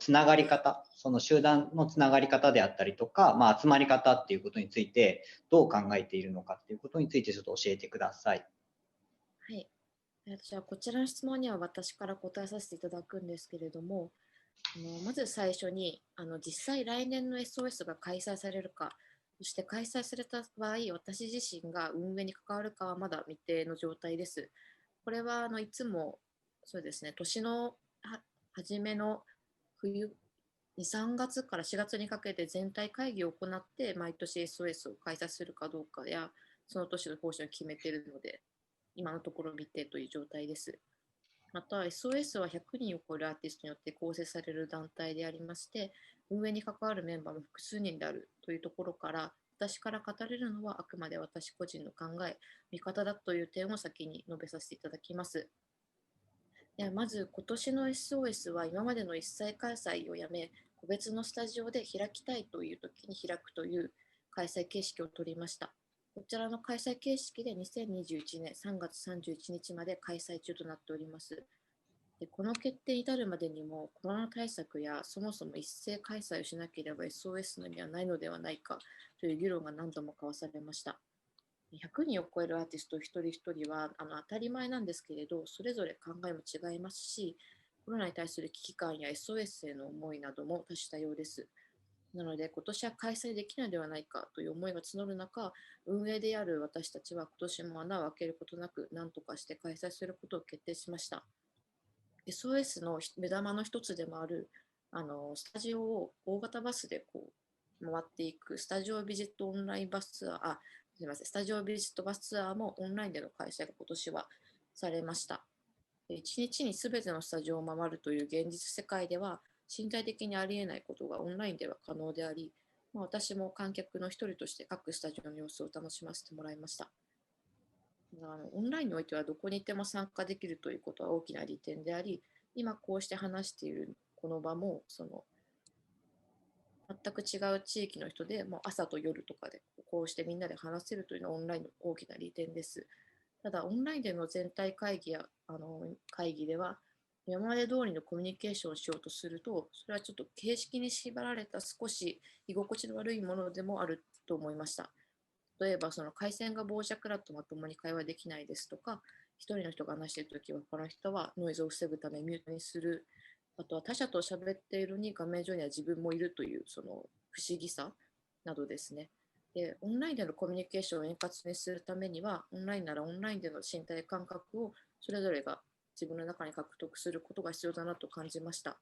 つながり方、その集団のつながり方であったりとか、集まり方っていうことについてどう考えているのかっていうことについてちょっと教えてください。はい。じゃあこちらの質問には私から答えさせていただくんですけれども、まず最初に実際来年の SOS が開催されるか、そして開催された場合、私自身が運営に関わるかはまだ未定の状態です。これはいつもそうですね、年の初めの冬2、3月から4月にかけて全体会議を行って、毎年 SOS を開催するかどうかや、その年の方針を決めているので、今のところ未定という状態です。また SOS は100人を超えるアーティストによって構成される団体でありまして、運営に関わるメンバーも複数人であるというところから、私から語れるのはあくまで私個人の考え、見方だという点を先に述べさせていただきます。ではまず今年の SOS は今までの一切開催をやめ、個別のスタジオで開きたいという時に開くという開催形式を取りました。こちらの開催形式で2021年3月31日まで開催中となっております。でこの決定に至るまでにもコロナ対策やそもそも一斉開催をしなければ SOS の意味はないのではないかという議論が何度も交わされました。100人を超えるアーティスト一人一人は当たり前なんですけれど、それぞれ考えも違いますし、コロナに対する危機感や SOS への思いなども多種多様です。なので今年は開催できないのではないかという思いが募る中、運営である私たちは今年も穴を開けることなく何とかして開催することを決定しました。SOS の目玉の一つでもあるスタジオを大型バスで回っていくスタジオビジットオンラインバスツアー、すみません、スタジオビジットバスツアーもオンラインでの開催が今年はされました。1日に全てのスタジオを回るという現実世界では身体的にありえないことがオンラインでは可能であり、私も観客の一人として各スタジオの様子を楽しませてもらいました。オンラインにおいてはどこにいても参加できるということは大きな利点であり、今こうして話しているこの場も全く違う地域の人でもう朝と夜とかでこうしてみんなで話せるというのはオンラインの大きな利点です。ただオンラインでの全体会議や会議では今まで通りのコミュニケーションをしようとすると、それはちょっと形式に縛られた少し居心地の悪いものでもあると思いました。例えば回線が傍若だとまともに会話できないですとか、一人の人が話しているときは他の人はノイズを防ぐためミュートにする、あとは他者と喋っているのに画面上には自分もいるという不思議さなどですね。で、オンラインでのコミュニケーションを円滑にするためには、オンラインならオンラインでの身体感覚をそれぞれが自分の中に獲得することが必要だなと感じました。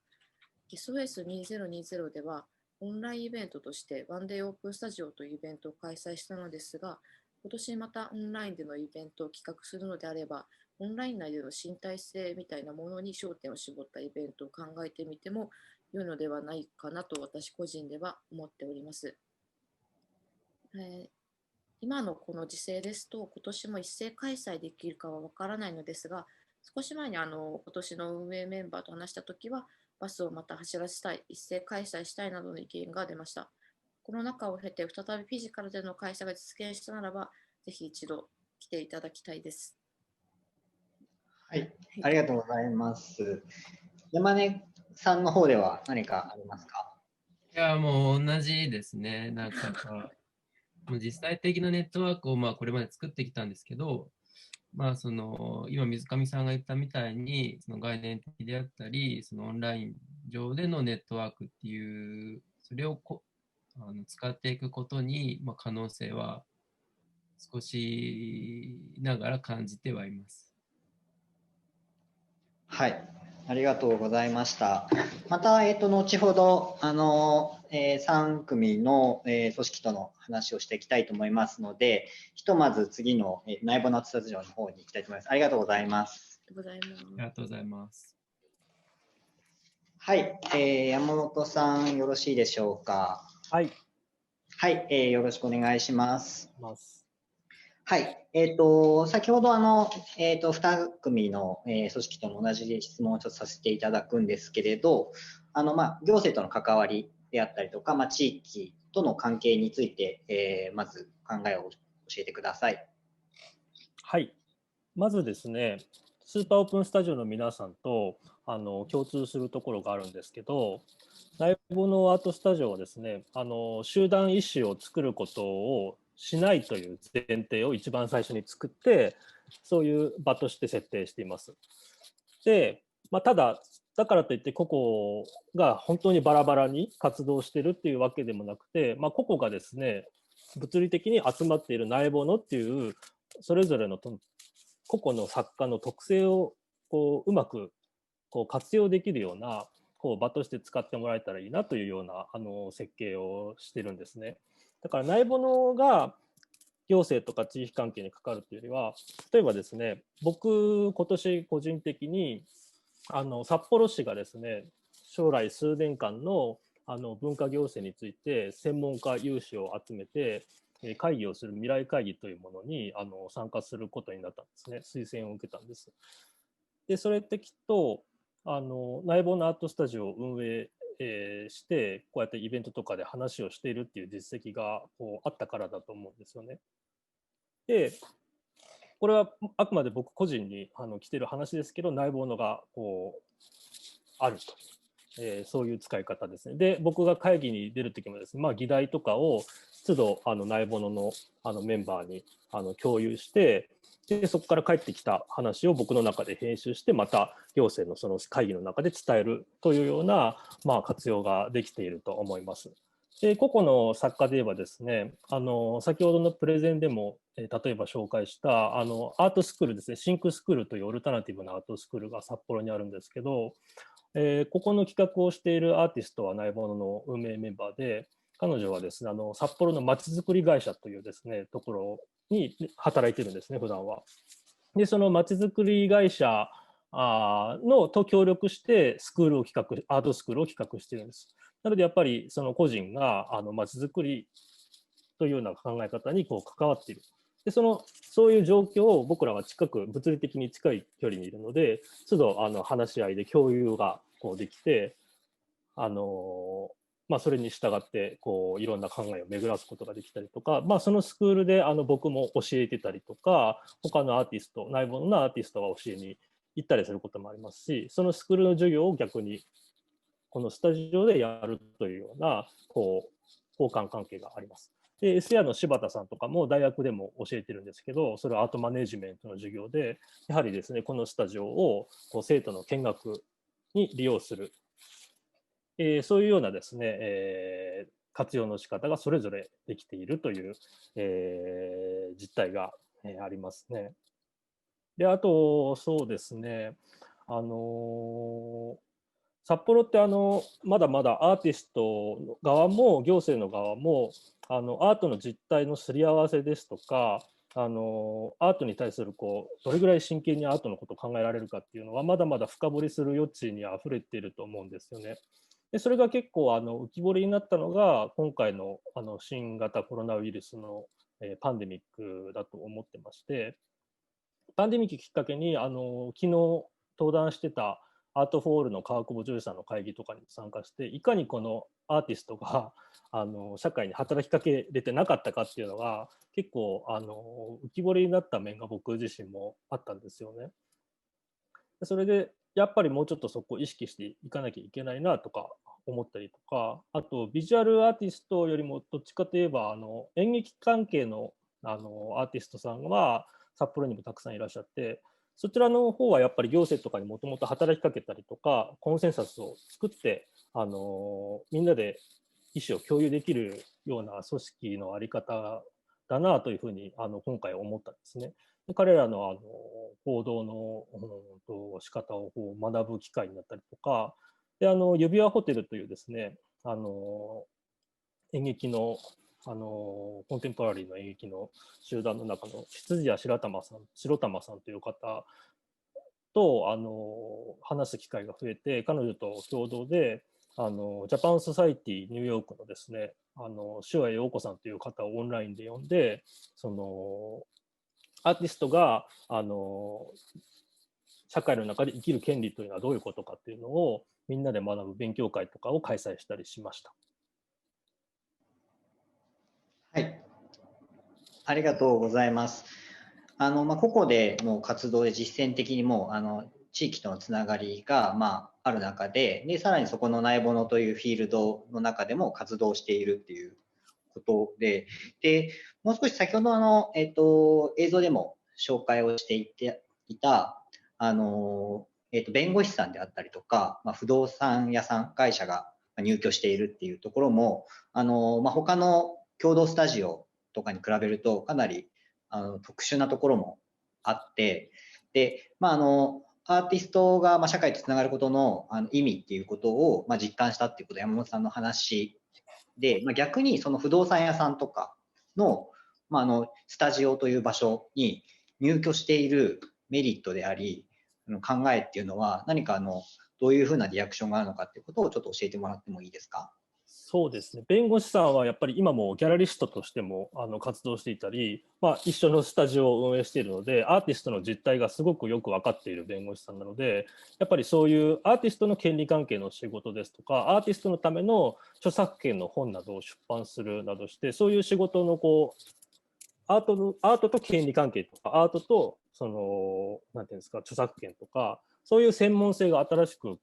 SOS2020 では、オンラインイベントとしてワンデーオープンスタジオというイベントを開催したのですが、今年またオンラインでのイベントを企画するのであれば、オンライン内での身体性みたいなものに焦点を絞ったイベントを考えてみても良いのではないかなと私個人では思っております。今のこの時勢ですと、今年も一斉開催できるかはわからないのですが、少し前に今年の運営メンバーと話したときは、バスをまた走らせたい、一斉開催したいなどの意見が出ました。この中を経て、再びフィジカルでの開催が実現したならば、ぜひ一度来ていただきたいです。はい、ありがとうございます。山根さんの方では何かありますか？いや、もう同じですね。もう実際的なネットワークをこれまで作ってきたんですけど、今、水上さんが言ったみたいに、概念的であったり、オンライン上でのネットワークっていう、それを使っていくことに、可能性は少しながら感じてはいます。はい、ありがとうございました。また、後ほど、3組の、組織との話をしていきたいと思いますので、ひとまず次の、内部のスタジオの方に行きたいと思います。ありがとうございます。ありがとうございます。はい、山本さん、よろしいでしょうか。はい。はい、よろしくお願いします。はい、先ほど2組の、組織との同じ質問をちょっとさせていただくんですけれど、行政との関わりであったりとか、地域との関係について、まず考えを教えてください。はい、まずですね、スーパーオープンスタジオの皆さんと共通するところがあるんですけど、内部のアートスタジオはですね、集団意思を作ることをしないという前提を一番最初に作って、そういう場として設定しています。で、ただ、だからといって個々が本当にバラバラに活動しているっていうわけでもなくて、個々がですね、物理的に集まっている内部のっていう、それぞれの個々の作家の特性をうまく活用できるような場として使ってもらえたらいいなというような設計をしてるんですね。だから内部のが行政とか地域関係に関わるというよりは、例えばですね、僕今年個人的に札幌市がですね、将来数年間の文化行政について専門家有志を集めて会議をする未来会議というものに参加することになったんですね。推薦を受けたんです。で、それってきっと内部のアートスタジオを運営してこうやってイベントとかで話をしているっていう実績があったからだと思うんですよね。で、これはあくまで僕個人に来てる話ですけど、内部のがあると、そういう使い方ですね。で、僕が会議に出るときもですね、議題とかを都度内部のメンバーに共有して、でそこから返ってきた話を僕の中で編集して、また行政のその会議の中で伝えるというような、活用ができていると思います。で、個々の作家で言えばですね、先ほどのプレゼンでも、例えば紹介したアートスクールですね、シンクスクールというオルタナティブなアートスクールが札幌にあるんですけど、ここの企画をしているアーティストは内部の運営メンバーで、彼女はですね、札幌のまちづくり会社というですね、ところに働いてるんですね、普段は。で、そのまちづくり会社と協力してスクールを企画、アートスクールを企画してるんです。なのでやっぱりその個人がまちづくりというような考え方にこう関わっている。でそういう状況を僕らは物理的に近い距離にいるので、都度話し合いで共有がこうできて、それに従ってこういろんな考えを巡らすことができたりとか、そのスクールで僕も教えてたりとか、他のアーティスト、内部のアーティストが教えに行ったりすることもありますし、そのスクールの授業を逆にこのスタジオでやるというようなこう交換関係があります。で、SR の柴田さんとかも大学でも教えてるんですけど、それはアートマネジメントの授業で、やはりですね、このスタジオをこう生徒の見学に利用する、そういうようなですね、活用の仕方がそれぞれできているという、実態が、ありますね。で、あと、そうですね、札幌ってまだまだアーティスト側も行政の側もアートの実態のすり合わせですとか、アートに対するどれぐらい真剣にアートのことを考えられるかっていうのはまだまだ深掘りする余地にあふれていると思うんですよね。でそれが結構浮き彫りになったのが今回の新型コロナウイルスのパンデミックだと思ってまして、パンデミックきっかけに昨日登壇してたアートフォールの川久保女優さんの会議とかに参加して、いかにこのアーティストが社会に働きかけれてなかったかっていうのが結構浮き彫りになった面が僕自身もあったんですよね。それでやっぱりもうちょっとそこを意識していかなきゃいけないなとか思ったりとか、あとビジュアルアーティストよりもどっちかといえば演劇関係のアーティストさんは札幌にもたくさんいらっしゃって、そちらの方はやっぱり行政とかにもともと働きかけたりとか、コンセンサスを作って、みんなで意思を共有できるような組織のあり方だなというふうに今回思ったんですね。で彼らの行動の仕方を学ぶ機会になったりとか、で指輪ホテルというですね、演劇のコンテンポラリーの演劇の集団の中の羊谷白玉さんという方と話す機会が増えて、彼女と共同でジャパンソサイティニューヨークのですね、塩谷陽子さんという方をオンラインで呼んで、アーティストが社会の中で生きる権利というのはどういうことかっていうのをみんなで学ぶ勉強会とかを開催したりしました。はい、ありがとうございます。個々での活動で実践的にも地域とのつながりがある中で、さらにそこの内ボノというフィールドの中でも活動しているっていうことで、もう少し先ほど映像でも紹介をしていた弁護士さんであったりとか、不動産屋さん会社が入居しているっていうところも他の共同スタジオとかに比べるとかなり特殊なところもあって、でアーティストが社会とつながることの意味っていうことを実感したっていうこと、山本さんの話で、逆にその不動産屋さんとかのスタジオという場所に入居しているメリットであり考えっていうのは何かどういうふうなリアクションがあるのかっていうことをちょっと教えてもらってもいいですか？そうですね、弁護士さんはやっぱり今もギャラリストとしても活動していたり、一緒のスタジオを運営しているので、アーティストの実態がすごくよく分かっている弁護士さんなので、やっぱりそういうアーティストの権利関係の仕事ですとか、アーティストのための著作権の本などを出版するなどして、そういう仕事のアートと権利関係とか、アートとなんていうんですか、著作権とか、そういう専門性が新しく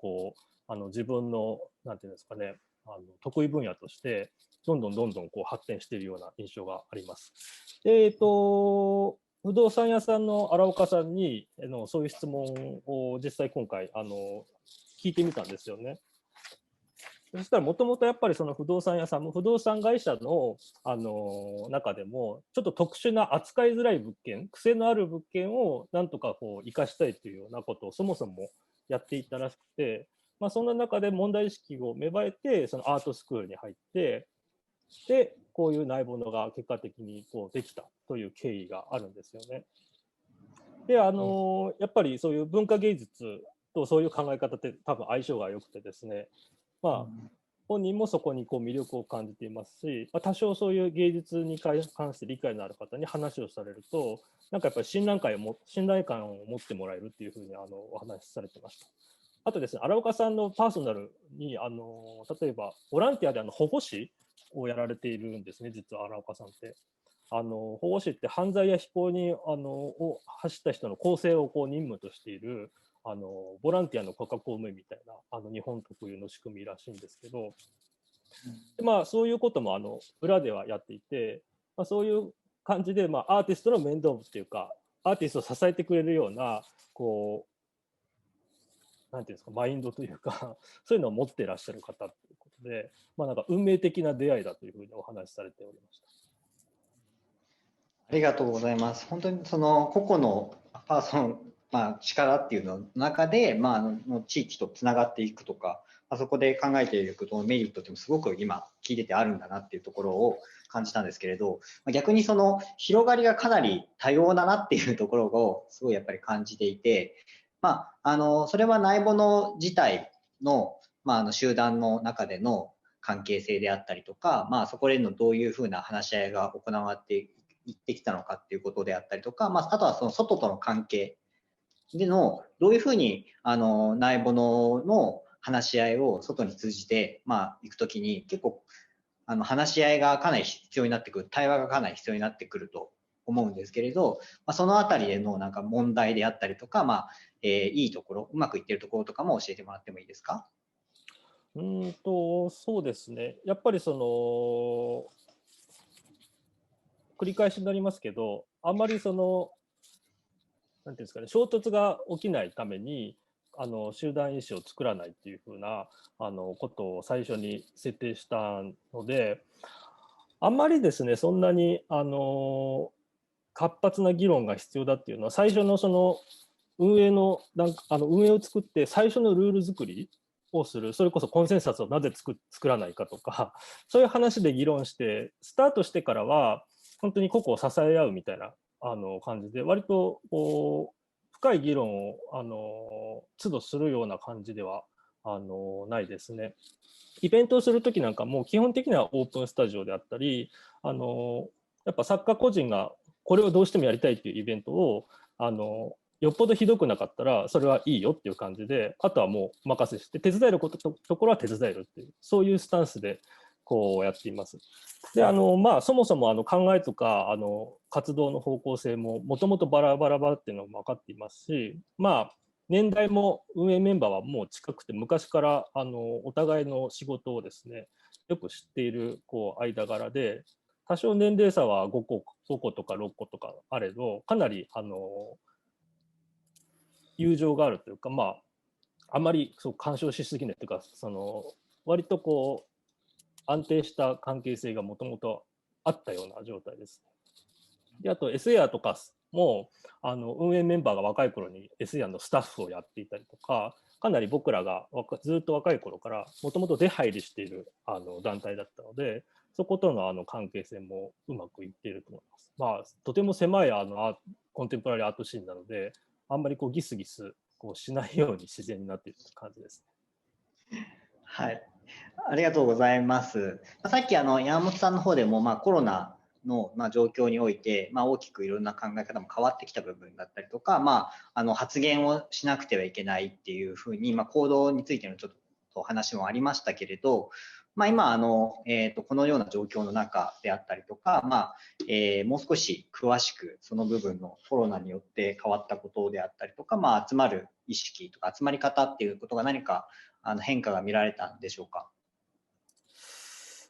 自分のなんていうんですかね、得意分野としてどんどん発展しているような印象があります。不動産屋さんの荒岡さんにそういう質問を実際今回聞いてみたんですよね。そしたらもともとやっぱりその不動産屋さんも不動産会社の中でもちょっと特殊な扱いづらい物件、癖のある物件をなんとか生かしたいというようなことをそもそもやっていたらしくて、そんな中で問題意識を芽生えてそのアートスクールに入って、で、こういう内ボノが結果的にこうできたという経緯があるんですよね。で、やっぱりそういう文化芸術とそういう考え方って多分相性が良くてですね、まあ、本人もそこにこう魅力を感じていますし、多少そういう芸術に関して理解のある方に話をされると、なんかやっぱり信頼感を持ってもらえるっていうふうにお話しされてました。あとですね、荒岡さんのパーソナルに例えばボランティアで保護司をやられているんですね、実は荒岡さんって。保護司って犯罪や非行にを走った人の更生をこう任務としているボランティアの国家公務員みたいな日本特有の仕組みらしいんですけど、でまあ、そういうことも裏ではやっていて、そういう感じで、アーティストの面倒っていうか、アーティストを支えてくれるようなこうなんていうんですか、マインドというかそういうのを持っていらっしゃる方ということで、なんか運命的な出会いだというふうにお話しされておりました。ありがとうございます。本当にその個々のパーソン、力っていうの中で、地域とつながっていくとか、そこで考えていることのメリットっていうのもすごく今聞いててあるんだなっていうところを感じたんですけれど、逆にその広がりがかなり多様だなっていうところをすごいやっぱり感じていて、それは内ボノ自体の、集団の中での関係性であったりとか、そこでのどういうふうな話し合いが行われていってきたのかっていうことであったりとか、あとはその外との関係でのどういうふうに内ボノの話し合いを外に通じて行くときに結構話し合いがかなり必要になってくる、対話がかなり必要になってくると思うんですけれど、そのあたりでのなんか問題であったりとか、いいところ、うまくいってるところとかも教えてもらってもいいですか？そうですね。やっぱり繰り返しになりますけど、あんまりなんていうんですかね、衝突が起きないために集団意思を作らないっていうふうなことを最初に設定したので、あんまりですね、そんなに活発な議論が必要だっていうのは、最初の運営を作って最初のルール作りをする、それこそコンセンサスをなぜ作らないかとか、そういう話で議論してスタートしてからは本当に個々を支え合うみたいな感じで、割とこう深い議論を都度するような感じではないですね。イベントをするときなんかも基本的にはオープンスタジオであったり、やっぱ作家個人がこれをどうしてもやりたいっていうイベントをよっぽどひどくなかったらそれはいいよっていう感じで、あとはもう任せして手伝えるところは手伝えるっていう、そういうスタンスでこうやっています。でそもそも考えとか活動の方向性ももともとバラバラっていうのも分かっていますし、年代も運営メンバーはもう近くて、昔からお互いの仕事をですねよく知っている間柄で、多少年齢差は5個とか6個とかあれど、かなり友情があるというか、あまり干渉しすぎないというか、割と安定した関係性がもともとあったような状態です。であと SAR とかも運営メンバーが若い頃に SAR のスタッフをやっていたりとか、かなり僕らがずっと若い頃からもともと出入りしている団体だったので、そことの関係性もうまくいっていると思います。とても狭いコンテンポラリーアートシーンなので、あんまりギスギスしないように自然になっている感じですね。はい、ありがとうございます。さっき山本さんの方でもコロナの状況において大きくいろんな考え方も変わってきた部分だったりとか、発言をしなくてはいけないっていうふうに行動についてのちょっと話もありましたけれど、今このような状況の中であったりとか、もう少し詳しくその部分のコロナによって変わったことであったりとか、集まる意識とか集まり方っていうことが何か変化が見られたんでしょうか？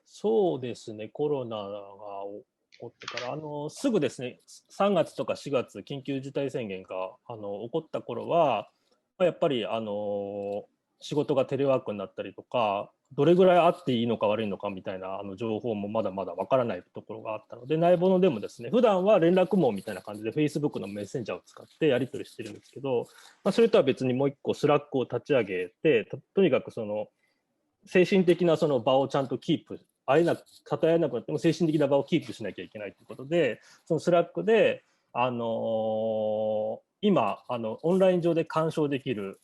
そうですね、コロナが起こってからすぐですね、3月とか4月緊急事態宣言が起こった頃は、やっぱり仕事がテレワークになったりとか、どれぐらいあっていいのか悪いのかみたいな情報もまだまだわからないところがあったので、内ボノでもですね、普段は連絡網みたいな感じで Facebook のメッセンジャーを使ってやり取りしてるんですけど、それとは別にもう一個スラックを立ち上げて、とにかく精神的な場をちゃんとキープ、たとえ会えなくなっても精神的な場をキープしなきゃいけないということで、そのスラックで、今オンライン上で鑑賞できる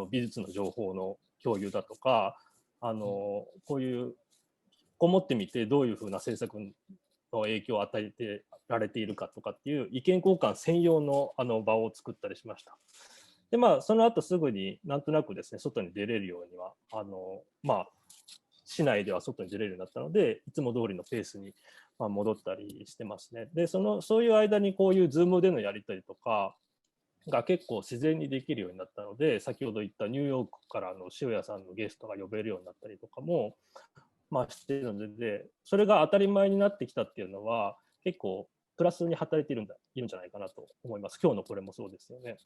美術の情報の共有だとか、こういうこもってみてどういうふうな制作の影響を与えてられているかとかっていう意見交換専用の場を作ったりしました。でその後すぐになんとなくですね、外に出れるようには市内では外に出れるようになったので、いつも通りのペースに戻ったりしてますね。でそういう間にこういう Zoom でのやり取りとかが結構自然にできるようになったので、先ほど言ったニューヨークからの塩谷さんのゲストが呼べるようになったりとかもしているので、それが当たり前になってきたっていうのは結構プラスに働いているんじゃないかなと思います。今日のこれもそうですよね。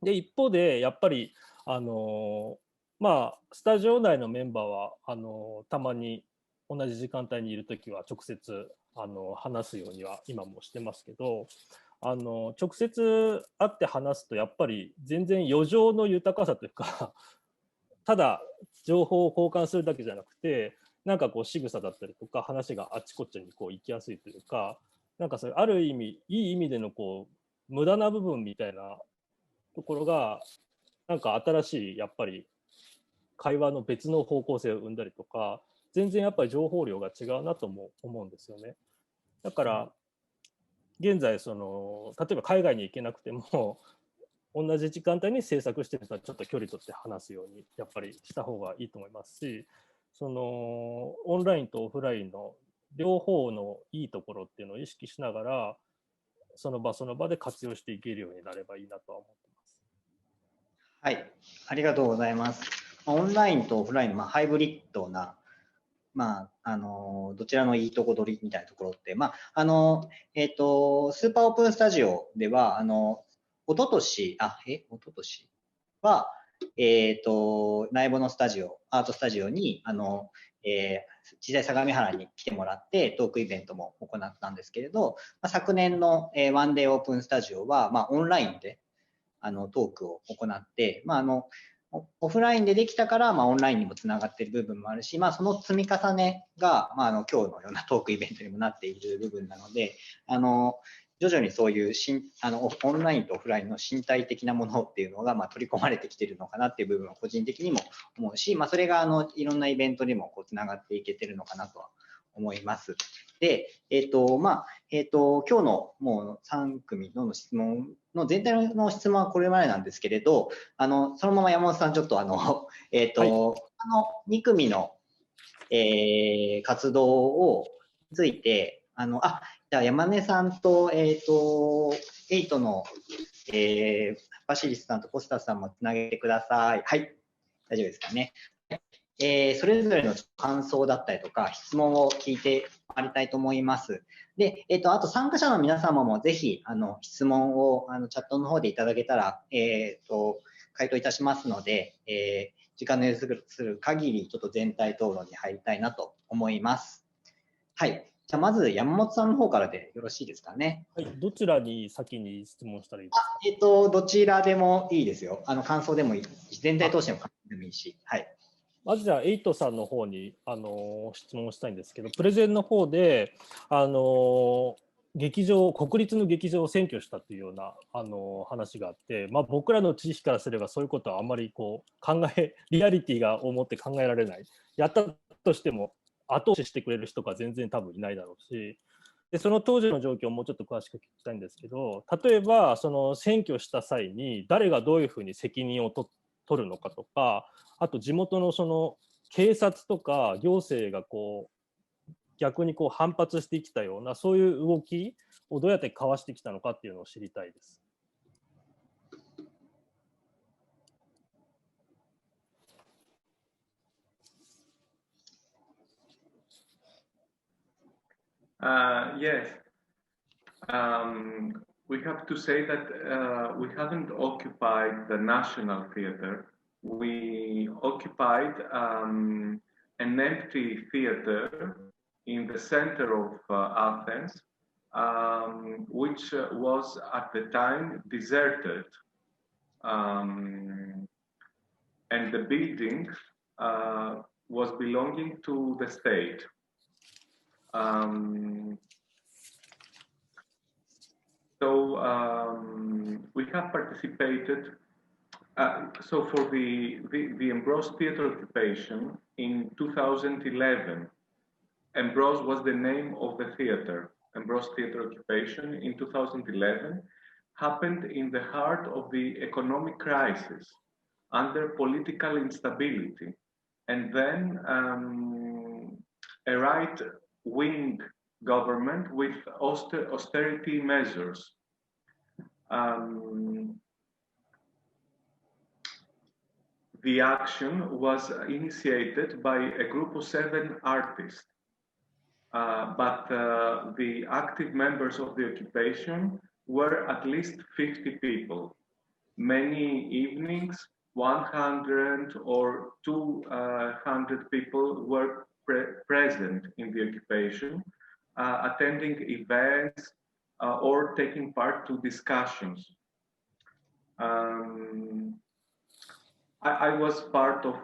で一方でやっぱりスタジオ内のメンバーはたまに同じ時間帯にいるときは直接話すようには今もしてますけど、直接会って話すとやっぱり全然余剰の豊かさというかただ情報を交換するだけじゃなくて、なんかこう仕草だったりとか話があっちこっちにこう行きやすいというか、なんかそれある意味いい意味でのこう無駄な部分みたいなところがなんか新しいやっぱり会話の別の方向性を生んだりとか、全然やっぱり情報量が違うなとも思うんですよね。だから現在例えば海外に行けなくても同じ時間帯に制作してる人はちょっと距離取って話すようにやっぱりした方がいいと思いますし、オンラインとオフラインの両方のいいところっていうのを意識しながらその場その場で活用していけるようになればいいなとは思ってます。はい、ありがとうございます。オンラインとオフラインのハイブリッドなどちらのいいとこ取りみたいなところって、スーパーオープンスタジオでは一昨年は内部のスタジオ、アートスタジオに実際相模原に来てもらってトークイベントも行ったんですけれど、昨年のワンデーオープンスタジオはオンラインでトークを行って、オフラインでできたからオンラインにもつながっている部分もあるし、その積み重ねが今日のようなトークイベントにもなっている部分なので、徐々にそういうオンラインとオフラインの身体的なものっていうのが取り込まれてきているのかなっていう部分は個人的にも思うし、それがいろんなイベントにもつながっていけてるのかなとは思います。で、今日のもう3組の質問の全体の質問はこれまでなんですけれど、そのまま山本さんちょっと2組の、活動をついてじゃあ山根さんと8の、バシリスさんとコスタスさんもつなげてください。はい、大丈夫ですかね。それぞれの感想だったりとか質問を聞いてまいりたいと思います。で、あと参加者の皆様もぜひ質問をチャットの方でいただけたら、回答いたしますので、時間の許する限りちょっと全体討論に入りたいなと思います。はい。じゃあまず山本さんの方からでよろしいですかね。はい。どちらに先に質問したらいいですか。どちらでもいいですよ。感想でもいいし、全体通しての感想でもいいし。はい。まずじゃあ8さんの方に質問したいんですけど、プレゼンの方で劇場、国立の劇場を占拠したというような話があって、僕らの知識からすればそういうことはあんまりリアリティが思って考えられない。やったとしても後押ししてくれる人が全然多分いないだろうし、でその当時の状況をもうちょっと詳しく聞きたいんですけど、例えばその占拠した際に誰がどういうふうに責任を取るのかとか、あと地元のその警察とか行政が逆に反発してきたようなそういう動きをどうやってかわしてきたのかっていうのを知りたいです。Yes. We have to say that we haven't occupied the National Theatre. We occupied an empty theater in the center of Athens, which was at the time deserted. And the building was belonging to the state. We have participated. So for the Ambrose Theatre occupation in 2011, Ambrose was the name of the theater. Ambrose Theatre occupation in 2011 happened in the heart of the economic crisis, under political instability, and then a right-wing government with austerity measures. The action was initiated by a group of 7 artists, but the active members of the occupation were at least 50 people. Many evenings, 100 or 200 people were present in the occupation, attending events or taking part to discussions. I was part of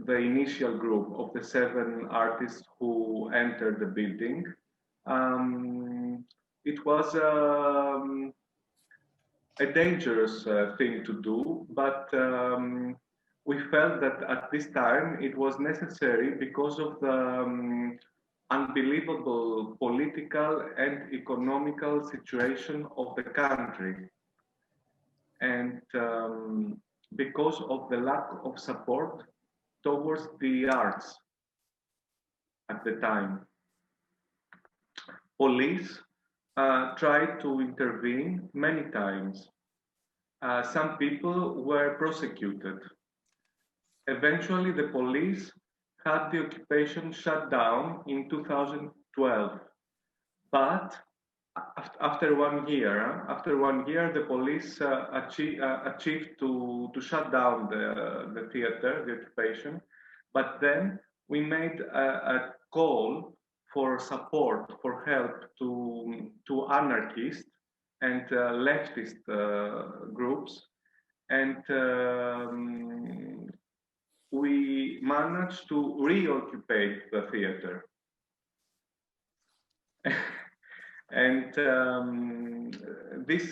the initial group of the 7 artists who entered the building. It was a dangerous thing to do, but we felt that at this time it was necessary because of the unbelievable political and economical situation of the country. And because of the lack of support towards the arts at the time. Police tried to intervene many times. Some people were prosecuted. Eventually, the police had the occupation shut down in 2012. But after 1 year, the police achieved to shut down the theater, the occupation. But then we made a call for support, for help to anarchists and leftist groups, and we managed to reoccupy the theater. And the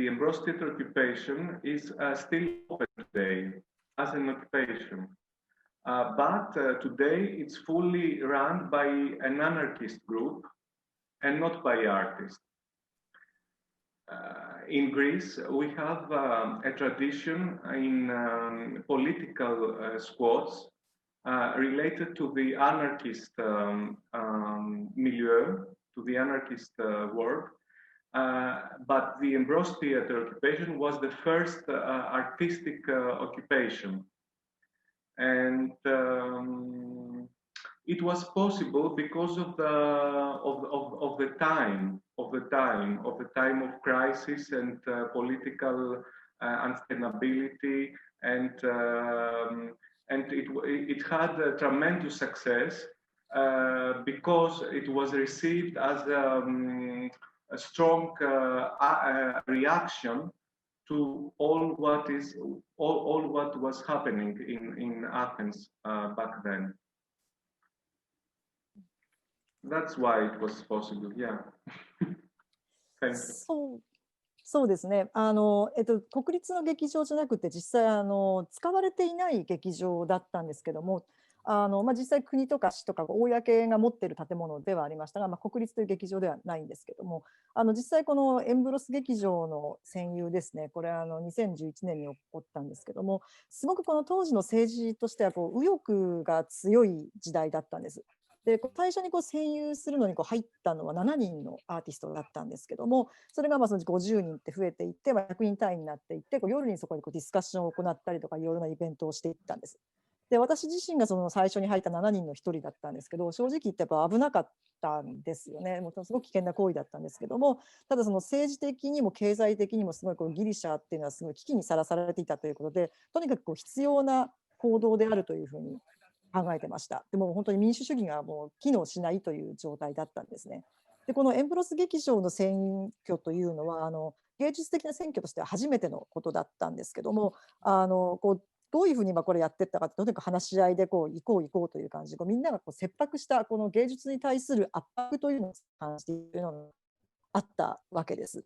Ambrose Theatre occupation is still open today as an occupation. But today it's fully run by an anarchist group and not by artists. In Greece, we have a tradition in political squads related to the anarchist milieu, to the anarchist world. But the Ambrose Theatre occupation was the first artistic occupation. And it was possible because of the time of crisis and political instability, and it had a tremendous success because it was received as a strong reaction to all what was happening in Athens back then. That's why it was possible. Yeah. Thank you. そうですね。国立の劇場じゃなくて、実際使われていない劇場だったんですけども、実際国とか市とか公が持っている建物ではありましたが、国立という劇場ではないんですけども、実際このエンブロス劇場の占有ですね、これ2011年に起こったんですけども、すごくこの当時の政治としては右翼が強い時代だったんです。で最初に占有するのに入ったのは7人のアーティストだったんですけども、それがその50人って増えていって、100人単位になっていって、夜にそこにディスカッションを行ったりとか、いろいろなイベントをしていったんです。で私自身がその最初に入った7人の1人だったんですけど、正直言ってやっぱ危なかったんですよね。もうすごく危険な行為だったんですけども、ただその政治的にも経済的にもすごいギリシャっていうのはすごい危機にさらされていたということで、とにかく必要な行動であるというふうに考えてました。でも本当に民主主義がもう機能しないという状態だったんですね。でこのエンブロス劇場の選挙というのは芸術的な選挙としては初めてのことだったんですけども、どういうふうにこれやっていったかとにかく話し合いで行こうという感じでみんなが切迫したこの芸術に対する圧迫というのを感じているのがあったわけです。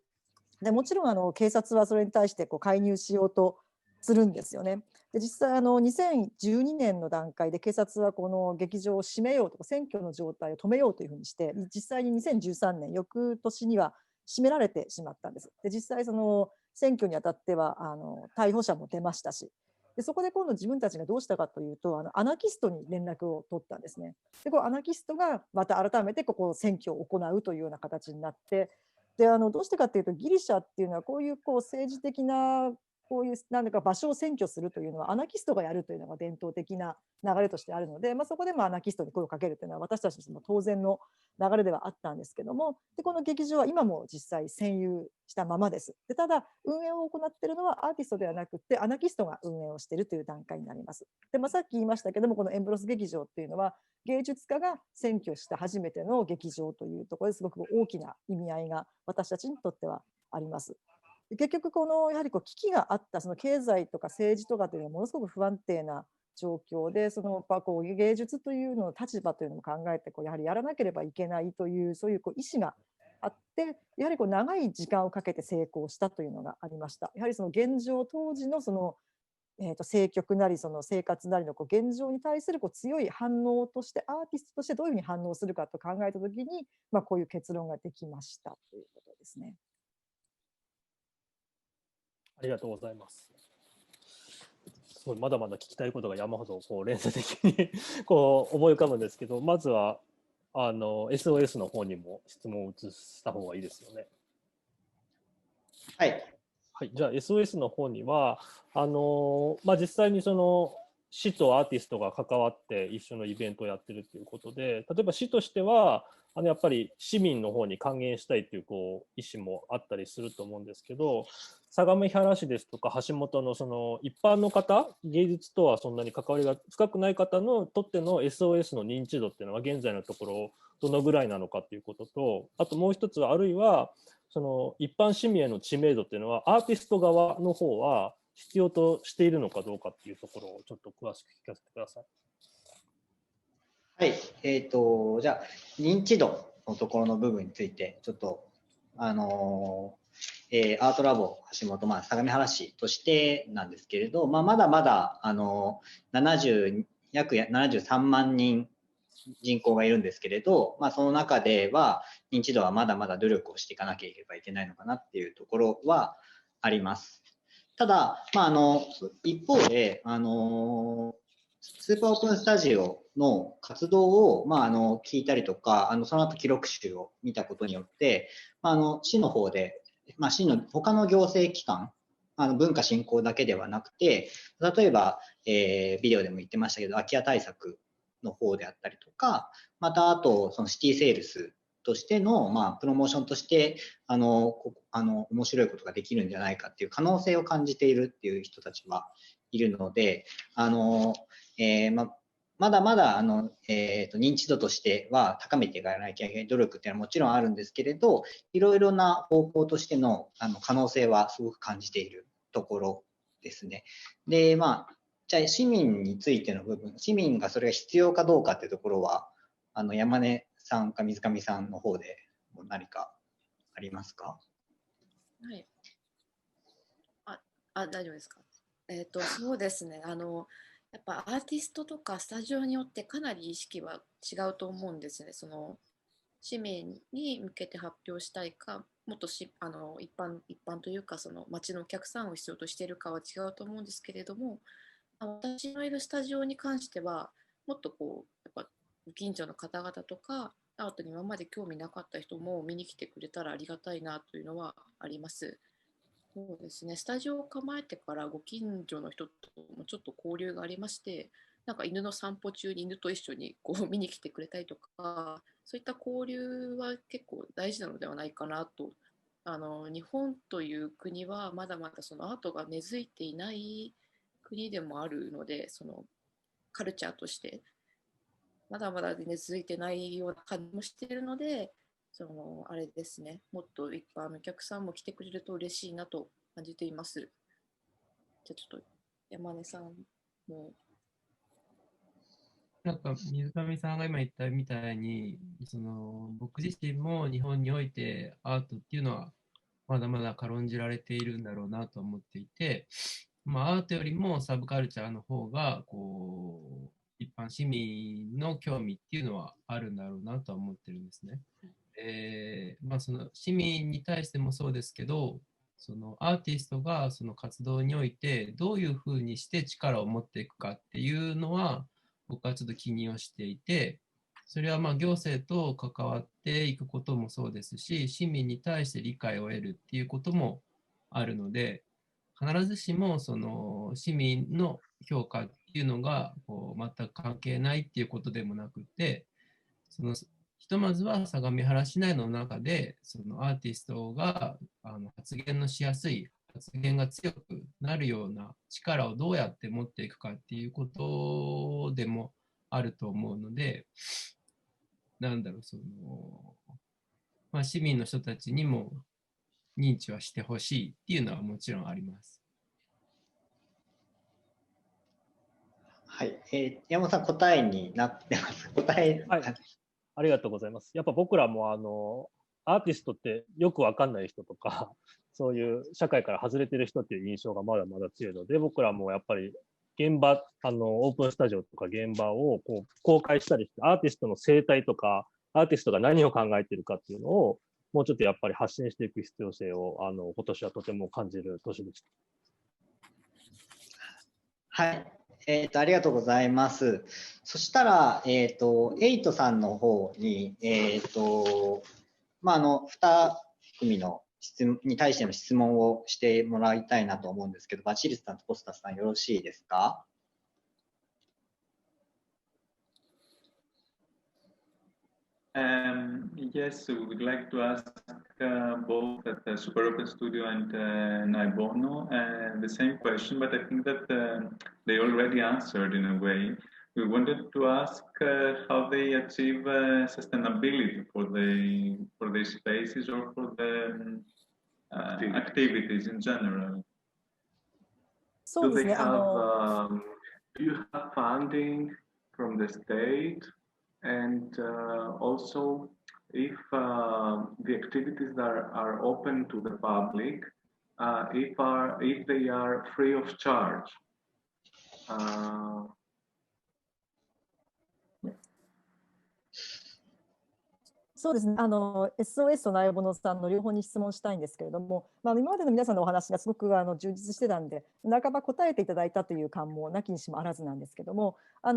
でもちろん警察はそれに対して介入しようとするんですよね。で実際2012年の段階で警察はこの劇場を閉めようとか選挙の状態を止めようというふうにして実際に2013年翌年には閉められてしまったんです。で実際その選挙にあたっては逮捕者も出ましたしでそこで今度自分たちがどうしたかというとアナキストに連絡を取ったんですね。でアナキストがまた改めて選挙を行うというような形になってでどうしてかというとギリシャっていうのはこういう政治的なこういう何だか場所を占拠するというのはアナキストがやるというのが伝統的な流れとしてあるので、そこでアナキストに声をかけるというのは私たちとしても当然の流れではあったんですけどもでこの劇場は今も実際占有したままです。でただ運営を行っているのはアーティストではなくてアナキストが運営をしているという段階になります。で、さっき言いましたけどもこのエンブロス劇場っていうのは芸術家が占拠した初めての劇場というところですごく大きな意味合いが私たちにとってはあります。結局やはり危機があったその経済とか政治とかというのはものすごく不安定な状況で芸術というのの立場というのも考えてやはりやらなければいけないというそういう意思があってやはり長い時間をかけて成功したというのがありました。やはりその現状当時の政局なりその生活なりの現状に対する強い反応としてアーティストとしてどういうふうに反応するかと考えたときに、こういう結論ができましたということですね。ありがとうございます。すごいまだまだ聞きたいことが山ほど連鎖的に思い浮かぶんですけど、まずはSOS の方にも質問を移した方がいいですよね。はい。はい、じゃあ SOS の方には実際にその市とアーティストが関わって一緒のイベントをやってるということで、例えば市としてはやっぱり市民の方に還元したいという意思もあったりすると思うんですけど、相模原市ですとか橋本のその一般の方、芸術とはそんなに関わりが深くない方のとっての SOS の認知度っていうのは現在のところどのぐらいなのかということと、あともう一つはあるいはその一般市民への知名度っていうのはアーティスト側の方は必要としているのかどうかっていうところをちょっと詳しく聞かせてください。はい、じゃあ認知度のところの部分についてちょっとアートラボ橋本、相模原市としてなんですけれど、まだまだ約73万人人口がいるんですけれど、その中では認知度はまだまだ努力をしていかなければいけないのかなっていうところはあります。ただ、一方でスーパーオープンスタジオの活動を聞いたりとかその後記録集を見たことによって市の方で市の他の行政機関文化振興だけではなくて例えば、ビデオでも言ってましたけど空き家対策の方であったりとかまたあとそのシティセールスとしての、プロモーションとして面白いことができるんじゃないかっていう可能性を感じているっていう人たちはいるのでまだまだ認知度としては高めていかなきゃいけない努力っていうのはもちろんあるんですけれどいろいろな方向としての可能性はすごく感じているところですね。でじゃあ市民についての部分市民がそれが必要かどうかっていうところは山根さんか水上さんの方で何かありますか？はい。大丈夫ですか？そうですね。やっぱアーティストとかスタジオによってかなり意識は違うと思うんですね。その市民に向けて発表したいか、もっと一般というかその街のお客さんを必要としているかは違うと思うんですけれども、私のいるスタジオに関してはもっとやっぱ近所の方々とかアートに今まで興味なかった人も見に来てくれたらありがたいなというのはあります。そうですね、スタジオを構えてからご近所の人ともちょっと交流がありまして、なんか犬の散歩中に犬と一緒に見に来てくれたりとか、そういった交流は結構大事なのではないかなと。日本という国はまだまだそのアートが根付いていない国でもあるので、そのカルチャーとしてまだまだ根付いてないような感じもしているので、あれですね、もっと一般のお客さんも来てくれると嬉しいなと感じています。じゃあちょっと山根さんなんか水上さんが今言ったみたいに、僕自身も日本においてアートっていうのはまだまだ軽んじられているんだろうなと思っていて、アートよりもサブカルチャーの方が一般市民の興味っていうのはあるんだろうなとは思ってるんですね。その市民に対してもそうですけど、そのアーティストがその活動においてどういうふうにして力を持っていくかっていうのは僕はちょっと気にをしていて、それは行政と関わっていくこともそうですし、市民に対して理解を得るっていうこともあるので、必ずしもその市民の評価っていうのが全く関係ないっていうことでもなくて、ひとまずは相模原市内の中でそのアーティストが発言のしやすい、発言が強くなるような力をどうやって持っていくかっていうことでもあると思うので、市民の人たちにも認知はしてほしいっていうのはもちろんあります。はい、山本さん、答えになってます。答え、はい、ありがとうございます。やっぱ僕らもアーティストってよくわかんない人とか、そういう社会から外れてる人っていう印象がまだまだ強いので、僕らもやっぱり現場、オープンスタジオとか現場を公開したりして、アーティストの生態とか、アーティストが何を考えているかっていうのを、もうちょっとやっぱり発信していく必要性を、今年はとても感じる年でした。はい。ありがとうございます。そしたら、エイトさんの方に、2組のに対しての質問をしてもらいたいなと思うんですけど、バチルスさんとコスタスさんよろしいですか？Yes, we would like to ask both at the Super Open Studio and Naibono the same question, but I think that they already answered in a way. We wanted to ask how they achieve sustainability for their spaces or for the activities in general. Do they have do you have funding from the state? And also, if the activities that are open to the public, if they are free of charge. そうですね、SOS とナイボノさんの両方に質問したいんですけれども、今までの皆さんのお話がすごく充実してたんで、半ば答えていただいたという感もなきにしもあらずなんですけども、空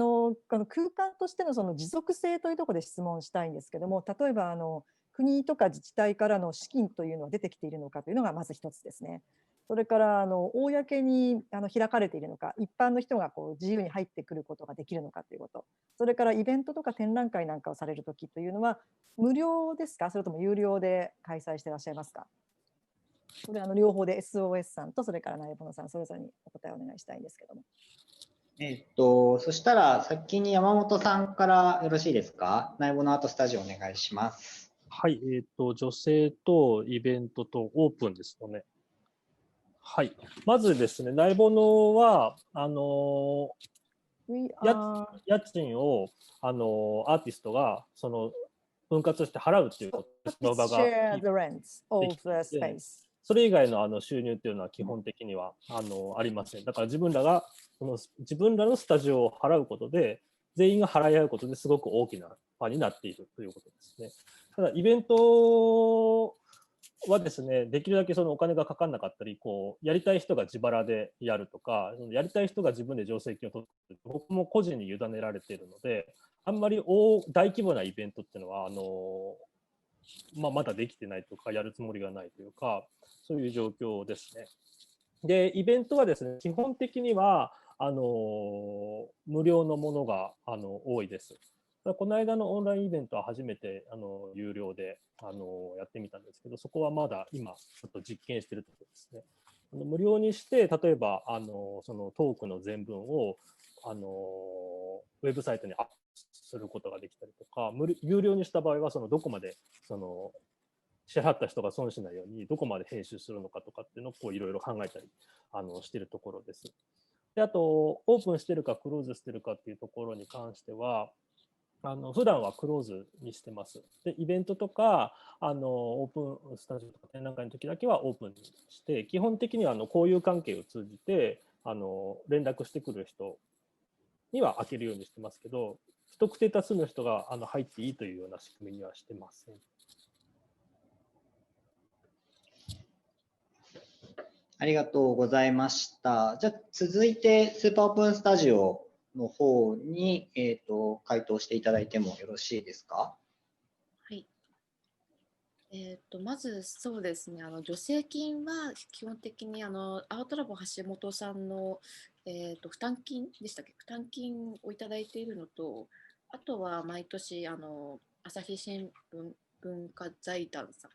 間としてのその持続性というところで質問したいんですけども、例えば国とか自治体からの資金というのは出てきているのかというのがまず一つですね。それから公に開かれているのか、一般の人が自由に入ってくることができるのかということ、それからイベントとか展覧会なんかをされるときというのは無料ですか、それとも有料で開催していらっしゃいますか？これ両方で SOS さんとそれからナイボノさんそれぞれにお答えをお願いしたいんですけども。そしたら先に山本さんからよろしいですか？ナイボノアートスタジオお願いします。はい、女性とイベントとオープンですよね。はい、まずですね、ナイボノは家賃をアーティストが分割して払うっていうことその場がそれ以外の収入っていうのは基本的にはありません。だから自分らのスタジオを払うことで全員が払い合うことですごく大きな場になっているということですね。ただイベントはですね、できるだけお金がかからなかったり、やりたい人が自腹でやるとか、やりたい人が自分で助成金を取って、僕も個人に委ねられているので、あんまり大規模なイベントっていうのはまだできてないとか、やるつもりがないというか、そういう状況ですね。で、イベントはですね、基本的には無料のものが多いです。この間のオンラインイベントは初めて有料でやってみたんですけど、そこはまだ今ちょっと実験しているところですね。無料にして例えばそのトークの全文をウェブサイトにアップすることができたりとか、有料にした場合はどこまで支払った人が損しないようにどこまで編集するのかとかっていうのをいろいろ考えたりしているところです。で、あと、オープンしてるかクローズしてるかっていうところに関しては、普段はクローズにしてます。で、イベントとか、オープンスタジオとか展覧会の時だけはオープンにして、基本的には交友関係を通じて、連絡してくる人には開けるようにしてますけど、不特定多数の人が入っていいというような仕組みにはしてません。ありがとうございました。じゃあ続いてスーパーオープンスタジオの方に、回答していただいてもよろしいですか。はい。まずそうですね、助成金は基本的にアウトラボ橋本さんの、負担金でしたっけ、負担金をいただいているのと、あとは毎年朝日新聞文化財団さん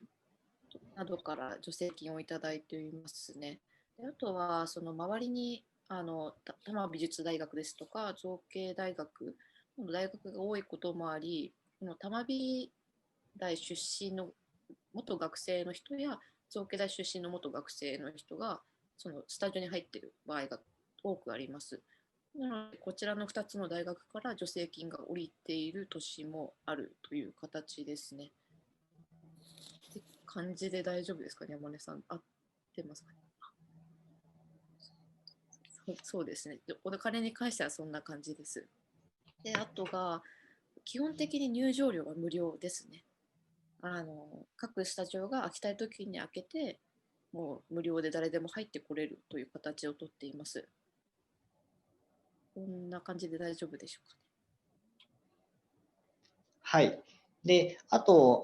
などから助成金をいただいていますね。であとはその周りに多摩美術大学ですとか造形大学の大学が多いこともあり、多摩美大出身の元学生の人や造形大出身の元学生の人がそのスタジオに入っている場合が多くあります。なのでこちらの2つの大学から助成金が下りている年もあるという形ですね。って感じで大丈夫ですかね、山根さん。合ってますかね。そうですね。お金に関してはそんな感じです。で、あとが基本的に入場料は無料ですね。各スタジオが開きたい時に開けて、もう無料で誰でも入ってこれるという形をとっています。こんな感じで大丈夫でしょうかね。はい。で、あと、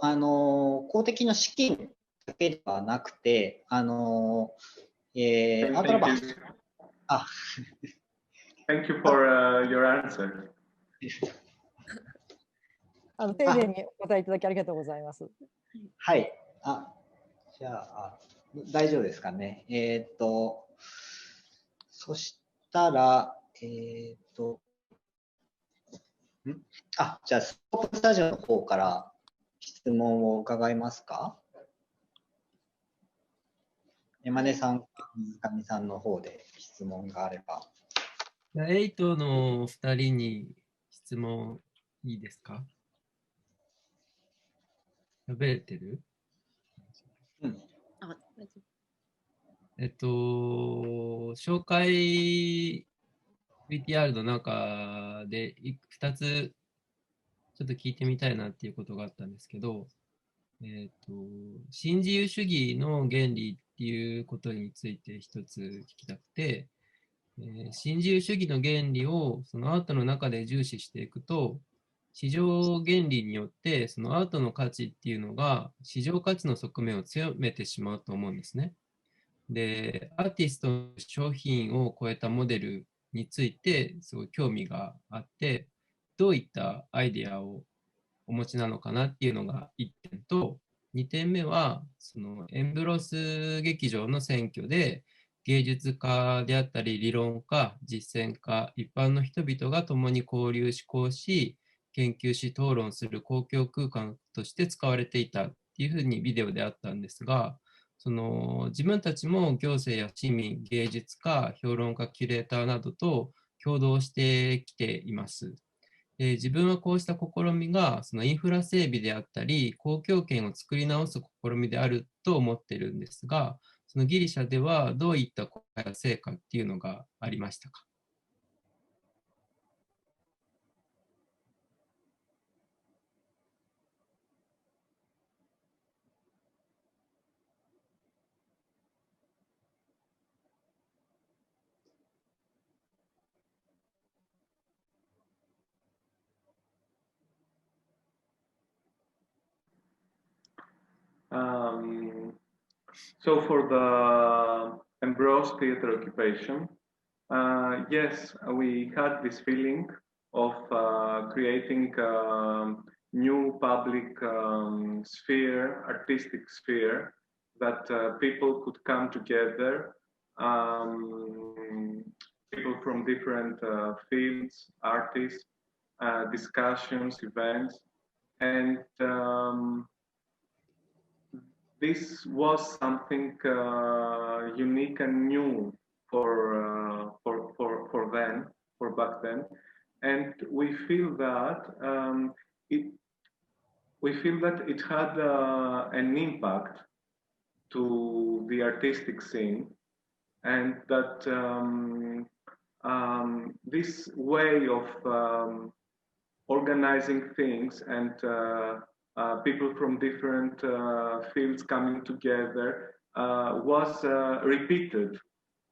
公的の資金だけではなくて、アウトラバー。Thank you for your answer. 丁寧にお答えいただきありがとうございます。はい。じゃあ、大丈夫ですかね。そしたら、じゃあ、スポーツスタジオの方から質問を伺いますか。山根さん、水上さんの方で質問があれば。8の2人に質問いいですか？喋れてる？うん。紹介 VTR の中で2つちょっと聞いてみたいなっていうことがあったんですけど、新自由主義の原理っていうことについて一つ聞きたくて、新自由主義の原理をそのアートの中で重視していくと、市場原理によってそのアートの価値っていうのが市場価値の側面を強めてしまうと思うんですね。で、アーティストの商品を超えたモデルについてすごい興味があって、どういったアイデアをお持ちなのかなっていうのが1点と、2点目はそのエンブロス劇場の選挙で芸術家であったり理論家、実践家、一般の人々が共に交流思考し、研究し討論する公共空間として使われていたっていうふうにビデオであったんですが、その自分たちも行政や市民、芸術家、評論家、キュレーターなどと共同してきています。自分はこうした試みがそのインフラ整備であったり、公共圏を作り直す試みであると思っているんですが、そのギリシャではどういった成果っていうのがありましたか？So for the Ambrose Theatre occupation, yes, we had this feeling of creating a new public sphere, artistic sphere, that people could come together, people from different fields, artists, discussions, events, and this was something unique and new for for back then, and we feel that it had an impact to the artistic scene, and that this way of organizing things and people from different fields coming together was repeated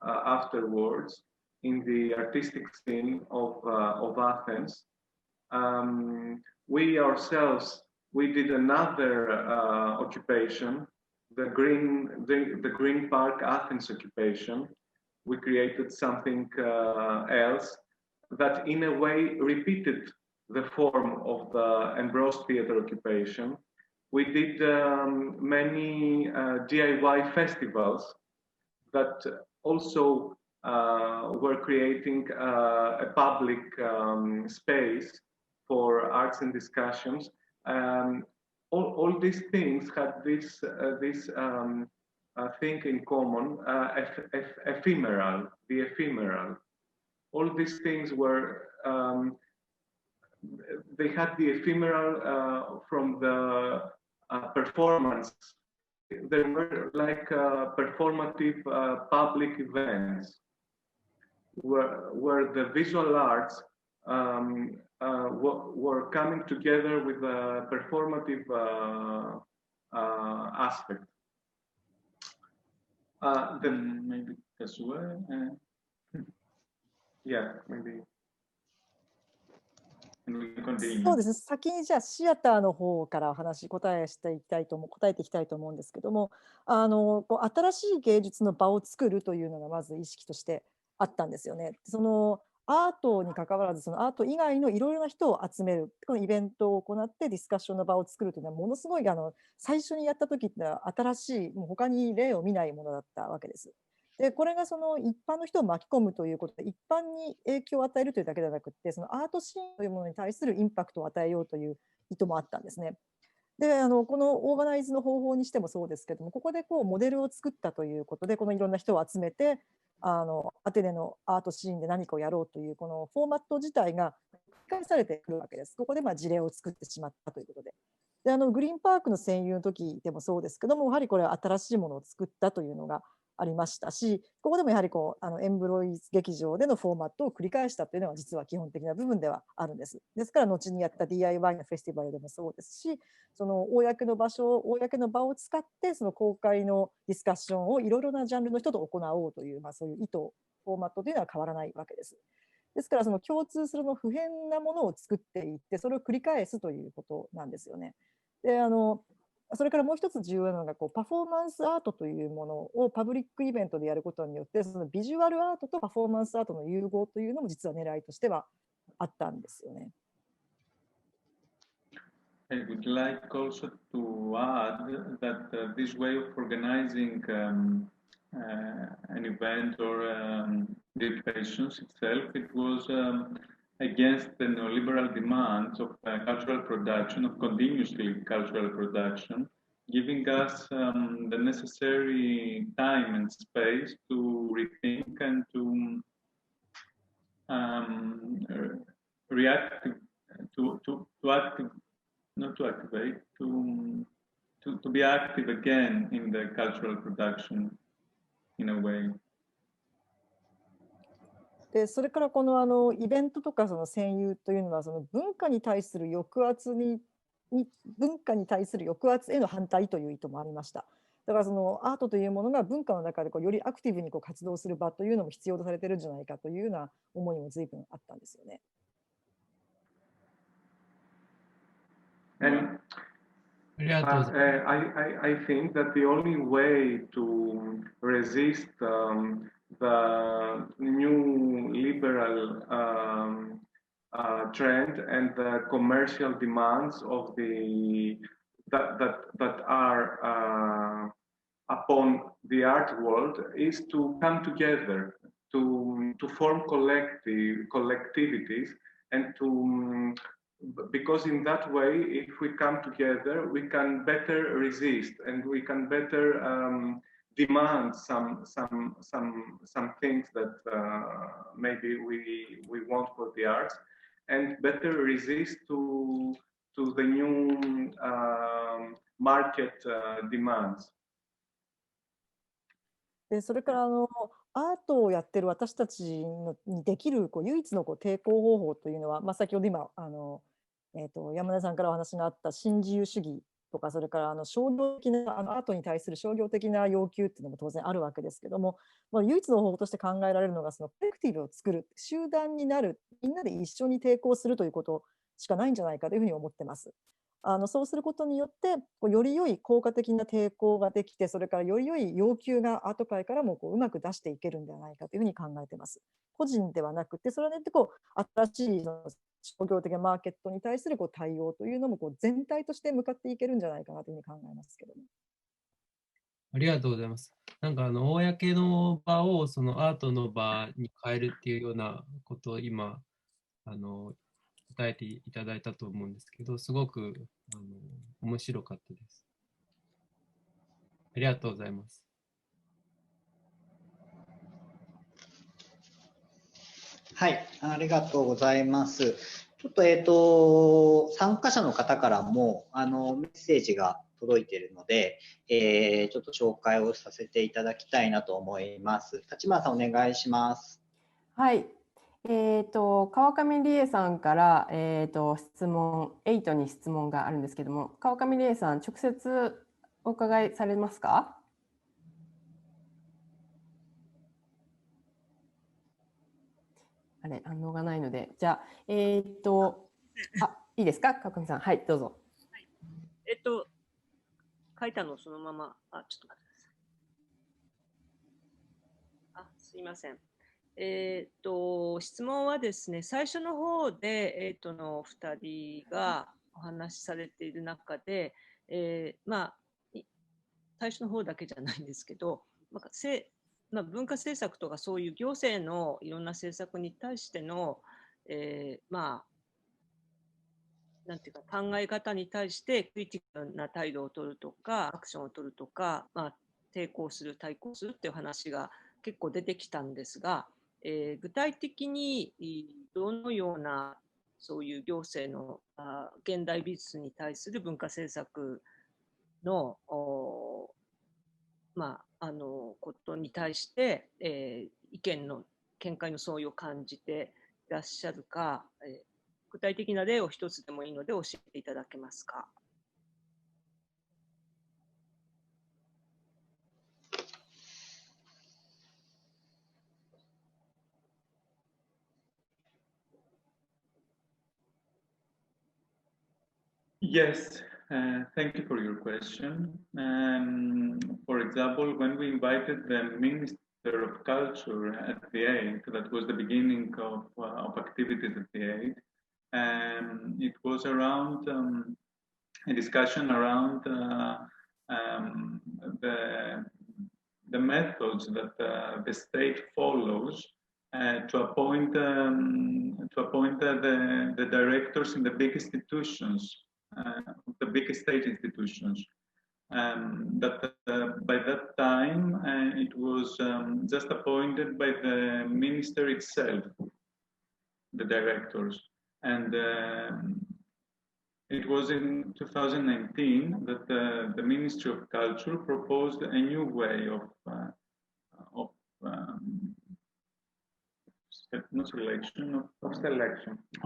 afterwards in the artistic scene of Athens. We ourselves, we did another occupation, the Green Park Athens occupation. We created something else that in a way repeated the form of the Ambrose Theatre occupation. We did many DIY festivals that also were creating a public space for arts and discussions. All these things had this thing in common, ephemeral, the ephemeral. All these things were, they had the ephemeral from the performance. They were like performative public events where the visual arts were coming together with a performative aspect. Then maybe as well. Yeah, maybe. そうですね。先にじゃあシアターの方から答えていきたいと思うんですけども、こう新しい芸術の場を作るというのがまず意識としてあったんですよね。そのアートに関わらず、そのアート以外のいろいろな人を集める、このイベントを行ってディスカッションの場を作るというのはものすごい最初にやった時ってのは新しい、もう他に例を見ないものだったわけです。でこれがその一般の人を巻き込むということで一般に影響を与えるというだけではなくて、そのアートシーンというものに対するインパクトを与えようという意図もあったんですね。でこのオーガナイズの方法にしてもそうですけども、ここでこうモデルを作ったということで、このいろんな人を集めてアテネのアートシーンで何かをやろうというこのフォーマット自体が繰り返されてくるわけです。ここで事例を作ってしまったということで。でグリーンパークの占有の時でもそうですけども、やはりこれは新しいものを作ったというのがありましたし、ここでもやはりエンブロイズ劇場でのフォーマットを繰り返したというのは実は基本的な部分ではあるんです。ですから後にやった DIY のフェスティバルでもそうですし、その公の場を使ってその公開のディスカッションをいろいろなジャンルの人と行おうという、そういう意図、フォーマットというのは変わらないわけです。ですからその共通する普遍なものを作っていってそれを繰り返すということなんですよね。でそれからもう一つ重要なのがパフォーマンスアートというものをパブリックイベントでやることによってそのビジュアルアートとパフォーマンスアートの融合というのも実は狙いとしてはあったんですよね。I would like also to add that this way of organizing an event or the occupations itself, it was against the neoliberal demands of cultural production, of continuously cultural production, giving us the necessary time and space to rethink and to react, to be active again in the cultural production in a way. でそれからこのイベントとかその占有というのはその文化に対する抑圧への反対という意図もありました。だからそのアートというものが文化の中でよりアクティブに活動する場というのも必要とされているんじゃないかというような思いも随分あったんですよね。And I think that the only way to resist the new liberal trend and the commercial demands of that are upon the art world is to come together, to form collectivities, and because in that way, if we come together, we can better resist and we can better demand some things that maybe we want for the arts, and better resist to the new market demands. でそれからアートをやってる私たちにできる唯一の抵抗方法というのは、先ほど今山田さんからお話があった新自由主義とか、それから商業的なアートに対する商業的な要求っていうのも当然あるわけですけども、唯一の方法として考えられるのがそのコレクティブを作る、集団になる、みんなで一緒に抵抗するということしかないんじゃないかというふうに思ってます。そうすることによってより良い効果的な抵抗ができて、それからより良い要求がアート界からもうまく出していけるんではないかというふうに考えています。個人ではなくて、それによって新しい商業的なマーケットに対する対応というのも全体として向かっていけるんじゃないかなというふうに考えますけども。ありがとうございます。なんか公の場をそのアートの場に変えるっていうようなことを今答えていただいたと思うんですけど、すごく面白かったです。ありがとうございます。はい、ありがとうございます。ちょっと参加者の方からもメッセージが届いているので、ちょっと紹介をさせていただきたいなと思います。立花さん、お願いします。はい。川上理恵さんから、質問8に質問があるんですけども、川上理恵さん、直接お伺いされますか？あれ、反応がないので、じゃあ、いいですか、川上さん。はい、どうぞ。書いたのそのまま、ちょっと待ってください。すいません。質問はですね、最初の方で、の2人がお話しされている中で、最初の方だけじゃないんですけど、文化政策とかそういう行政のいろんな政策に対しての、なんていうか考え方に対してクリティカルな態度を取るとか、アクションを取るとか、抵抗する、対抗するっていう話が結構出てきたんですが、具体的にどのようなそういう行政の現代美術に対する文化政策のことに対して、意見の見解の相違を感じていらっしゃるか、具体的な例を一つでもいいので教えていただけますか。Yes, thank you for your question. For example, when we invited the Minister of Culture at the Aid, that was the beginning of activities at the Aid, it was around a discussion around the methods that the state follows to appoint the directors in the big institutions. The big state institutions. That by that time it was just appointed by the minister itself, the directors, and it was in 2019 that the Ministry of Culture proposed a new way of not selection, of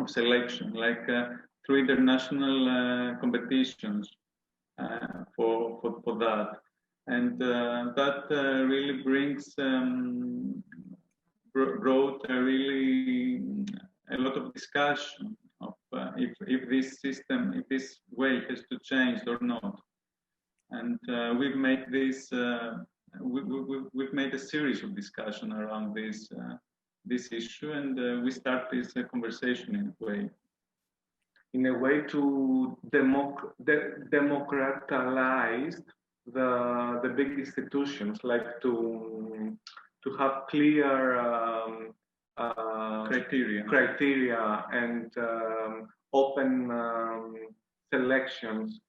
selection, like through international competitions for that, and that really brought a lot of discussion of if this system, if this way has to change or not, and we've made this we've made a series of discussion around this issue, and we start this conversation in a way to democratize the big institutions, like to have clear criteria and open selections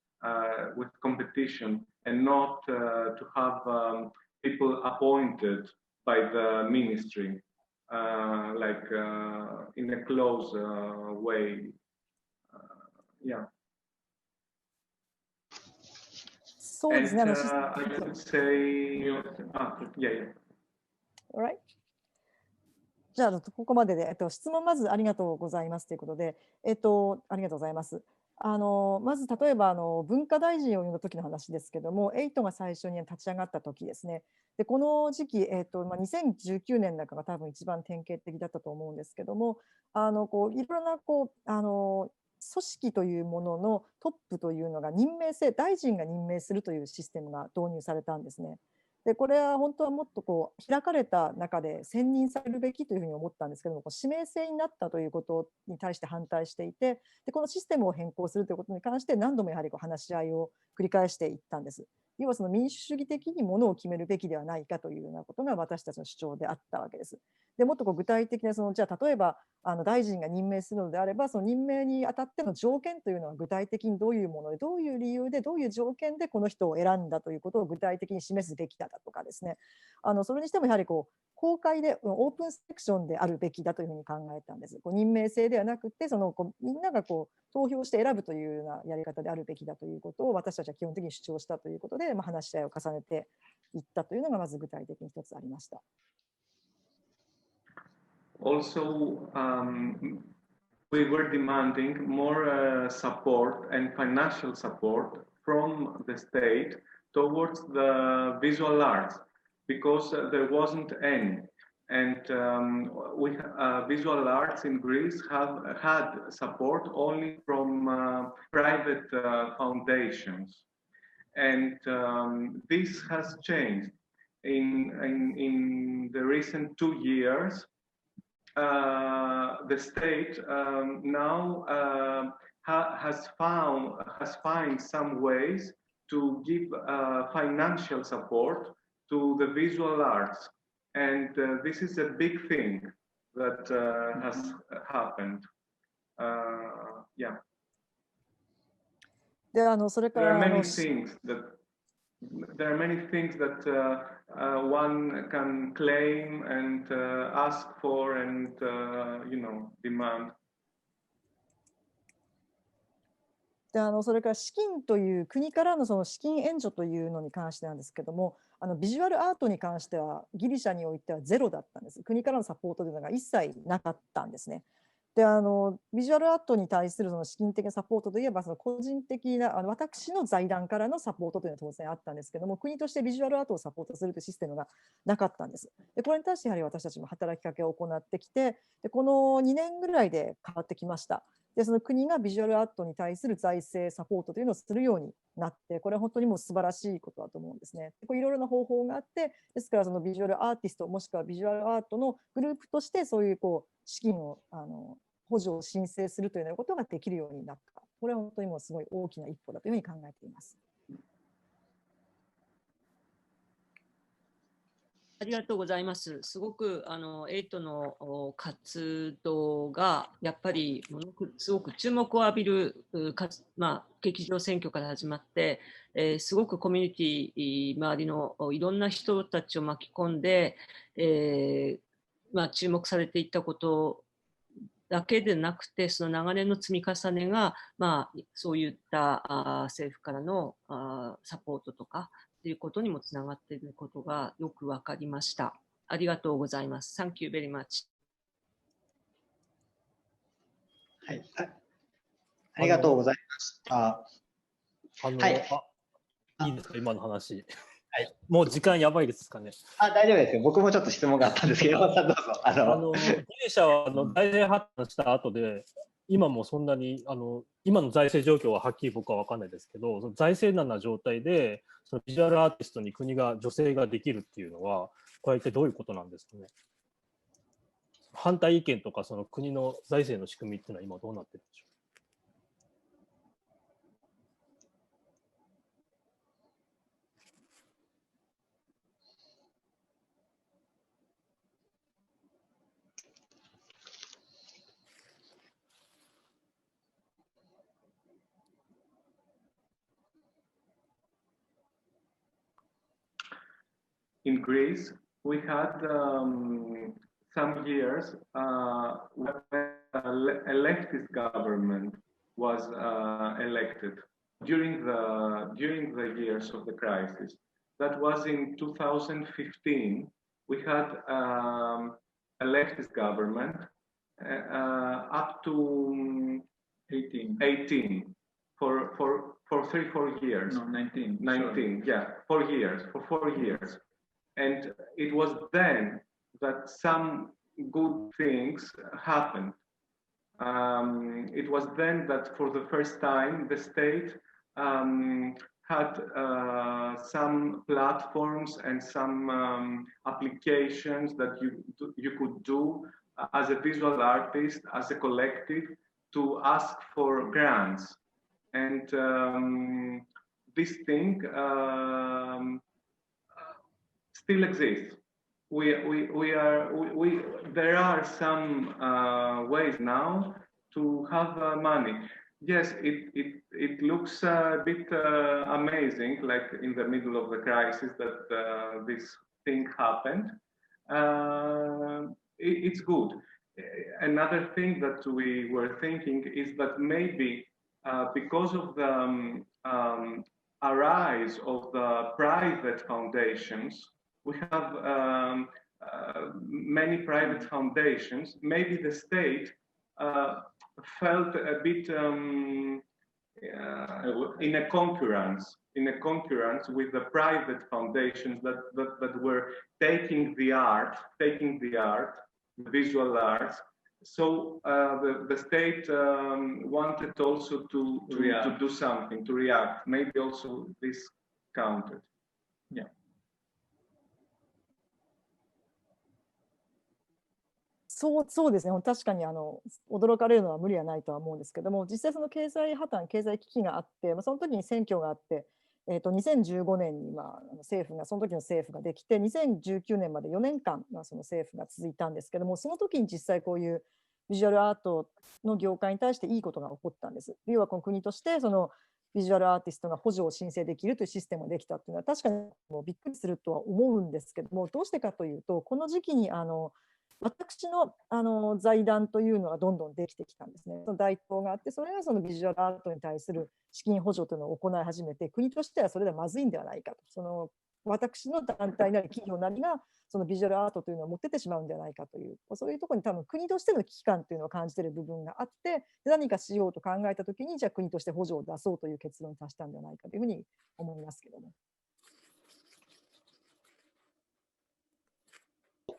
with competition, and not to have people appointed by the ministry, like in a close way. Yeah. そうですね。And I would say, yeah. Alright. じゃあ、ここまでで、質問まずありがとうございますということで、ありがとうございます。まず例えば文化大臣を呼んだ時の話ですけども、8が最初に立ち上がった時ですね。で、この時期、2019年なんかが多分一番典型的だったと思うんですけども、こういろんな組織というもののトップというのが任命制、大臣が任命するというシステムが導入されたんですね。で、これは本当はもっと開かれた中で選任されるべきというふうに思ったんですけども、指名制になったということに対して反対していて、でこのシステムを変更するということに関して何度もやはり話し合いを繰り返していったんです。要はその民主主義的にものを決めるべきではないかというようなことが私たちの主張であったわけです。でもっと具体的なじゃあ例えば大臣が任命するのであれば、その任命にあたっての条件というのは具体的にどういうもので、どういう理由で、どういう条件でこの人を選んだということを具体的に示すべきだとかですね。それにしてもやはり公開でオープンセクションであるべきだというふうに考えたんです。任命制ではなくて、みんなが投票して選ぶというようなやり方であるべきだということを私たちは基本的に主張したということで、話し合いを重ねていったというのがまず具体的に一つありました。Also, we were demanding more support and financial support from the state towards the visual arts because there wasn't any. And visual arts in Greece have had support only from private foundations. And this has changed in the recent 2 years. The state now has found some ways to give financial support to the visual arts, and this is a big thing that has happened. Yeah. There are many things that one can claim and ask for and demand. でそれから資金という国からのその資金援助というのに関してなんですけども、ビジュアルアートに関してはギリシャにおいてはゼロだったんです。国からのサポートというのが一切なかったんですね。でビジュアルアートに対するその資金的なサポートといえば、その個人的な私の財団からのサポートというのは当然あったんですけども、国としてビジュアルアートをサポートするというシステムがなかったんです。でこれに対してやはり私たちも働きかけを行ってきて、でこの2年ぐらいで変わってきました。でその国がビジュアルアートに対する財政サポートというのをするようになって、これは本当にもう素晴らしいことだと思うんですね。いろいろな方法があって、ですからそのビジュアルアーティストもしくはビジュアルアートのグループとしてそういう資金を補助を申請するというようなことができるようになった。これは本当にもうすごい大きな一歩だというふうに考えています。ありがとうございます。すごく8の活動がやっぱりすごく注目を浴びる劇場選挙から始まって、すごくコミュニティ周りのいろんな人たちを巻き込んで、注目されていったことだけでなくて、その長年の積み重ねが、そういった政府からのサポートとかということにもつながっていることがよく分かりました。ありがとうございます。Thank you very much。はい、ありがとうございました。いいですか、今の話。はい、もう時間やばいですかね。大丈夫ですよ。僕もちょっと質問があったんですけど、山田さんどうぞ。ギリシャは財政破綻した後で、今もそんなに今の財政状況ははっきり僕は分かんないですけど、その財政難な状態でそのビジュアルアーティストに国が助成ができるっていうのは、これは一体どういうことなんですかね。反対意見とかその国の財政の仕組みっていうのは今どうなってるんでしょう。in Greece, we had some years when a leftist government was elected during the years of the crisis. That was in 2015. We had a leftist government up to 18 for 3-4 years. No, 19. 19, yeah, 4 years, for 4 years. And it was then that some good things happened. It was then that for the first time the state had some platforms and some applications that you could do as a visual artist, as a collective, to ask for grants. And this thing still exists. There are some ways now to have money. Yes, it looks a bit amazing, like in the middle of the crisis that this thing happened. It's good. Another thing that we were thinking is that maybe because of the arise of the private foundations, we have many private foundations. Maybe the state felt a bit in a concurrence with the private foundations that were taking the art, the visual arts. So the state wanted also to do something, to react. Maybe also this counted. Yeah.そうですね、確かに驚かれるのは無理はないとは思うんですけども、実際その経済破綻、経済危機があって、その時に選挙があって、2015年にその時の政府ができて、2019年まで4年間、その政府が続いたんですけども、その時に実際こういうビジュアルアートの業界に対していいことが起こったんです。要はこの国としてそのビジュアルアーティストが補助を申請できるというシステムができたというのは確かにもうびっくりするとは思うんですけども、どうしてかというと、この時期に私の財団というのがどんどんできてきたんですね。その大統があって、それがそのビジュアルアートに対する資金補助というのを行い始めて、国としてはそれではまずいんではないかと、その私の団体なり企業なりがそのビジュアルアートというのを持ってってしまうんではないかという、そういうところに多分国としての危機感というのを感じている部分があって、何かしようと考えたときに、じゃあ国として補助を出そうという結論に達したんではないかというふうに思いますけども。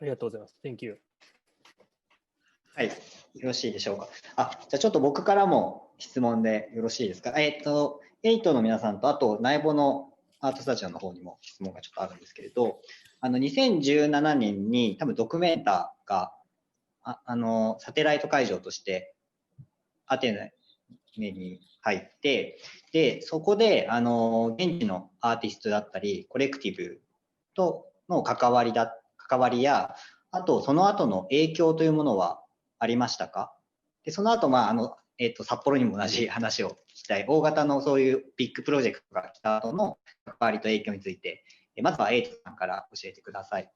ありがとうございます。Thank you。はい、よろしいでしょうか。じゃあちょっと僕からも質問でよろしいですか。エイトの皆さんと、あと内部のアートスタジオの方にも質問がちょっとあるんですけれど、2017年に多分ドキュメンタがサテライト会場としてアテネに入って、でそこで現地のアーティストだったりコレクティブとの関わりや、あとその後の影響というものはありましたか？でその後、札幌にも同じ話を聞きたい。大型のそういうビッグプロジェクトが来た後の関わりと影響について、まずはエイトさんから教えてください。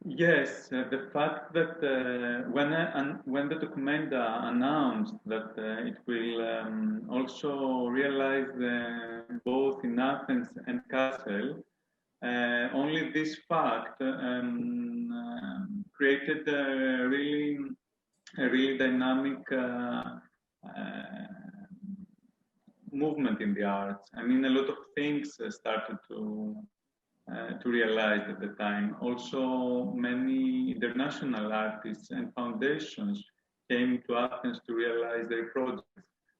Yes, the fact that when the Documenta announced that it will also realize both in Athens and Kassel, only this fact created a really dynamic movement in the arts. I mean, a lot of things started to realize at the time. Also, many international artists and foundations came to Athens to realize their projects.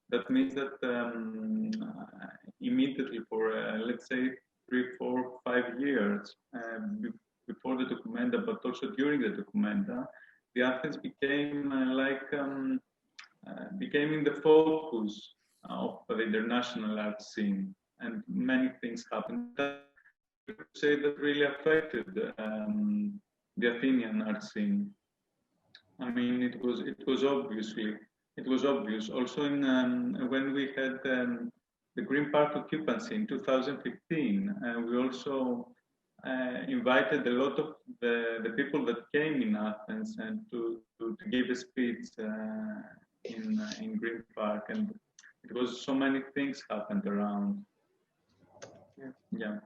That means that immediately for, let's say, 3, 4, 5 years before the Documenta, but also during the Documenta, the Athens became became in the focus of the international art scene, and many things happened. I would say that really affected the Athenian art scene. I mean, it was obvious also in when we had the Green Park occupancy in 2015. We also invited a lot of the people that came in Athens and to give a speech in Green Park, and it was so many things happened around. Yeah.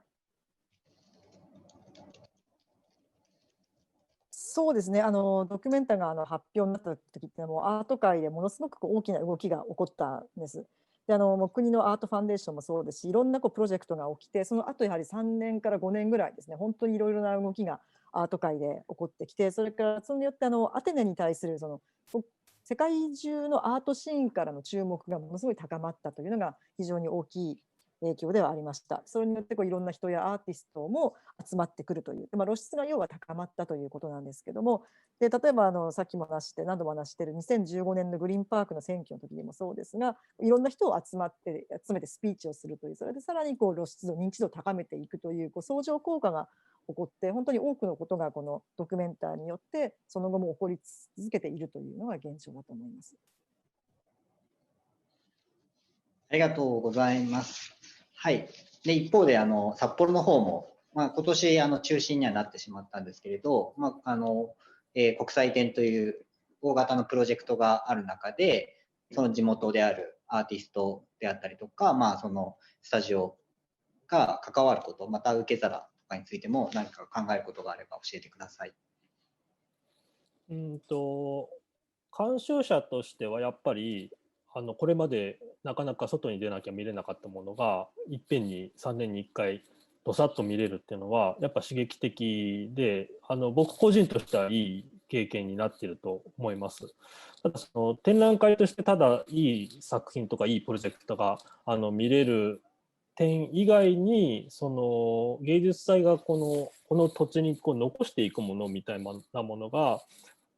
そうですね、ドキュメンタが発表になった時ってもうアート界でものすごく大きな動きが起こったんです。でもう国のアートファンデーションもそうですし、いろんなプロジェクトが起きて、その後やはり3年から5年ぐらいですね、本当にいろいろな動きがアート界で起こってきて、それからそれによってアテネに対する世界中のアートシーンからの注目がものすごい高まったというのが非常に大きい影響ではありました。それによっていろんな人やアーティストも集まってくるという、露出が要は高まったということなんですけども、で例えばさっきも話して何度も話している2015年のグリーンパークの選挙の時にもそうですが、いろんな人を集めてスピーチをするという、それでさらに露出度認知度を高めていくという相乗効果が起こって、本当に多くのことがこのドキュメンターによってその後も起こり続けているというのが現状だと思います。ありがとうございます。はい。で、一方で札幌の方も、今年中止にはなってしまったんですけれど、国際展という大型のプロジェクトがある中で、その地元であるアーティストであったりとか、そのスタジオが関わること、また受け皿とかについても何か考えることがあれば教えてください。監修者としてはやっぱりこれまでなかなか外に出なきゃ見れなかったものがいっぺんに3年に1回どさっと見れるっていうのはやっぱ刺激的で、僕個人としてはいい経験になっていると思います。ただその展覧会としてただいい作品とかいいプロジェクトが見れる点以外に、その芸術祭がこの土地に残していくものみたいなものが、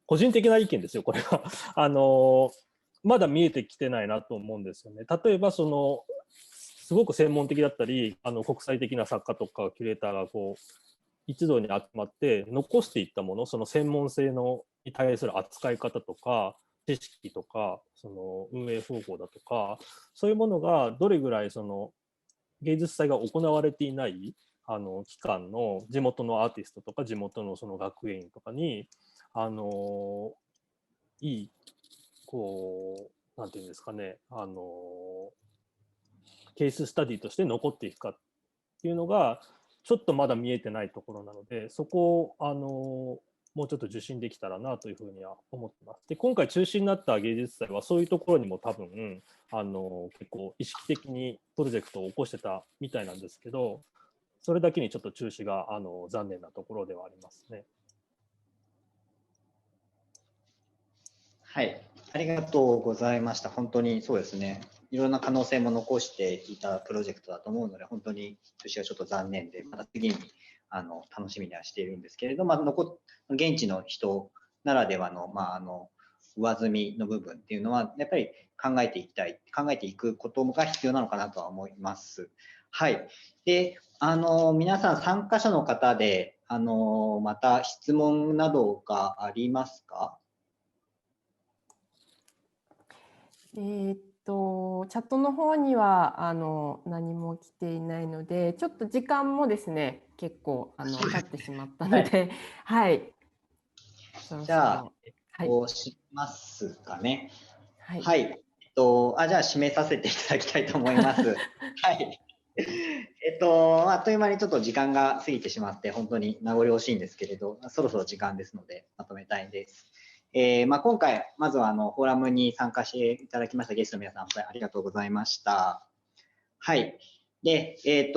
個人的な意見ですよこれはまだ見えてきてないなと思うんですよね。例えばすごく専門的だったり国際的な作家とかキュレーターが一堂に集まって残していったもの、その専門性に対する扱い方とか知識とかその運営方法だとか、そういうものがどれぐらい芸術祭が行われていない期間の地元のアーティストとか地元のその学芸員とかにいいなんていうんですかね、ケーススタディとして残っていくかっていうのがちょっとまだ見えてないところなので、そこをもうちょっと受信できたらなというふうには思ってます。で、今回中止になった芸術祭はそういうところにも多分結構意識的にプロジェクトを起こしてたみたいなんですけど、それだけにちょっと中止が残念なところではありますね。はい、ありがとうございました。本当にそうですね。いろんな可能性も残していたプロジェクトだと思うので、本当に中止はちょっと残念で、また次に楽しみにはしているんですけれど、現地の人ならではの、上積みの部分っていうのは、やっぱり考えていくことが必要なのかなとは思います。はい。で、皆さん参加者の方で、また質問などがありますか？チャットの方には何も来ていないので、ちょっと時間もですね、結構経ってしまったので、はい。じゃあ、しますかね。はい。じゃあ締めさせていただきたいと思います。はい。あっという間にちょっと時間が過ぎてしまって、本当に名残惜しいんですけれど、そろそろ時間ですので、まとめたいです。今回、まずはフォーラムに参加していただきましたゲストの皆さん、ありがとうございました。はい。で、自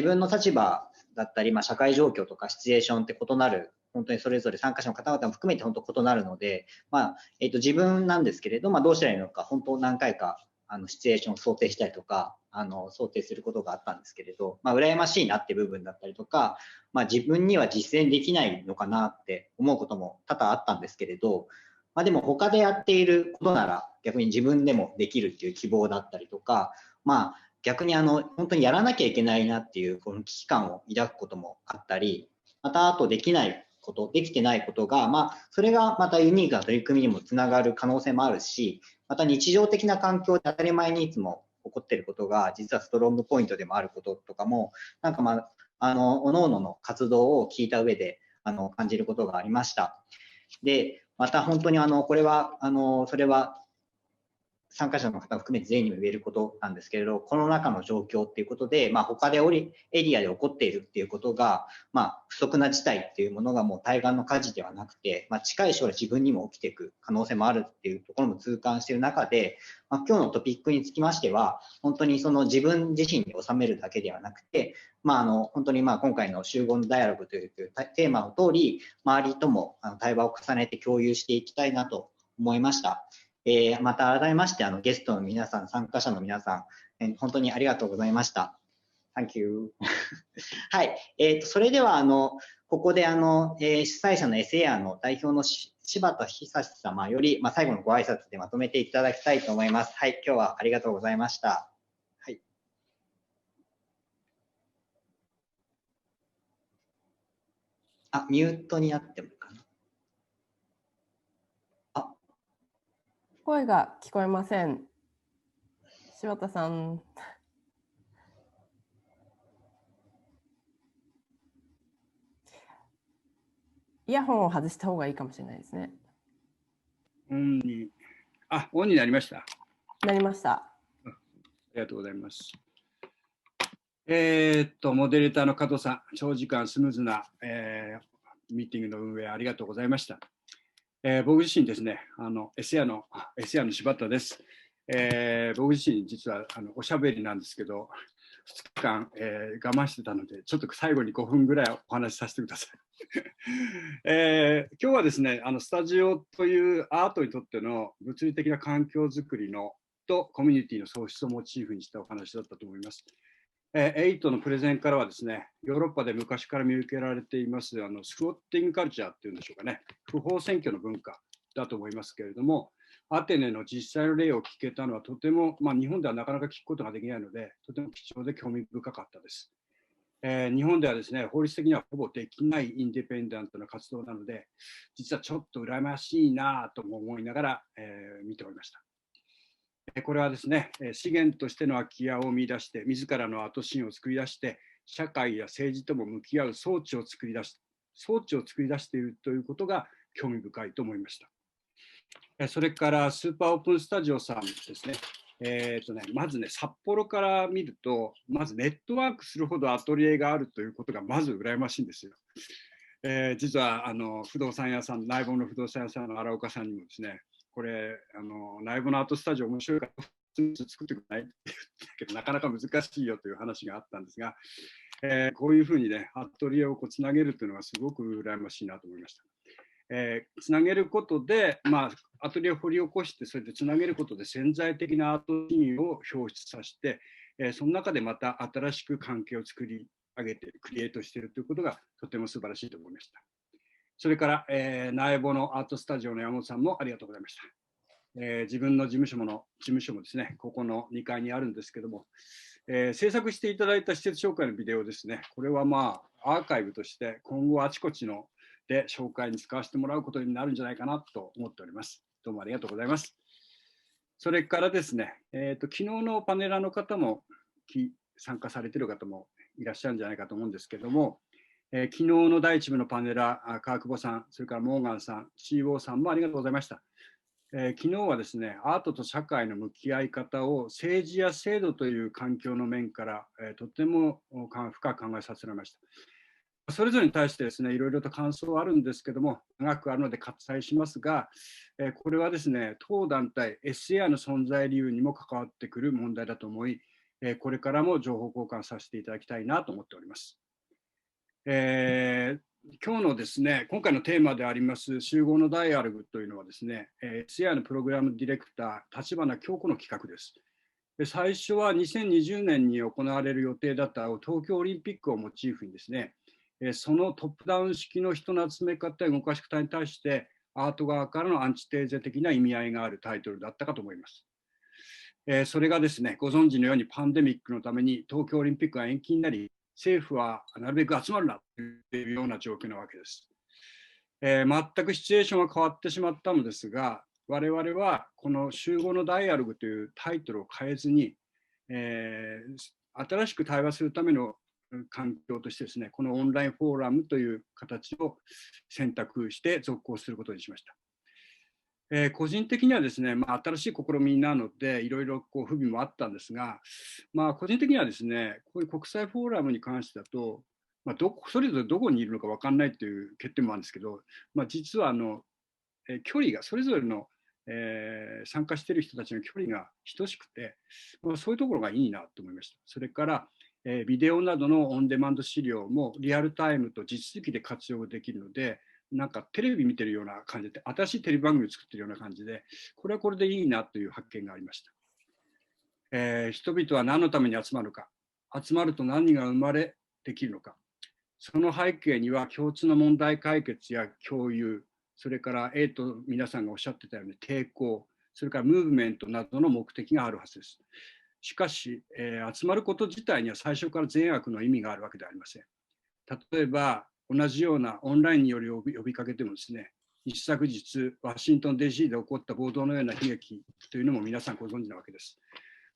分の立場だったり、社会状況とかシチュエーションって異なる、本当にそれぞれ参加者の方々も含めて本当異なるので、自分なんですけれど、どうしたらいいのか、本当何回かシチュエーションを想定したりとか、想定することがあったんですけれど、羨ましいなっていう部分だったりとか、自分には実践できないのかなって思うことも多々あったんですけれど、でも他でやっていることなら逆に自分でもできるっていう希望だったりとか、逆に本当にやらなきゃいけないなっていうこの危機感を抱くこともあったり、またあとできないこと、できてないことが、それがまたユニークな取り組みにもつながる可能性もあるし、また日常的な環境で当たり前にいつも起こっていることが、実はストロングポイントでもあることとかも、各々の活動を聞いた上で感じることがありました。で、また本当にこれは、それは参加者の方を含めて全員にも言えることなんですけれど、この中の状況っていうことで、他でエリアで起こっているっていうことが、不測な事態っていうものがもう対岸の火事ではなくて、近い将来自分にも起きていく可能性もあるっていうところも痛感している中で、今日のトピックにつきましては、本当にその自分自身に収めるだけではなくて、本当に今回の集合のダイアログというテーマの通り、周りとも対話を重ねて共有していきたいなと思いました。また改めましてゲストの皆さん、参加者の皆さん、本当にありがとうございました。Thank you はい、それではここで主催者の SAR の代表の柴田久志様より、最後のご挨拶でまとめていただきたいと思います。はい、今日はありがとうございました。はい。ミュートになってもいいかな。声が聞こえません。柴田さん。イヤホンを外した方がいいかもしれないですね。オンになりました。なりました。ありがとうございます。モデレーターの加藤さん、長時間スムーズな、ミーティングの運営ありがとうございました。僕自身ですね、SAR の柴田です。僕自身実はおしゃべりなんですけど、2日間、我慢してたので、ちょっと最後に5分ぐらいお話しさせてください。今日はですね、スタジオというアートにとっての物理的な環境づくりとコミュニティの創出をモチーフにしたお話だったと思います。8のプレゼンからはですね、ヨーロッパで昔から見受けられていますスクワッティングカルチャーっていうんでしょうかね、不法占拠の文化だと思いますけれども、アテネの実際の例を聞けたのはとても、日本ではなかなか聞くことができないので、とても貴重で興味深かったです。日本ではですね、法律的にはほぼできないインディペンデントな活動なので、実はちょっと羨ましいなとも思いながら、見ておりました。これはですね、資源としての空き家を見出して、自らの後進を作り出して、社会や政治とも向き合う装置を作り出しているということが興味深いと思いました。それからスーパーオープンスタジオさんですね。まずね、札幌から見ると、まずネットワークするほどアトリエがあるということがまず羨ましいんですよ。実は不動産屋さん、内房の不動産屋さんの荒岡さんにもですね、これ内部のアートスタジオ面白いから作ってくれないって言ったけど、なかなか難しいよという話があったんですが、こういうふうにね、アトリエをつなげるというのがすごく羨ましいなと思いました。つなげることで、アトリエを掘り起こして、それでつなげることで潜在的なアートシーンを表出させて、その中でまた新しく関係を作り上げて、クリエイトしているということがとても素晴らしいと思いました。それから、内部のアートスタジオの山本さんもありがとうございました。自分の事務所もですね、ここの2階にあるんですけども、制作していただいた施設紹介のビデオですね、これはアーカイブとして今後あちこちので紹介に使わせてもらうことになるんじゃないかなと思っております。どうもありがとうございます。それからですね、昨日のパネラーの方も参加されている方もいらっしゃるんじゃないかと思うんですけども、昨日の第1部のパネラー、川久保さん、それからモーガンさん、CO さんもありがとうございました。昨日はですね、アートと社会の向き合い方を政治や制度という環境の面から、とても深く考えさせられました。それぞれに対してですね、いろいろと感想はあるんですけども、長くあるので割愛しますが、これはですね、当団体 SAR の存在理由にも関わってくる問題だと思い、これからも情報交換させていただきたいなと思っております。今日のですね、今回のテーマであります集合のダイアログというのはですね、SAR のプログラムディレクター、立花京子の企画です。最初は2020年に行われる予定だった東京オリンピックをモチーフにですね、そのトップダウン式の人の集め方や動かし方に対してアート側からのアンチテーゼ的な意味合いがあるタイトルだったかと思います。それがですね、ご存知のようにパンデミックのために東京オリンピックが延期になり、政府はなるべく集まるなというような状況なわけです。全くシチュエーションが変わってしまったのですが、我々はこの集合のダイアログというタイトルを変えずに、新しく対話するための環境としてですね、このオンラインフォーラムという形を選択して続行することにしました。個人的にはですね、新しい試みなので、いろいろ不備もあったんですが、個人的にはですね、こういう国際フォーラムに関してだと、それぞれどこにいるのか分かんないという欠点もあるんですけど、実は距離が、それぞれの、参加している人たちの距離が等しくて、そういうところがいいなと思いました。それから、ビデオなどのオンデマンド資料もリアルタイムと地続きで活用できるので、なんかテレビ見てるような感じで、新しいテレビ番組を作ってるような感じで、これはこれでいいなという発見がありました。人々は何のために集まるか、集まると何が生まれできるのか、その背景には共通の問題解決や共有、それから皆さんがおっしゃってたように抵抗、それからムーブメントなどの目的があるはずです。しかし、集まること自体には最初から善悪の意味があるわけではありません。例えば、同じようなオンラインによる呼びかけでもですね、一昨日、ワシントン DC で起こった暴動のような悲劇というのも皆さんご存知なわけです。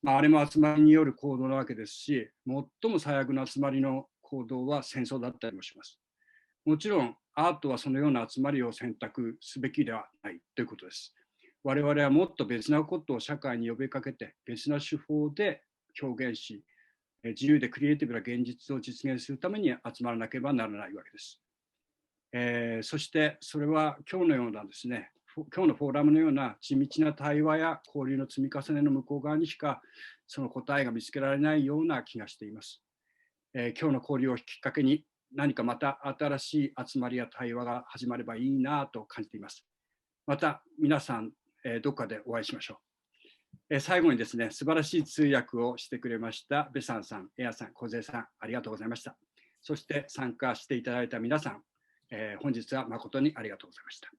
あれも集まりによる行動なわけですし、最も最悪な集まりの行動は戦争だったりもします。もちろん、アートはそのような集まりを選択すべきではないということです。我々はもっと別なことを社会に呼びかけて、別な手法で表現し、自由でクリエイティブな現実を実現するために集まらなければならないわけです。そしてそれは今日のようなですね、今日のフォーラムのような地道な対話や交流の積み重ねの向こう側にしかその答えが見つけられないような気がしています。今日の交流をきっかけに何かまた新しい集まりや対話が始まればいいなと感じています。また皆さん、どっかでお会いしましょう。最後にですね、素晴らしい通訳をしてくれましたベサンさん、エアさん、小勢さん、ありがとうございました。そして参加していただいた皆さん、本日は誠にありがとうございました。